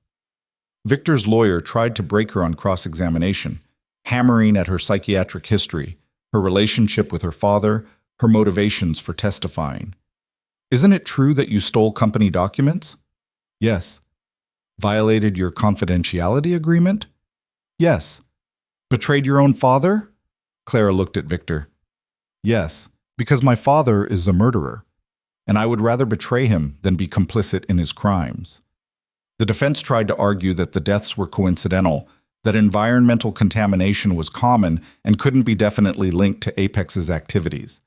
Victor's lawyer tried to break her on cross-examination, hammering at her psychiatric history, her relationship with her father, her motivations for testifying. "Isn't it true that you stole company documents?" "Yes." "Violated your confidentiality agreement?" "Yes." "Betrayed your own father?" Clara looked at Victor. "Yes, because my father is a murderer, and I would rather betray him than be complicit in his crimes." The defense tried to argue that the deaths were coincidental, that environmental contamination was common and couldn't be definitely linked to Apex's activities.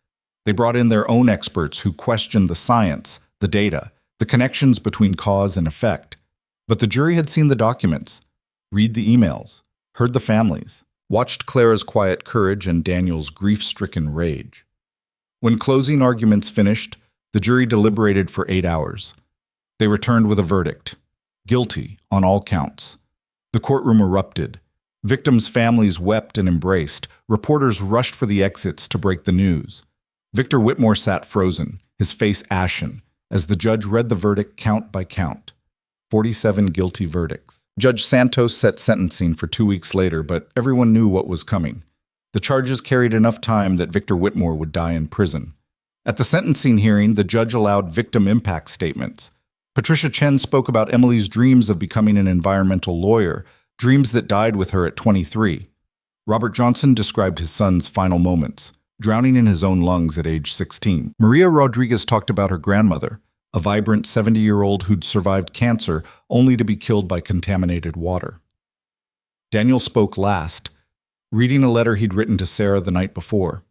They brought in their own experts who questioned the science, the data, the connections between cause and effect. But the jury had seen the documents, read the emails, heard the families, watched Clara's quiet courage and Daniel's grief-stricken rage. When closing arguments finished, the jury deliberated for 8 hours. They returned with a verdict: guilty on all counts. The courtroom erupted. Victims' families wept and embraced. Reporters rushed for the exits to break the news. Victor Whitmore sat frozen, his face ashen, as the judge read the verdict count by count. 47 guilty verdicts. Judge Santos set sentencing for 2 weeks later, but everyone knew what was coming. The charges carried enough time that Victor Whitmore would die in prison. At the sentencing hearing, the judge allowed victim impact statements. Patricia Chen spoke about Emily's dreams of becoming an environmental lawyer, dreams that died with her at 23. Robert Johnson described his son's final moments, drowning in his own lungs at age 16. Maria Rodriguez talked about her grandmother, a vibrant 70-year-old who'd survived cancer only to be killed by contaminated water. Daniel spoke last, reading a letter he'd written to Sarah the night before.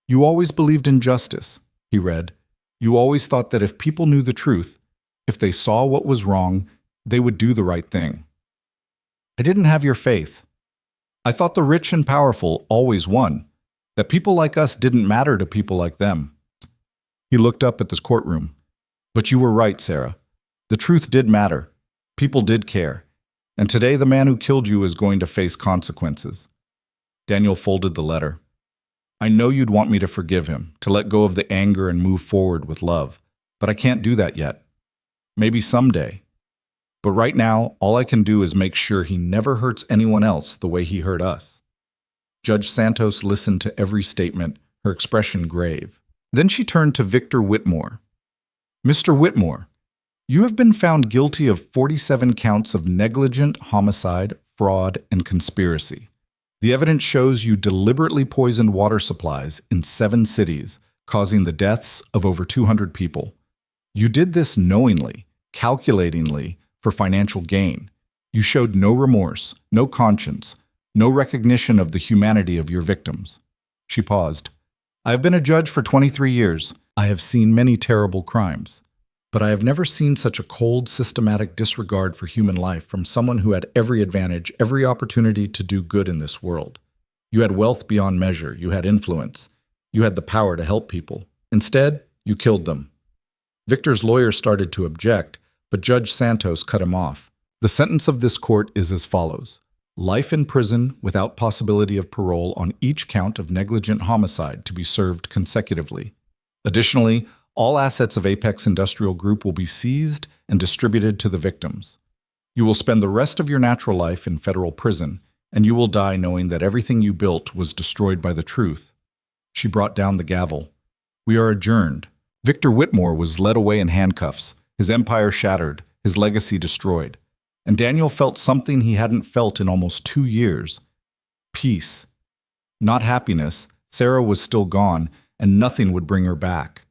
"You always believed in justice," he read. "You always thought that if people knew the truth, if they saw what was wrong, they would do the right thing. I didn't have your faith. I thought the rich and powerful always won, that people like us didn't matter to people like them." He looked up at this courtroom. "But you were right, Sarah. The truth did matter. People did care. And today the man who killed you is going to face consequences." Daniel folded the letter. "I know you'd want me to forgive him, to let go of the anger and move forward with love, but I can't do that yet. Maybe someday. But right now, all I can do is make sure he never hurts anyone else the way he hurt us." Judge Santos listened to every statement, her expression grave. Then she turned to Victor Whitmore. "Mr. Whitmore, you have been found guilty of 47 counts of negligent homicide, fraud, and conspiracy. The evidence shows you deliberately poisoned water supplies in 7 cities, causing the deaths of over 200 people. You did this knowingly, calculatingly, for financial gain. You showed no remorse, no conscience, no recognition of the humanity of your victims." She paused. "I have been a judge for 23 years. I have seen many terrible crimes. But I have never seen such a cold, systematic disregard for human life from someone who had every advantage, every opportunity to do good in this world. You had wealth beyond measure. You had influence. You had the power to help people. Instead, you killed them." Victor's lawyer started to object, but Judge Santos cut him off. "The sentence of this court is as follows: life in prison without possibility of parole on each count of negligent homicide to be served consecutively. Additionally, all assets of Apex Industrial Group will be seized and distributed to the victims. You will spend the rest of your natural life in federal prison, and you will die knowing that everything you built was destroyed by the truth." She brought down the gavel. "We are adjourned." Victor Whitmore was led away in handcuffs, his empire shattered, his legacy destroyed. And Daniel felt something he hadn't felt in almost 2 years. Peace. Not happiness. Sarah was still gone, and nothing would bring her back.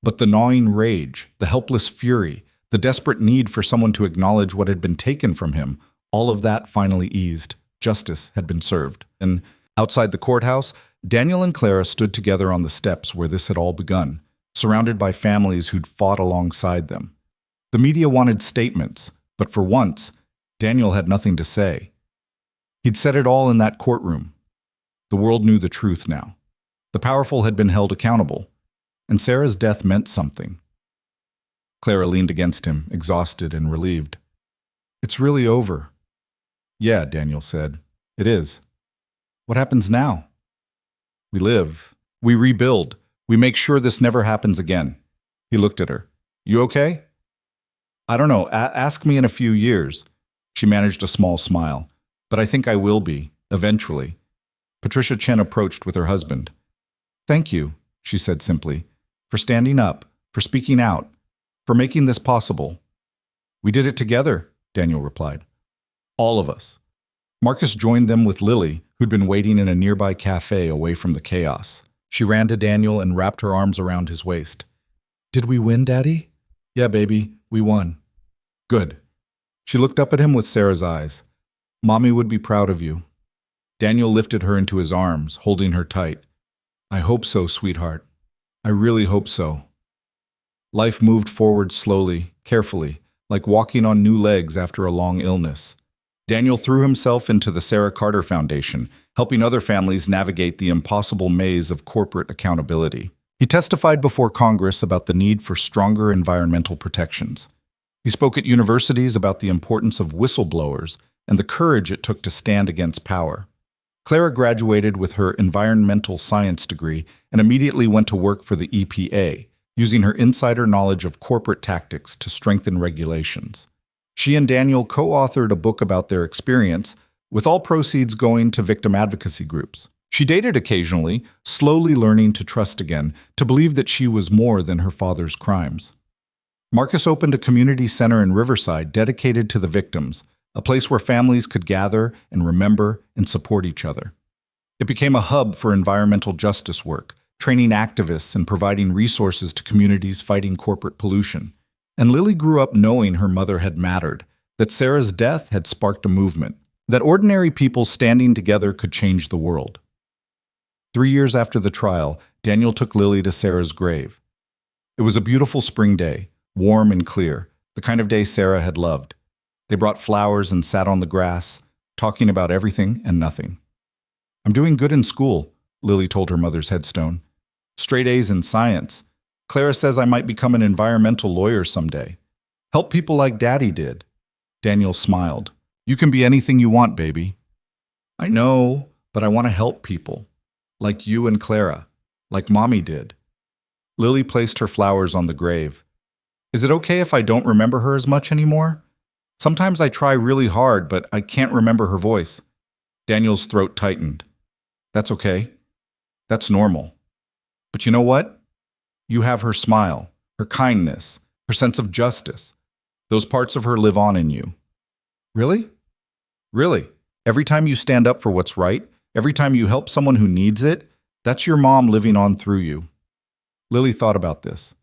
But the gnawing rage, the helpless fury, the desperate need for someone to acknowledge what had been taken from him, all of that finally eased. Justice had been served. And outside the courthouse, Daniel and Clara stood together on the steps where this had all begun, surrounded by families who'd fought alongside them. The media wanted statements, but for once, Daniel had nothing to say. He'd said it all in that courtroom. The world knew the truth now. The powerful had been held accountable, and Sarah's death meant something. Clara leaned against him, exhausted and relieved. "It's really over." "Yeah," Daniel said. "It is. What happens now?" "We live. We rebuild. We make sure this never happens again." He looked at her. "You okay?" "I don't know. Ask me in a few years." She managed a small smile. "But I think I will be, eventually." Patricia Chen approached with her husband. "Thank you," she said simply, "for standing up, for speaking out, for making this possible." "We did it together," Daniel replied. "All of us." Marcus joined them with Lily, who'd been waiting in a nearby cafe away from the chaos. She ran to Daniel and wrapped her arms around his waist. "Did we win, Daddy?" "Yeah, baby, we won." "Good." She looked up at him with Sarah's eyes. "Mommy would be proud of you." Daniel lifted her into his arms, holding her tight. "I hope so, sweetheart. I really hope so." Life moved forward slowly, carefully, like walking on new legs after a long illness. Daniel threw himself into the Sarah Carter Foundation, helping other families navigate the impossible maze of corporate accountability. He testified before Congress about the need for stronger environmental protections. He spoke at universities about the importance of whistleblowers and the courage it took to stand against power. Clara graduated with her environmental science degree and immediately went to work for the EPA, using her insider knowledge of corporate tactics to strengthen regulations. She and Daniel co-authored a book about their experience, with all proceeds going to victim advocacy groups. She dated occasionally, slowly learning to trust again, to believe that she was more than her father's crimes. Marcus opened a community center in Riverside dedicated to the victims, a place where families could gather and remember and support each other. It became a hub for environmental justice work, training activists and providing resources to communities fighting corporate pollution. And Lily grew up knowing her mother had mattered, that Sarah's death had sparked a movement, that ordinary people standing together could change the world. 3 years after the trial, Daniel took Lily to Sarah's grave. It was a beautiful spring day, warm and clear, the kind of day Sarah had loved. They brought flowers and sat on the grass, talking about everything and nothing. "I'm doing good in school," Lily told her mother's headstone. "Straight A's in science. Clara says I might become an environmental lawyer someday. Help people like Daddy did." Daniel smiled. "You can be anything you want, baby." "I know, but I want to help people. Like you and Clara. Like Mommy did." Lily placed her flowers on the grave. "Is it okay if I don't remember her as much anymore? Sometimes I try really hard, but I can't remember her voice." Daniel's throat tightened. "That's okay. That's normal. But you know what? You have her smile, her kindness, her sense of justice. Those parts of her live on in you." "Really?" "Really. Every time you stand up for what's right, every time you help someone who needs it, that's your mom living on through you." Lily thought about this.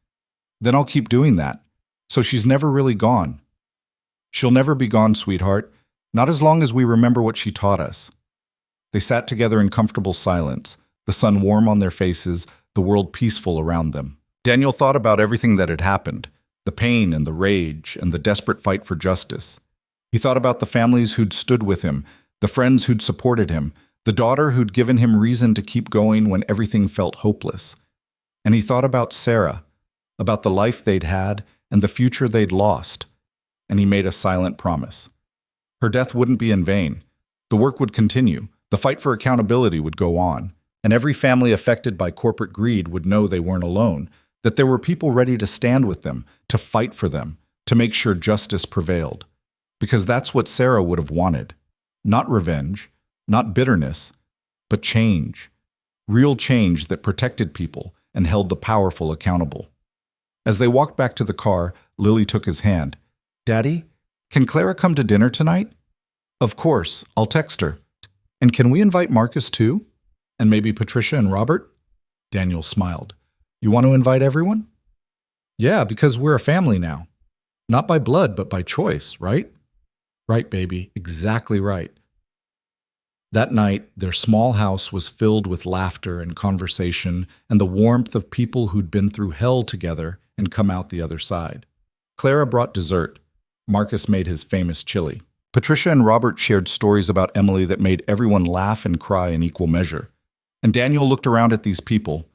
"Then I'll keep doing that. So she's never really gone." "She'll never be gone, sweetheart. Not as long as we remember what she taught us." They sat together in comfortable silence, the sun warm on their faces, the world peaceful around them. Daniel thought about everything that had happened, the pain and the rage and the desperate fight for justice. He thought about the families who'd stood with him, the friends who'd supported him, the daughter who'd given him reason to keep going when everything felt hopeless. And he thought about Sarah, about the life they'd had and the future they'd lost. And he made a silent promise. Her death wouldn't be in vain. The work would continue. The fight for accountability would go on. And every family affected by corporate greed would know they weren't alone, that there were people ready to stand with them, to fight for them, to make sure justice prevailed. Because that's what Sarah would have wanted. Not revenge, not bitterness, but change. Real change that protected people and held the powerful accountable. As they walked back to the car, Lily took his hand. "Daddy, can Clara come to dinner tonight?" "Of course, I'll text her." "And can we invite Marcus too? And maybe Patricia and Robert?" Daniel smiled. "You want to invite everyone?" "Yeah, because we're a family now. Not by blood, but by choice, right?" "Right, baby, exactly right." That night, their small house was filled with laughter and conversation and the warmth of people who'd been through hell together and come out the other side. Clara brought dessert. Marcus made his famous chili. Patricia and Robert shared stories about Emily that made everyone laugh and cry in equal measure. And Daniel looked around at these people,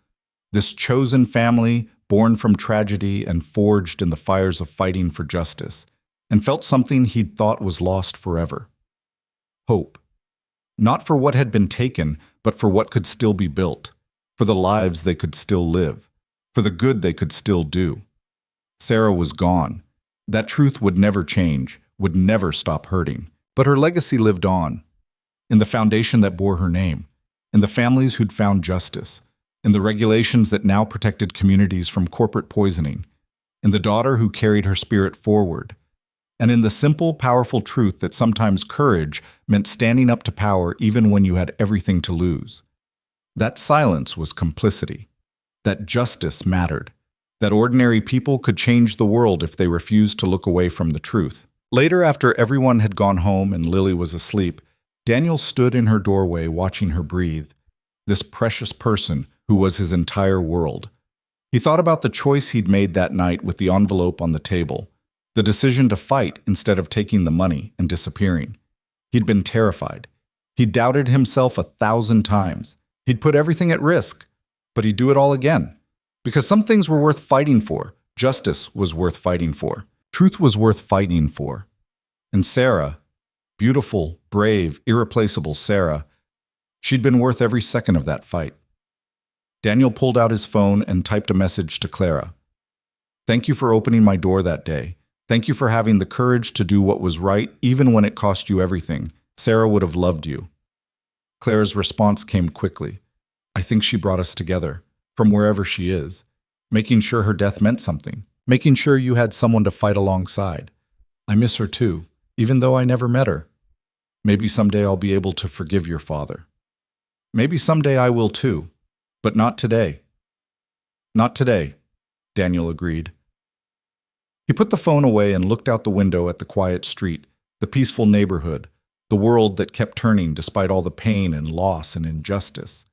this chosen family born from tragedy and forged in the fires of fighting for justice, and felt something he'd thought was lost forever. Hope. Not for what had been taken, but for what could still be built, for the lives they could still live, for the good they could still do. Sarah was gone. That truth would never change, would never stop hurting. But her legacy lived on, in the foundation that bore her name, in the families who'd found justice, in the regulations that now protected communities from corporate poisoning, in the daughter who carried her spirit forward, and in the simple, powerful truth that sometimes courage meant standing up to power even when you had everything to lose. That silence was complicity, that justice mattered, that ordinary people could change the world if they refused to look away from the truth. Later, after everyone had gone home and Lily was asleep, Daniel stood in her doorway watching her breathe, this precious person who was his entire world. He thought about the choice he'd made that night with the envelope on the table, the decision to fight instead of taking the money and disappearing. He'd been terrified. He'd doubted himself 1,000 times. He'd put everything at risk, but he'd do it all again. Because some things were worth fighting for. Justice was worth fighting for. Truth was worth fighting for. And Sarah, beautiful, brave, irreplaceable Sarah, she'd been worth every second of that fight. Daniel pulled out his phone and typed a message to Clara. "Thank you for opening my door that day. Thank you for having the courage to do what was right, even when it cost you everything. Sarah would have loved you." Clara's response came quickly. "I think she brought us together, from wherever she is, making sure her death meant something, making sure you had someone to fight alongside. I miss her too, even though I never met her. Maybe someday I'll be able to forgive your father." Maybe someday I will too, but not today. Not today, Daniel agreed. He put the phone away and looked out the window at the quiet street, the peaceful neighborhood, the world that kept turning despite all the pain and loss and injustice.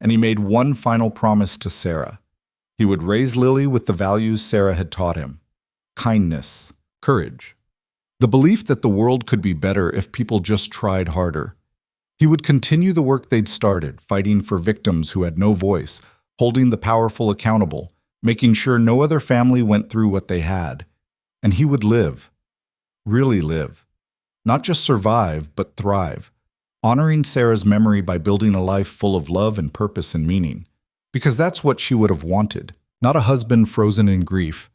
And he made one final promise to Sarah. He would raise Lily with the values Sarah had taught him: kindness, courage, the belief that the world could be better if people just tried harder. He would continue the work they'd started, fighting for victims who had no voice, holding the powerful accountable, making sure no other family went through what they had. And he would live, really live, not just survive, but thrive, honoring Sarah's memory by building a life full of love and purpose and meaning. Because that's what she would have wanted, not a husband frozen in grief,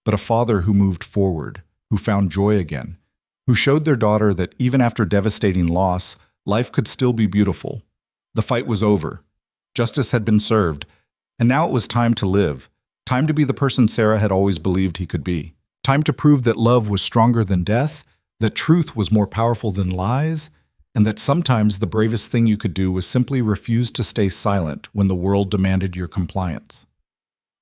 but a father who moved forward, who found joy again, who showed their daughter that even after devastating loss, life could still be beautiful. The fight was over. Justice had been served, and now it was time to live, time to be the person Sarah had always believed he could be, time to prove that love was stronger than death, that truth was more powerful than lies, and that sometimes the bravest thing you could do was simply refuse to stay silent when the world demanded your compliance.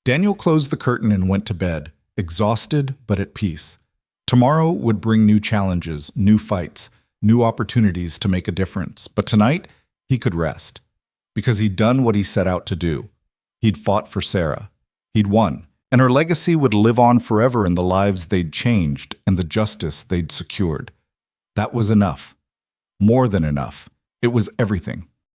Daniel closed the curtain and went to bed, exhausted but at peace. Tomorrow would bring new challenges, new fights, new opportunities to make a difference. But tonight, he could rest. Because he'd done what he set out to do. He'd fought for Sarah. He'd won. And her legacy would live on forever in the lives they'd changed and the justice they'd secured. That was enough. More than enough. It was everything.